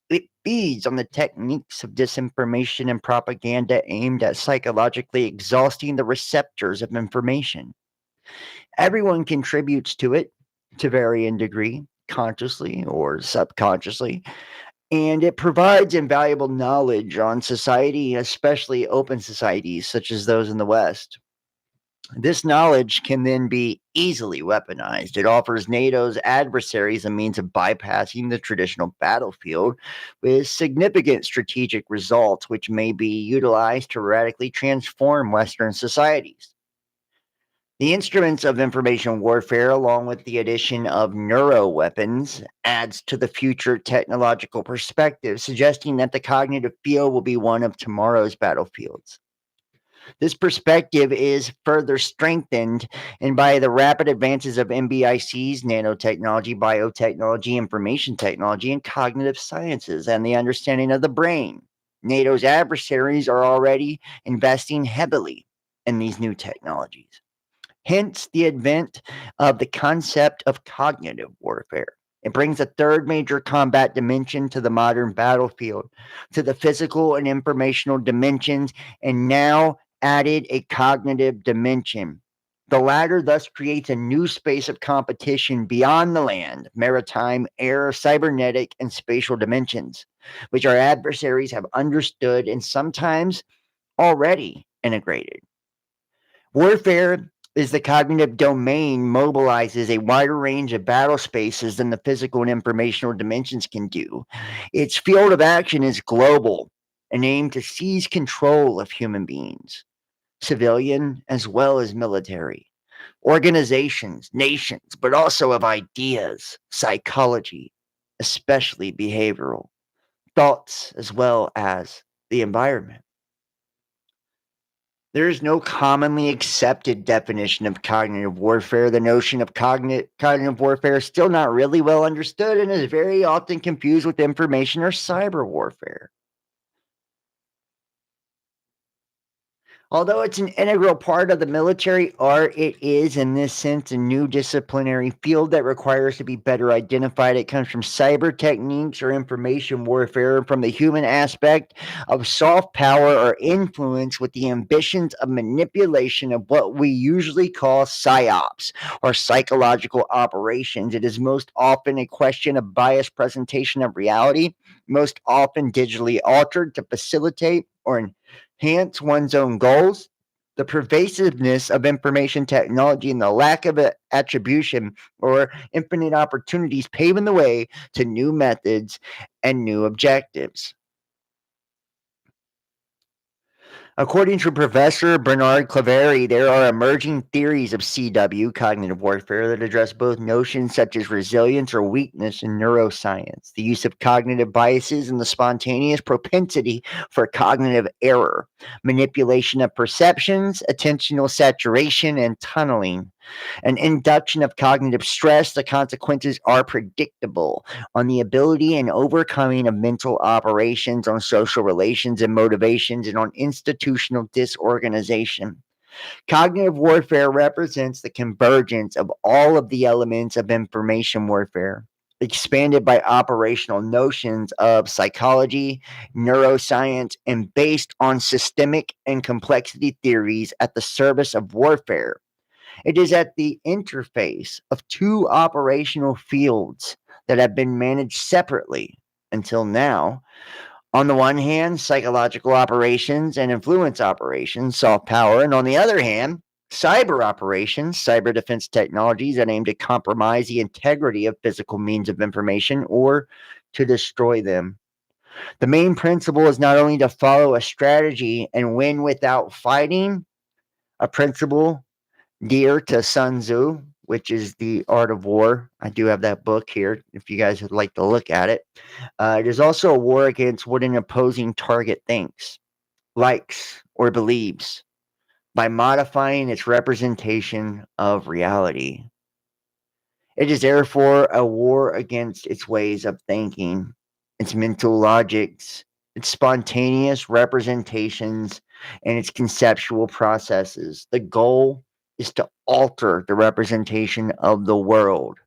It feeds on the techniques of disinformation and propaganda aimed at psychologically exhausting the receptors of information. Everyone contributes to it to varying degree, consciously or subconsciously, and it provides invaluable knowledge on society, especially open societies such as those in the West. This knowledge can then be easily weaponized. It offers NATO's adversaries a means of bypassing the traditional battlefield with significant strategic results, which may be utilized to radically transform Western societies. The instruments of information warfare, along with the addition of neuroweapons, adds to the future technological perspective, suggesting that the cognitive field will be one of tomorrow's battlefields. This perspective is further strengthened and by the rapid advances of MBICs, nanotechnology, biotechnology, information technology, and cognitive sciences, and the understanding of the brain. NATO's adversaries are already investing heavily in these new technologies. hence the advent of the concept of cognitive warfare. It brings a third major combat dimension to the modern battlefield, to the physical and informational dimensions, and now added a cognitive dimension. The latter thus creates a new space of competition beyond the land, maritime, air, cybernetic, and spatial dimensions, which our adversaries have understood and sometimes already integrated. Warfare is the cognitive domain mobilizes a wider range of battle spaces than the physical and informational dimensions can do. Its field of action is global and aimed to seize control of human beings, civilian as well as military, organizations, nations, but also of ideas, psychology, especially behavioral, thoughts, as well as the environment. There is no commonly accepted definition of cognitive warfare. The notion of cognitive warfare is still not really well understood and is very often confused with information or cyber warfare. Although it's an integral part of the military art, it is, in this sense, a new disciplinary field that requires to be better identified. It comes from cyber techniques or information warfare, and from the human aspect of soft power or influence with the ambitions of manipulation of what we usually call psyops or psychological operations. It is most often a question of biased presentation of reality, most often digitally altered to facilitate or enhance one's own goals. The pervasiveness of information technology and the lack of attribution or infinite opportunities paving the way to new methods and new objectives. According to Professor Bernard Claverie, there are emerging theories of CW, cognitive warfare, that address both notions such as resilience or weakness in neuroscience, the use of cognitive biases, and the spontaneous propensity for cognitive error, manipulation of perceptions, attentional saturation, and tunneling. An induction of cognitive stress, the consequences are predictable on the ability and overcoming of mental operations, on social relations and motivations, and on institutional disorganization. Cognitive warfare represents the convergence of all of the elements of information warfare, expanded by operational notions of psychology, neuroscience, and based on systemic and complexity theories at the service of warfare. It is at the interface of two operational fields that have been managed separately until now. On the one hand, psychological operations and influence operations, soft power, and on the other hand, cyber operations, cyber defense technologies that aim to compromise the integrity of physical means of information or to destroy them. The main principle is not only to follow a strategy and win without fighting, a principle dear to Sun Tzu, which is The Art of War. I do have that book here if you guys would like to look at it. It is also a war against what an opposing target thinks, likes, or believes by modifying its representation of reality. It is therefore a war against its ways of thinking, its mental logics, its spontaneous representations, and its conceptual processes. The goal is to alter the representation of the world.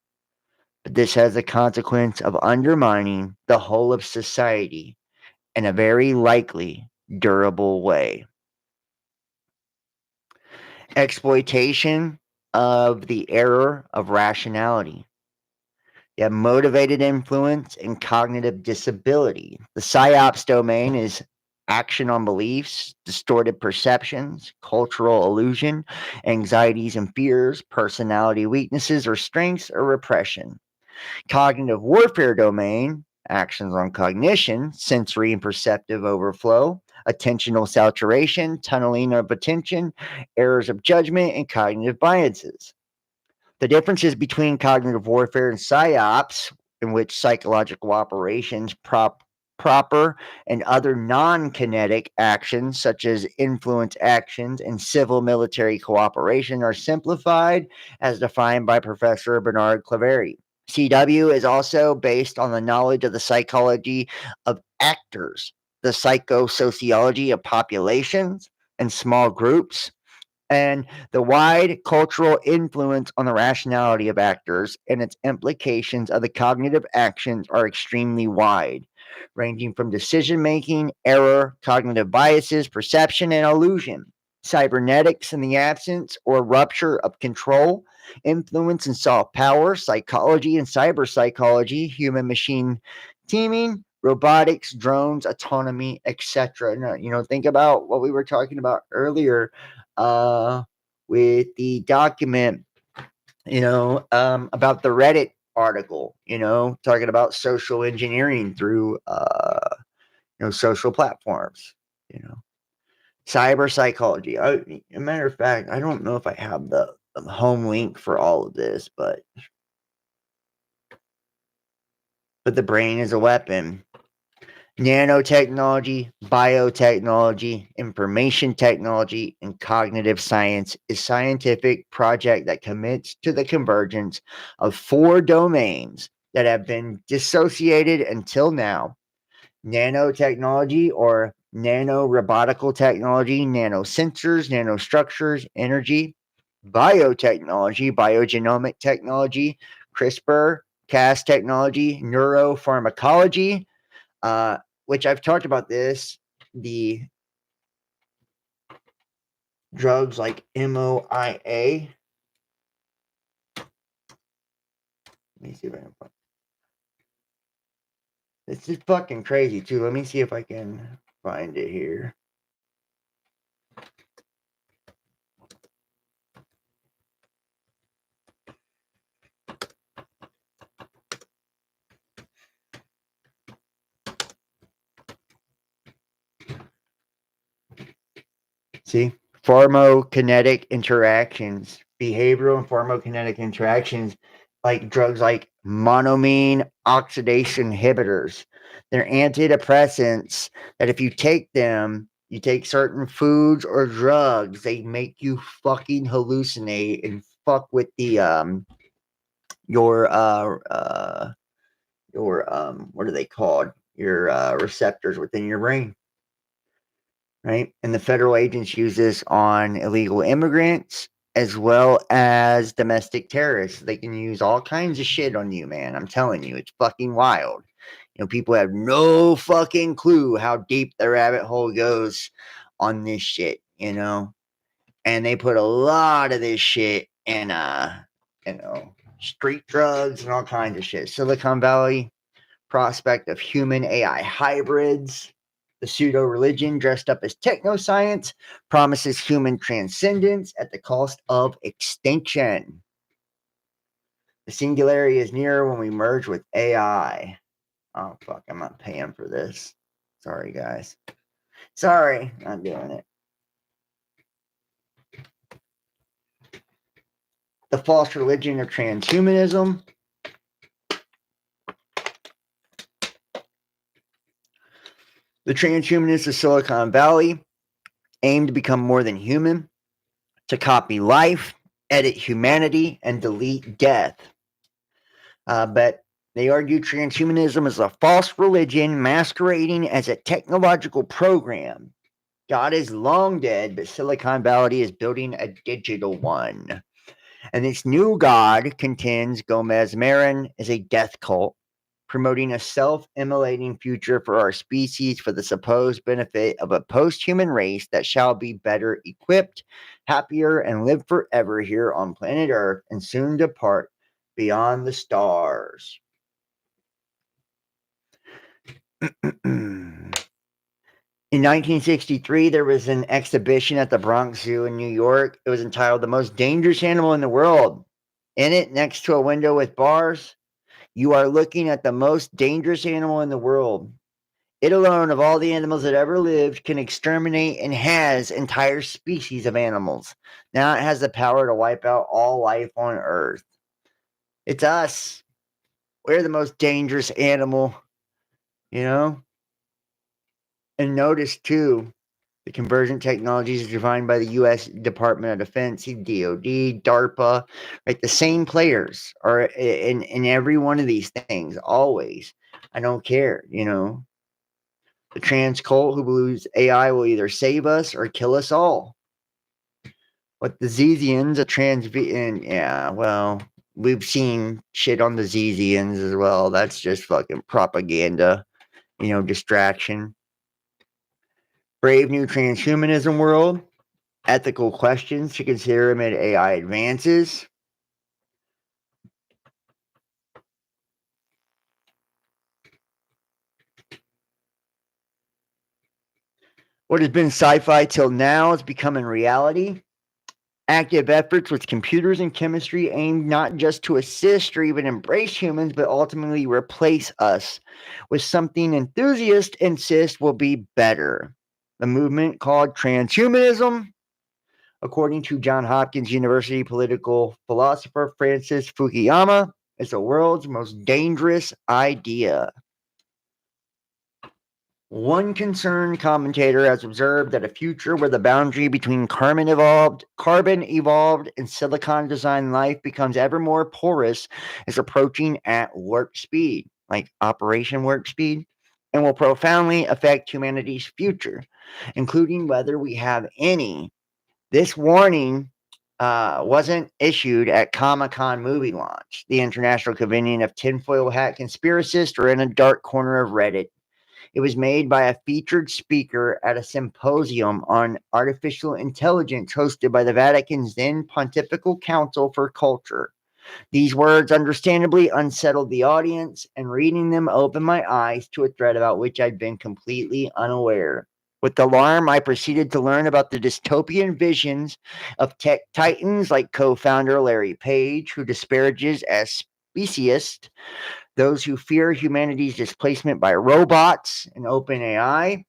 But this has the consequence of undermining the whole of society in a very likely durable way. Exploitation of the error of rationality. You have motivated influence and cognitive disability. The psyops domain is action on beliefs, distorted perceptions, cultural illusion, anxieties and fears, personality weaknesses or strengths, or repression. Cognitive warfare domain, actions on cognition, sensory and perceptive overflow, attentional saturation, tunneling of attention, errors of judgment, and cognitive biases. The differences between cognitive warfare and psyops, in which psychological operations, proper and other non-kinetic actions such as influence actions and civil military cooperation, are simplified as defined by Professor Bernard Claverie. CW is also based on the knowledge of the psychology of actors, the psychosociology of populations and small groups, And the wide cultural influence on the rationality of actors and its implications of the cognitive actions are extremely wide, ranging from decision making, error, cognitive biases, perception, and illusion. Cybernetics in the absence or rupture of control, influence and soft power, psychology and cyber psychology, human machine teaming, robotics, drones, autonomy, etc. Think about what we were talking about earlier with the document, about the Reddit article, talking about social engineering through, social platforms, cyber psychology. As a matter of fact, I don't know if I have the home link for all of this, but the brain is a weapon. Nanotechnology, biotechnology, information technology, and cognitive science is a scientific project that commits to the convergence of 4 domains that have been dissociated until now: nanotechnology or nanorobotical technology, nanosensors, nanostructures, energy; biotechnology, biogenomic technology, CRISPR, Cas technology, neuropharmacology, which I've talked about this, the drugs like MOIA. Let me see if I can find. This is fucking crazy too. Let me see if I can find it here. See, pharmacokinetic interactions, behavioral and pharmacokinetic interactions, like drugs like monoamine oxidase inhibitors. They're antidepressants that if you take them, you take certain foods or drugs, they make you fucking hallucinate and fuck with the your what are they called? Your receptors within your brain. Right? And the federal agents use this on illegal immigrants as well as domestic terrorists. They can use all kinds of shit on you, man. I'm telling you, it's fucking wild. People have no fucking clue how deep the rabbit hole goes on this shit, and they put a lot of this shit in, street drugs and all kinds of shit. Silicon Valley prospect of human AI hybrids. The pseudo religion dressed up as technoscience promises human transcendence at the cost of extinction. The singularity is near when we merge with AI. Oh, fuck, I'm not paying for this. Sorry, guys. Sorry, not doing it. The false religion of transhumanism. The transhumanists of Silicon Valley aim to become more than human, to copy life, edit humanity, and delete death. But they argue transhumanism is a false religion masquerading as a technological program. God is long dead, but Silicon Valley is building a digital one. And this new God, contends Gomez Marin, is a death cult, promoting a self-immolating future for our species for the supposed benefit of a post-human race that shall be better equipped, happier, and live forever here on planet Earth and soon depart beyond the stars. In 1963, there was an exhibition at the Bronx Zoo in New York. It was entitled The Most Dangerous Animal in the World. In it, next to a window with bars, you are looking at the most dangerous animal in the world. It alone, of all the animals that ever lived, can exterminate and has entire species of animals. Now it has the power to wipe out all life on Earth. It's us. We're the most dangerous animal, And notice, too, the convergent technologies defined by the U.S. Department of Defense, DOD, DARPA, right? The same players are in every one of these things, always. I don't care, The trans cult who believes AI will either save us or kill us all. What the Zezians, and yeah, well, we've seen shit on the Zezians as well. That's just fucking propaganda, distraction. Brave new transhumanism world. Ethical questions to consider amid AI advances. What has been sci-fi till now is becoming reality. Active efforts with computers and chemistry aimed not just to assist or even embrace humans, but ultimately replace us with something enthusiasts insist will be better. The movement called transhumanism, according to Johns Hopkins University political philosopher Francis Fukuyama, is the world's most dangerous idea. One concerned commentator has observed that a future where the boundary between carbon evolved, and silicon designed life becomes ever more porous is approaching at warp speed, like Operation Warp Speed, and will profoundly affect humanity's future, including whether we have any. This warning wasn't issued at Comic-Con movie launch, the international convening of tinfoil hat conspiracists, or in a dark corner of Reddit. It was made by a featured speaker at a symposium on artificial intelligence hosted by the Vatican's then Pontifical Council for Culture. These words understandably unsettled the audience, and reading them opened my eyes to a threat about which I'd been completely unaware. With alarm, I proceeded to learn about the dystopian visions of tech titans like co-founder Larry Page, who disparages as speciesist those who fear humanity's displacement by robots and OpenAI,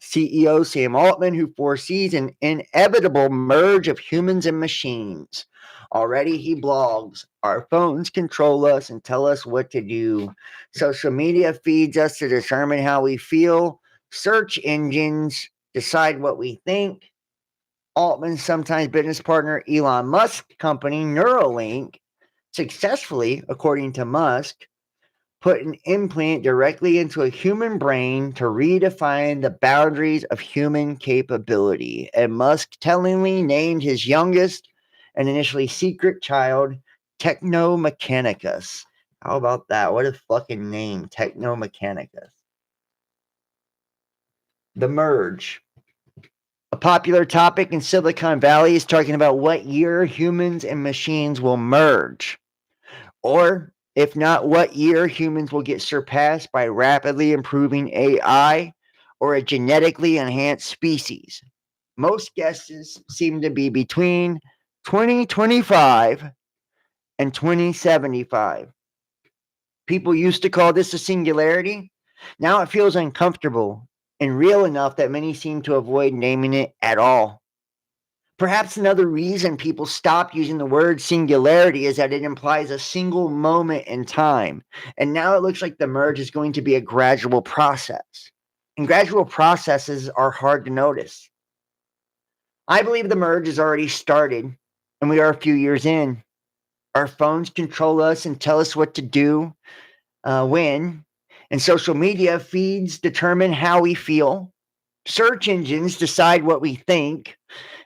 CEO Sam Altman, who foresees an inevitable merge of humans and machines. Already he blogs, our phones control us and tell us what to do. Social media feeds us to determine how we feel. Search engines decide what we think. Altman's sometimes business partner Elon Musk's company Neuralink successfully, according to Musk, put an implant directly into a human brain to redefine the boundaries of human capability. And Musk tellingly named his youngest and initially secret child Technomechanicus. How about that? What a fucking name, Technomechanicus. The merge. A popular topic in Silicon Valley is talking about what year humans and machines will merge. Or, if not, what year humans will get surpassed by rapidly improving AI or a genetically enhanced species. Most guesses seem to be between 2025 and 2075. People used to call this a singularity. Now it feels uncomfortable and real enough that many seem to avoid naming it at all. Perhaps another reason people stop using the word singularity is that it implies a single moment in time. And now it looks like the merge is going to be a gradual process. And gradual processes are hard to notice. I believe the merge has already started, and we are a few years in. Our phones control us and tell us what to do, when. And social media feeds determine how we feel. Search engines decide what we think.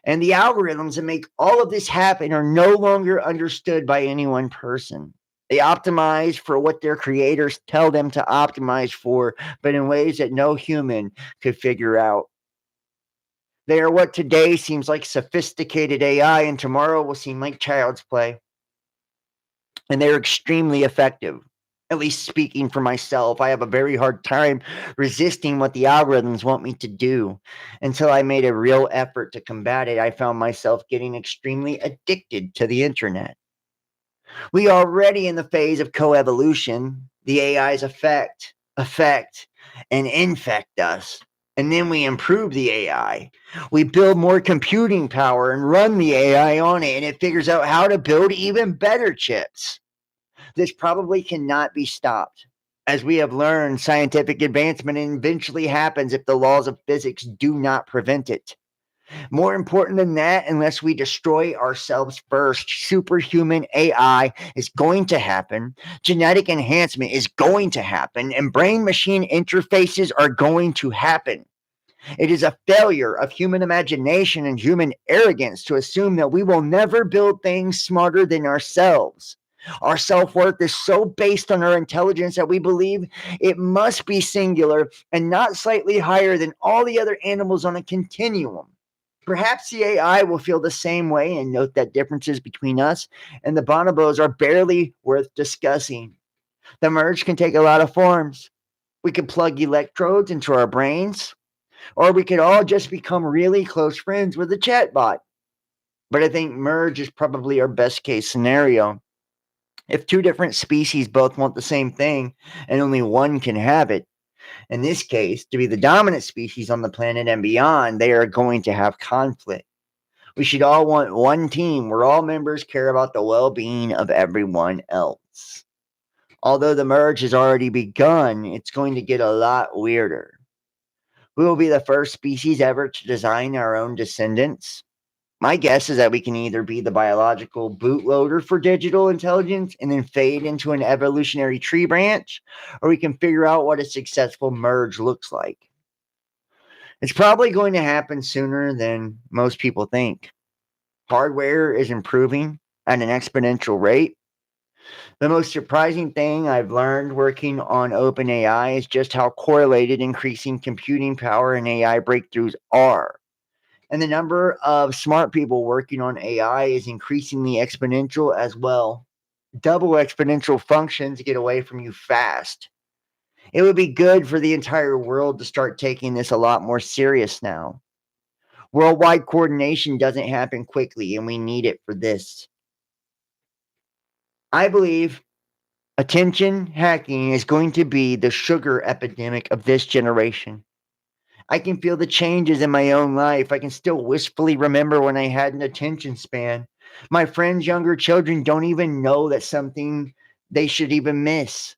And the algorithms that make all of this happen are no longer understood by any one person. They optimize for what their creators tell them to optimize for, but in ways that no human could figure out. They are what today seems like sophisticated AI, and tomorrow will seem like child's play. And they're extremely effective. At least speaking for myself, I have a very hard time resisting what the algorithms want me to do. Until I made a real effort to combat it, I found myself getting extremely addicted to the internet. We are already in the phase of coevolution. The AIs affect, and infect us. And then we improve the AI. We build more computing power and run the AI on it, and it figures out how to build even better chips. This probably cannot be stopped. As we have learned, scientific advancement eventually happens if the laws of physics do not prevent it. More important than that, unless we destroy ourselves first, superhuman AI is going to happen, genetic enhancement is going to happen, and brain-machine interfaces are going to happen. It is a failure of human imagination and human arrogance to assume that we will never build things smarter than ourselves. Our self-worth is so based on our intelligence that we believe it must be singular and not slightly higher than all the other animals on a continuum. Perhaps the AI will feel the same way and note that differences between us and the bonobos are barely worth discussing. The merge can take a lot of forms. We could plug electrodes into our brains, or we could all just become really close friends with a chatbot. But I think merge is probably our best case scenario. If two different species both want the same thing and only one can have it, in this case, to be the dominant species on the planet and beyond, they are going to have conflict. We should all want one team where all members care about the well-being of everyone else. Although the merge has already begun, it's going to get a lot weirder. We will be the first species ever to design our own descendants. My guess is that we can either be the biological bootloader for digital intelligence and then fade into an evolutionary tree branch, or we can figure out what a successful merge looks like. It's probably going to happen sooner than most people think. Hardware is improving at an exponential rate. The most surprising thing I've learned working on OpenAI is just how correlated increasing computing power and AI breakthroughs are. And the number of smart people working on AI is increasingly exponential as well. Double exponential functions get away from you fast. It would be good for the entire world to start taking this a lot more serious now. Worldwide coordination doesn't happen quickly, and we need it for this. I believe attention hacking is going to be the sugar epidemic of this generation. I can feel the changes in my own life. I can still wistfully remember when I had an attention span. My friends' younger children don't even know that's something they should even miss.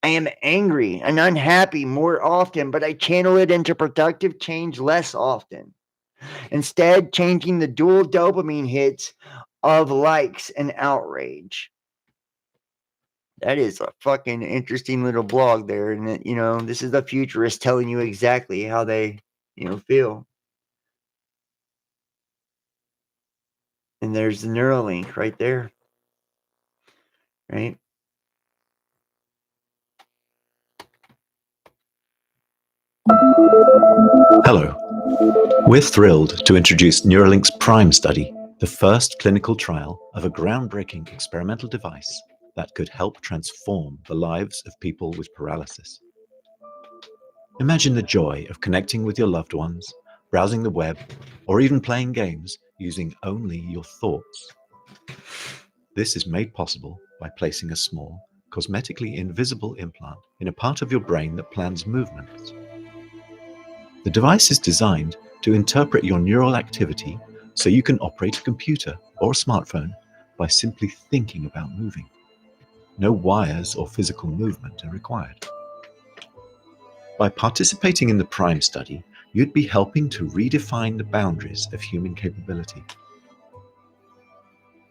I am angry and unhappy more often, but I channel it into productive change less often. Instead, changing the dual dopamine hits of likes and outrage. That is a fucking interesting little blog there. And, this is the futurist telling you exactly how they, feel. And there's the Neuralink right there. Right?
Hello. We're thrilled to introduce Neuralink's PRIME study, the first clinical trial of a groundbreaking experimental device that could help transform the lives of people with paralysis. Imagine the joy of connecting with your loved ones, browsing the web, or even playing games using only your thoughts. This is made possible by placing a small, cosmetically invisible implant in a part of your brain that plans movements. The device is designed to interpret your neural activity so you can operate a computer or a smartphone by simply thinking about moving. No wires or physical movement are required. By participating in the PRIME study, you'd be helping to redefine the boundaries of human capability.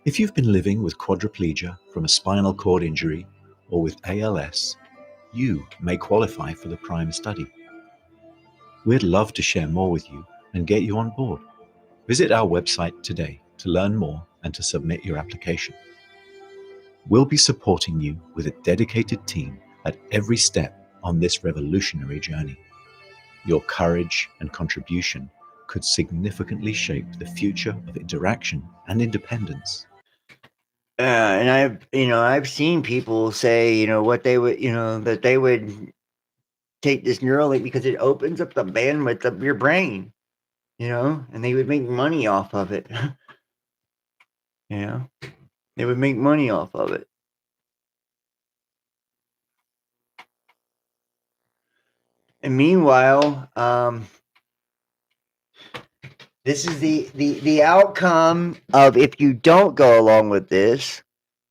If you've been living with quadriplegia from a spinal cord injury or with ALS, you may qualify for the PRIME study. We'd love to share more with you and get you on board. Visit our website today to learn more and to submit your application. We'll be supporting you with a dedicated team at every step on this revolutionary journey. Your courage and contribution could significantly shape the future of interaction and independence.
And I've seen people say, what they would, that they would take this Neuralink because it opens up the bandwidth of your brain, and they would make money off of it. They would make money off of it. And meanwhile, this is the outcome of if you don't go along with this.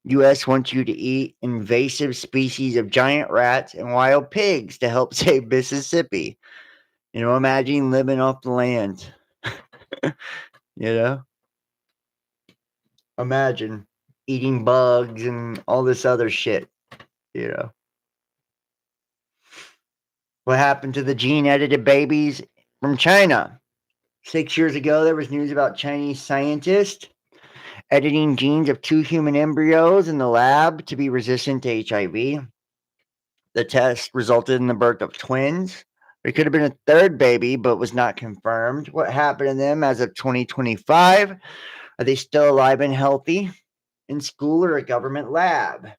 U.S. wants you to eat invasive species of giant rats and wild pigs to help save Mississippi. Imagine living off the land. Imagine eating bugs and all this other shit. What happened to the gene-edited babies from China. 6 years ago, there was news about Chinese scientists editing genes of 2 human embryos in the lab to be resistant to HIV. The test resulted in the birth of twins. There could have been a third baby, but was not confirmed. What happened to them as of 2025? Are they still alive and healthy? In school or a government lab?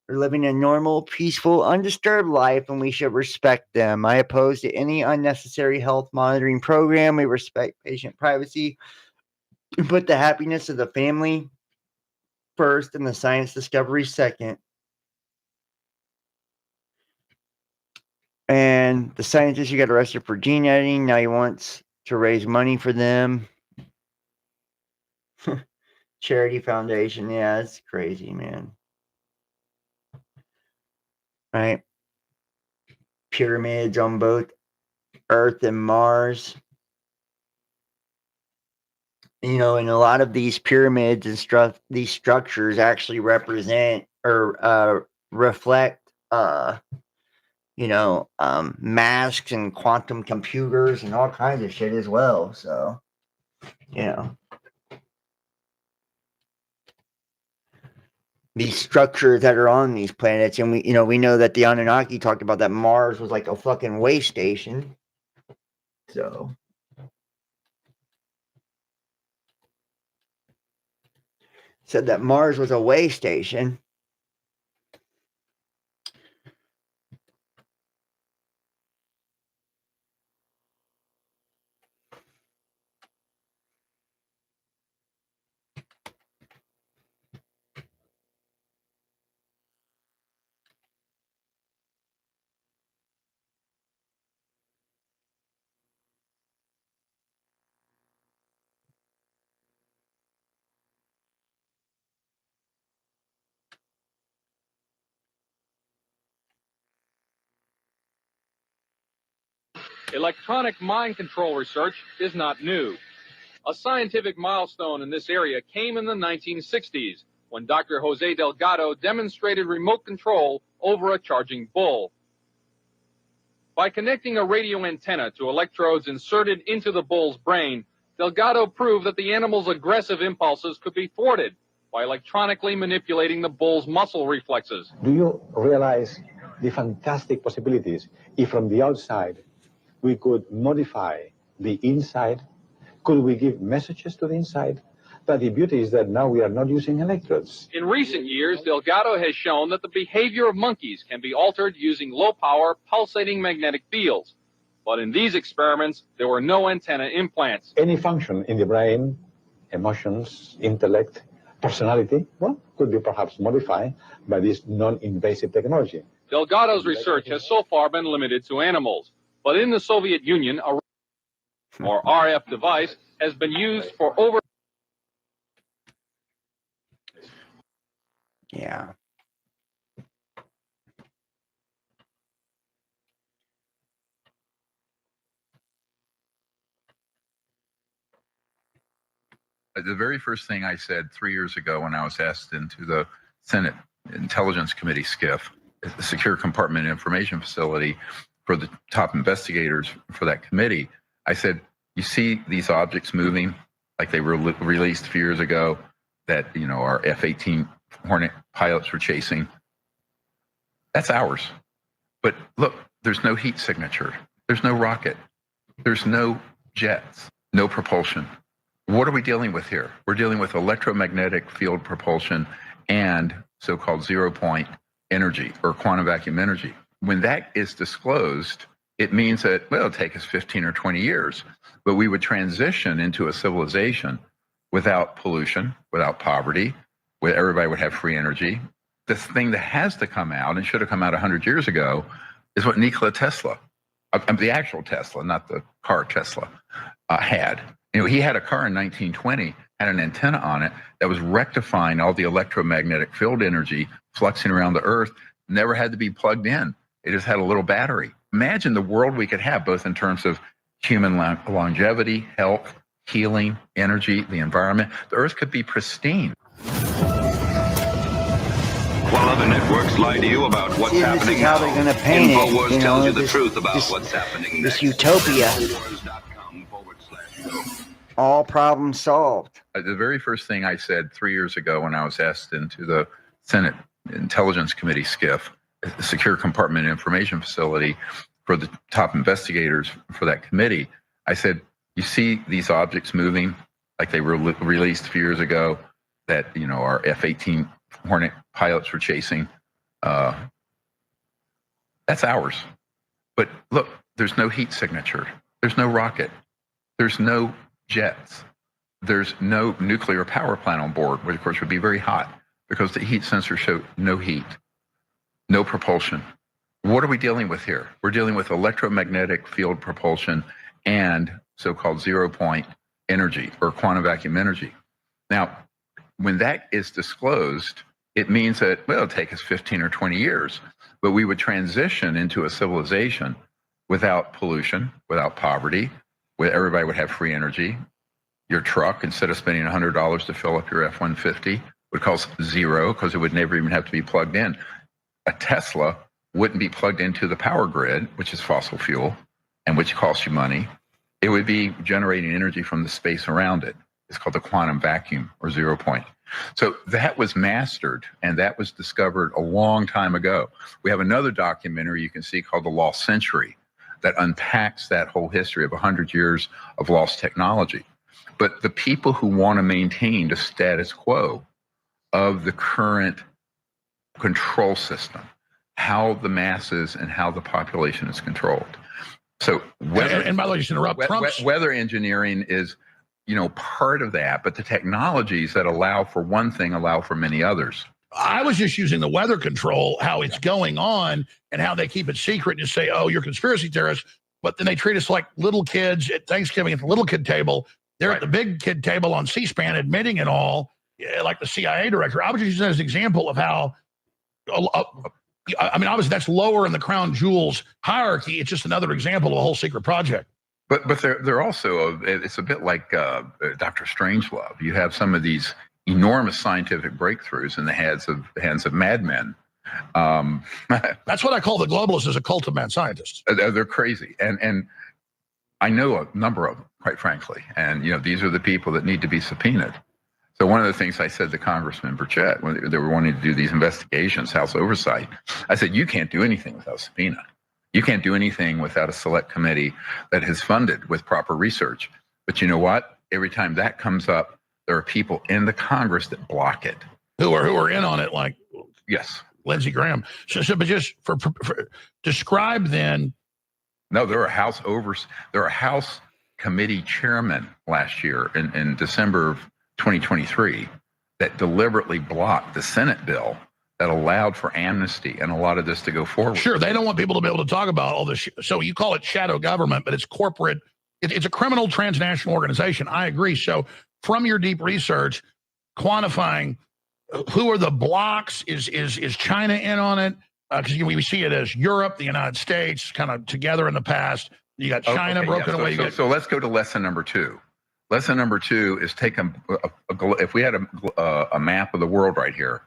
They're living a normal, peaceful, undisturbed life, and we should respect them. I oppose to any unnecessary health monitoring program. We respect patient privacy. We put the happiness of the family first and the science discovery second. And the scientist who got arrested for gene editing, now he wants to raise money for them. Charity foundation. Yeah, it's crazy, man. Right? Pyramids on both Earth and Mars. You know, and a lot of these pyramids and these structures actually represent or reflect masks and quantum computers and all kinds of shit as well. So, these structures that are on these planets, and we know that the Anunnaki talked about that Mars was like a fucking way station. So, said that Mars was a way station.
Electronic mind control research is not new. A scientific milestone in this area came in the 1960s when Dr. Jose Delgado demonstrated remote control over a charging bull. By connecting a radio antenna to electrodes inserted into the bull's brain, Delgado proved that the animal's aggressive impulses could be thwarted by electronically manipulating the bull's muscle reflexes.
Do you realize the fantastic possibilities if from the outside we could modify the inside? Could we give messages to the inside? But the beauty is that now we are not using electrodes.
In recent years, Delgado has shown that the behavior of monkeys can be altered using low-power, pulsating magnetic fields. But in these experiments, there were no antenna implants.
Any function in the brain, emotions, intellect, personality, well, could be perhaps modified by this non-invasive technology.
Delgado's research has so far been limited to animals. But in the Soviet Union, a RF device has been used for over...
Yeah.
The very first thing I said 3 years ago when I was asked into the Senate Intelligence Committee SCIF, the Secure Compartment Information Facility, for the top investigators for that committee, I said, you see these objects moving like they were released a few years ago that, our F-18 Hornet pilots were chasing? That's ours. But look, there's no heat signature. There's no rocket. There's no jets, no propulsion. What are we dealing with here? We're dealing with electromagnetic field propulsion and so-called zero-point energy or quantum vacuum energy. When that is disclosed, it means that, well, it'll take us 15 or 20 years, but we would transition into a civilization without pollution, without poverty, where everybody would have free energy. The thing that has to come out, and should have come out 100 years ago, is what Nikola Tesla, the actual Tesla, not the car Tesla, had. He had a car in 1920, had an antenna on it that was rectifying all the electromagnetic field energy fluxing around the Earth, never had to be plugged in. It just had a little battery. Imagine the world we could have, both in terms of human longevity, health, healing, energy, the environment. The Earth could be pristine.
While other networks lie to you about what's happening
this is how they're going to paint it.
InfoWars
You know,
tells you the
this,
truth about
this,
what's happening
this
next.
utopia. All problems solved.
The very first thing I said 3 years ago when I was asked into the Senate Intelligence Committee SCIF, the Secure Compartment Information Facility, for the top investigators for that committee, I said, you see these objects moving like they were released a few years ago that, you know, our F-18 Hornet pilots were chasing. That's ours. But look, there's no heat signature. There's no rocket. There's no jets. There's no nuclear power plant on board, which of course would be very hot because the heat sensor showed no heat, no propulsion. What are we dealing with here? We're dealing with electromagnetic field propulsion and so-called zero-point energy or quantum vacuum energy. Now, when that is disclosed, it means that, well, it'll take us 15 or 20 years, but we would transition into a civilization without pollution, without poverty, where everybody would have free energy. Your truck, instead of spending $100 to fill up your F-150, would cost zero because it would never even have to be plugged in. A Tesla wouldn't be plugged into the power grid, which is fossil fuel, and which costs you money. It would be generating energy from the space around it. It's called the quantum vacuum or zero point. So that was mastered, and that was discovered a long time ago. We have another documentary you can see called The Lost Century that unpacks that whole history of 100 years of lost technology. But the people who want to maintain the status quo of the current control system, how the masses and how the population is controlled. So weather,
and by the way, just interrupt,
weather engineering is, you know, part of that, but the technologies that allow for one thing allow for many others.
I was just using the weather control, how it's going on and how they keep it secret and just say, oh, you're conspiracy theorists, but then they treat us like little kids at Thanksgiving at the little kid table. They're at the big kid table on C-SPAN admitting it all, like the CIA director. I was just using that as an example of how, I mean, obviously that's lower in the crown jewels hierarchy. It's just another example of a whole secret project.
But they're also, it's a bit like Dr. Strangelove. You have some of these enormous scientific breakthroughs in the hands of madmen.
That's what I call the globalists, as a cult of mad scientists.
They're crazy, and I know a number of them, quite frankly. And you know, these are the people that need to be subpoenaed. So one of the things I said to Congressman Burchett when they were wanting to do these investigations, House oversight, I said, you can't do anything without subpoena. You can't do anything without a select committee that is funded with proper research. But you know what? Every time that comes up, there are people in the Congress that block it.
Who are in on it, like
yes,
Lindsey Graham. So but just for describe then.
No, there are House committee chairmen last year in December of 2023 that deliberately blocked the Senate bill that allowed for amnesty and a lot of this to go forward.
Sure, they don't want people to be able to talk about all this. So you call it shadow government, but it's corporate. It's a criminal transnational organization. I agree. So from your deep research, quantifying who are the blocks, is China in on it? Because we see it as Europe, the United States, kind of together in the past. You got China broken away.
So let's go to lesson number 2. Lesson number 2 is take if we had a map of the world right here,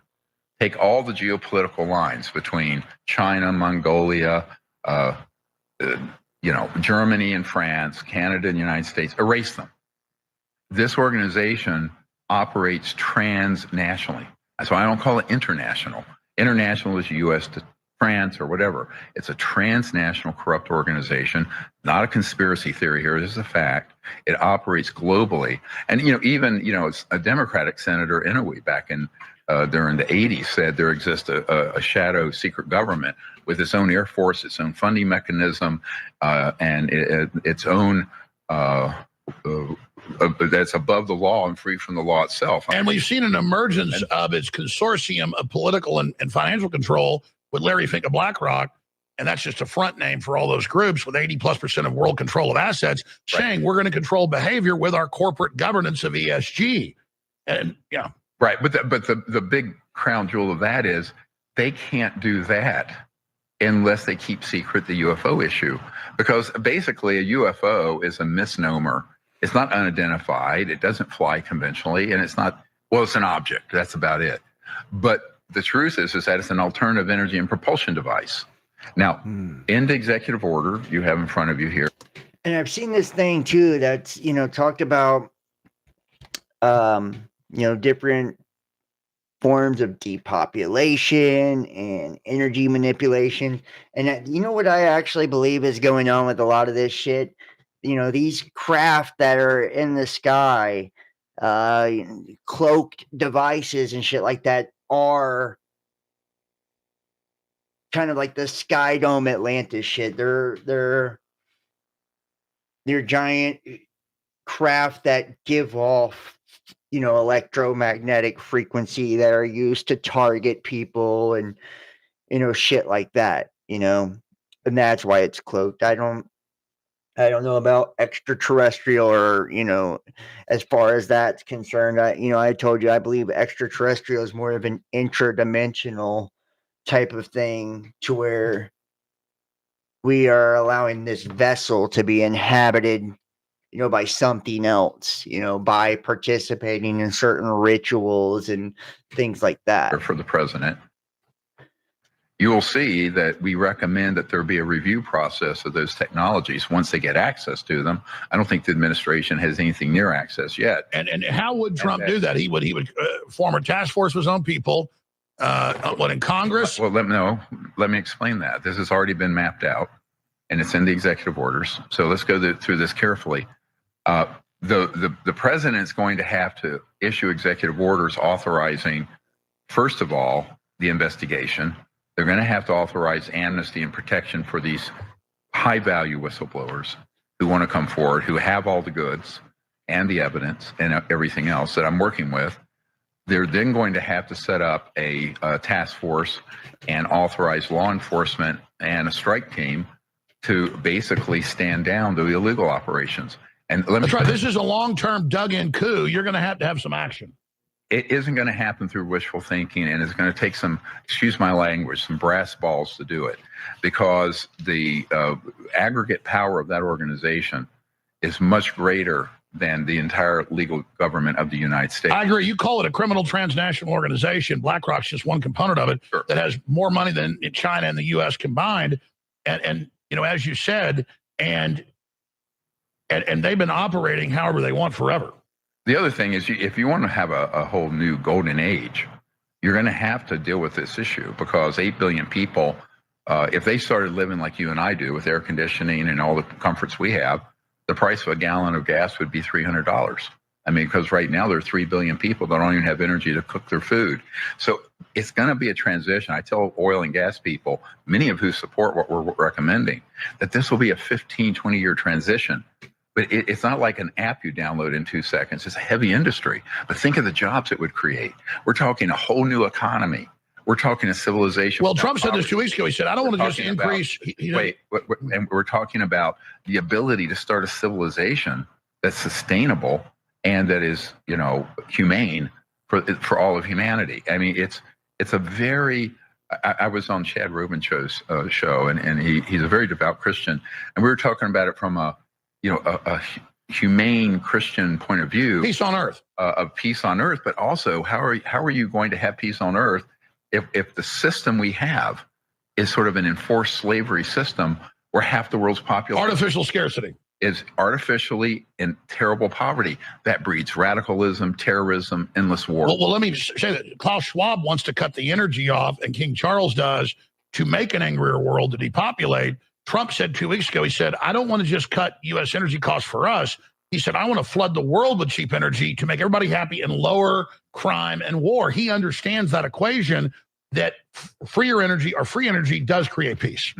take all the geopolitical lines between China, Mongolia, you know, Germany and France, Canada and the United States, erase them. This organization operates transnationally. That's why I don't call it international. International is U.S. to France or whatever. It's a transnational corrupt organization, not a conspiracy theory here. This is a fact. It operates globally. And, you know, even, you know, it's a Democratic Senator Inouye back in during the 80s said there exists a shadow secret government with its own air force, its own funding mechanism, and its own that's above the law and free from the law itself.
And we've seen an emergence of its consortium of political and financial control with Larry Fink of BlackRock, and that's just a front name for all those groups with 80+% of world control of assets, saying we're going to control behavior with our corporate governance of ESG. And yeah.
Right, but the big crown jewel of that is they can't do that unless they keep secret the UFO issue, because basically a UFO is a misnomer. It's not unidentified. It doesn't fly conventionally, and it's not, well, it's an object. That's about it. But the truth is that it's an alternative energy and propulsion device. Now, in the executive order you have in front of you here.
And I've seen this thing too that's, talked about, different forms of depopulation and energy manipulation. And you know what I actually believe is going on with a lot of this shit? These craft that are in the sky, cloaked devices and shit like that are kind of like the Sky Dome Atlantis shit. They're giant craft that give off electromagnetic frequency that are used to target people and shit like that, and that's why it's cloaked. I don't know about extraterrestrial or as far as that's concerned. I told you I believe extraterrestrial is more of an interdimensional type of thing, to where we are allowing this vessel to be inhabited by something else, by participating in certain rituals and things like that.
For the president, you will see that we recommend that there be a review process of those technologies once they get access to them. I don't think the administration has anything near access yet.
And how would Trump do that? He would form a task force with his own people. What, in Congress?
Well, let me explain that. This has already been mapped out, and it's in the executive orders. So let's go through this carefully. The president is going to have to issue executive orders authorizing, first of all, the investigation. They're going to have to authorize amnesty and protection for these high-value whistleblowers who want to come forward, who have all the goods and the evidence and everything else that I'm working with. They're then going to have to set up a task force and authorize law enforcement and a strike team to basically stand down the illegal operations. And
that's right. This is a long-term dug-in coup. You're going to have some action.
It isn't going to happen through wishful thinking, and it's going to take some, excuse my language, some brass balls to do it, because the aggregate power of that organization is much greater than the entire legal government of the United States.
I agree. You call it a criminal transnational organization. BlackRock's just one component of it that has more money than China and the U.S. combined. And as you said, and they've been operating however they want forever.
The other thing is, if you want to have a whole new golden age, you're going to have to deal with this issue, because 8 billion people, if they started living like you and I do with air conditioning and all the comforts we have, the price of a gallon of gas would be $300. I mean, because right now there are 3 billion people that don't even have energy to cook their food. So it's going to be a transition. I tell oil and gas people, many of who support what we're recommending, that this will be a 15, 20-year transition. But it's not like an app you download in 2 seconds. It's a heavy industry. But think of the jobs it would create. We're talking a whole new economy. We're talking a civilization.
Well, Trump said this 2 weeks ago. He said, I don't want to just increase.
And we're talking about the ability to start a civilization that's sustainable and that is, humane for all of humanity. I mean, it's a very. I was on Chad Rubin's show, and he's a very devout Christian, and we were talking about it from a humane Christian point of view.
Peace on earth.
Of peace on earth, but also how are you going to have peace on earth if the system we have is sort of an enforced slavery system where half the world's population
artificial scarcity
is artificially in terrible poverty that breeds radicalism, terrorism, endless war.
Well, let me say that Klaus Schwab wants to cut the energy off, and King Charles does, to make an angrier world, to depopulate. Trump said 2 weeks ago, he said, I don't want to just cut U.S. energy costs for us. He said, I want to flood the world with cheap energy to make everybody happy and lower crime and war. He understands that equation, that freer energy or free energy does create peace.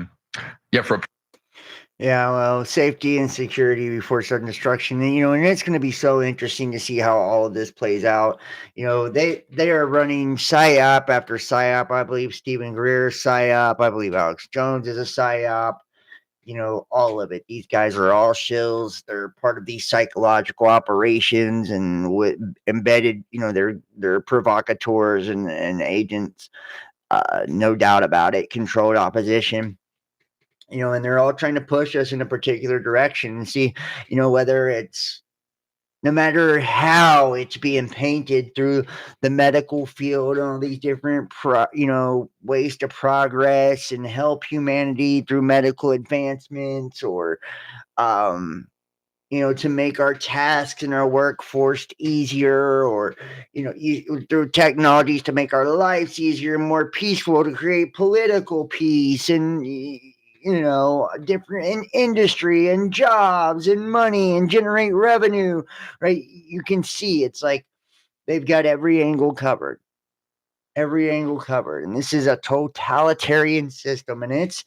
Yeah,
well, safety and security before sudden destruction. And it's going to be so interesting to see how all of this plays out. They are running PSYOP after PSYOP. I believe Stephen Greer is PSYOP. I believe Alex Jones is a PSYOP. All of it. These guys are all shills. They're part of these psychological operations and embedded, they're provocateurs and agents. No doubt about it. Controlled opposition. And they're all trying to push us in a particular direction and see, whether it's no matter how it's being painted through the medical field and all these different ways to progress and help humanity through medical advancements, or to make our tasks and our workforce easier, or through technologies to make our lives easier and more peaceful, to create political peace and different in industry and jobs and money and generate revenue, right? You can see it's like they've got every angle covered. And this is a totalitarian system, and it's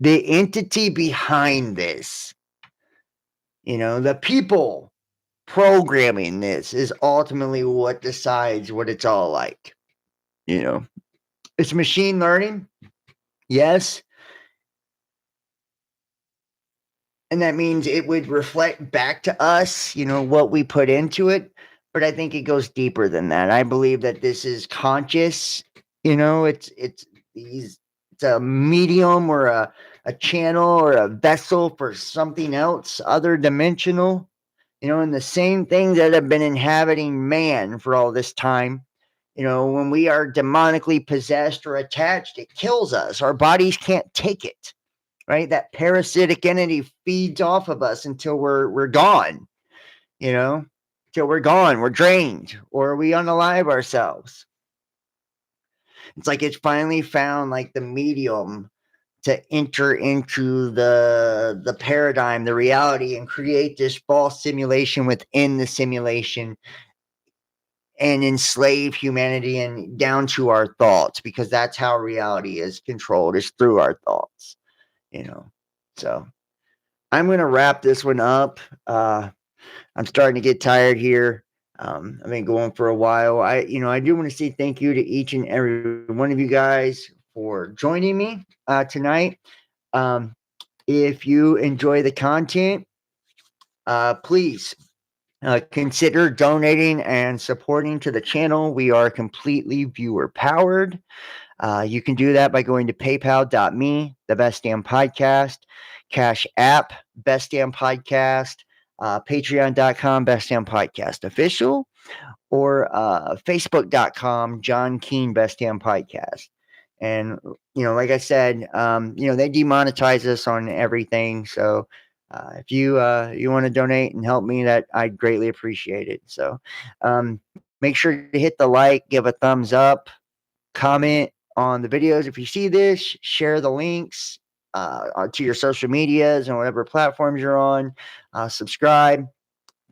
the entity behind this, the people programming this is ultimately what decides what it's all like. It's machine learning, yes. And that means it would reflect back to us, what we put into it. But I think it goes deeper than that. I believe that this is conscious. It's a medium or a channel or a vessel for something else, other dimensional. And the same things that have been inhabiting man for all this time. When we are demonically possessed or attached, it kills us. Our bodies can't take it. Right? That parasitic entity feeds off of us until we're gone, till we're gone, we're drained, or we unalive ourselves. It's like it's finally found like the medium to enter into the paradigm, the reality, and create this false simulation within the simulation and enslave humanity and down to our thoughts, because that's how reality is controlled, is through our thoughts, so I'm going to wrap this one up. I'm starting to get tired here. I've been going for a while. I do want to say thank you to each and every one of you guys for joining me tonight. If you enjoy the content, please consider donating and supporting to the channel. We are completely viewer powered. You can do that by going to paypal.me, the Best Damn Podcast, Cash App, Best Damn Podcast, patreon.com, Best Damn Podcast Official, or facebook.com, John Keane, Best Damn Podcast. And, like I said, they demonetize us on everything. So if you want to donate and help me, that I'd greatly appreciate it. So make sure to hit the like, give a thumbs up, comment on the videos. If you see this, share the links to your social medias and whatever platforms you're on. Subscribe,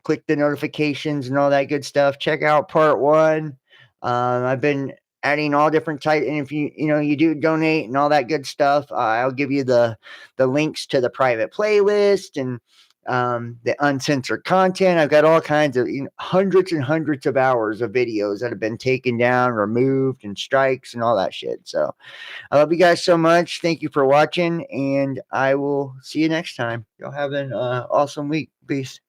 click the notifications and all that good stuff. Check out part 1. I've been adding all different types, and if you do donate and all that good stuff, I'll give you the links to the private playlist and the uncensored content. I've got all kinds of hundreds and hundreds of hours of videos that have been taken down, removed, and strikes and all that shit. So I love you guys so much. Thank you for watching, and I will see you next time. Y'all have an awesome week. Peace.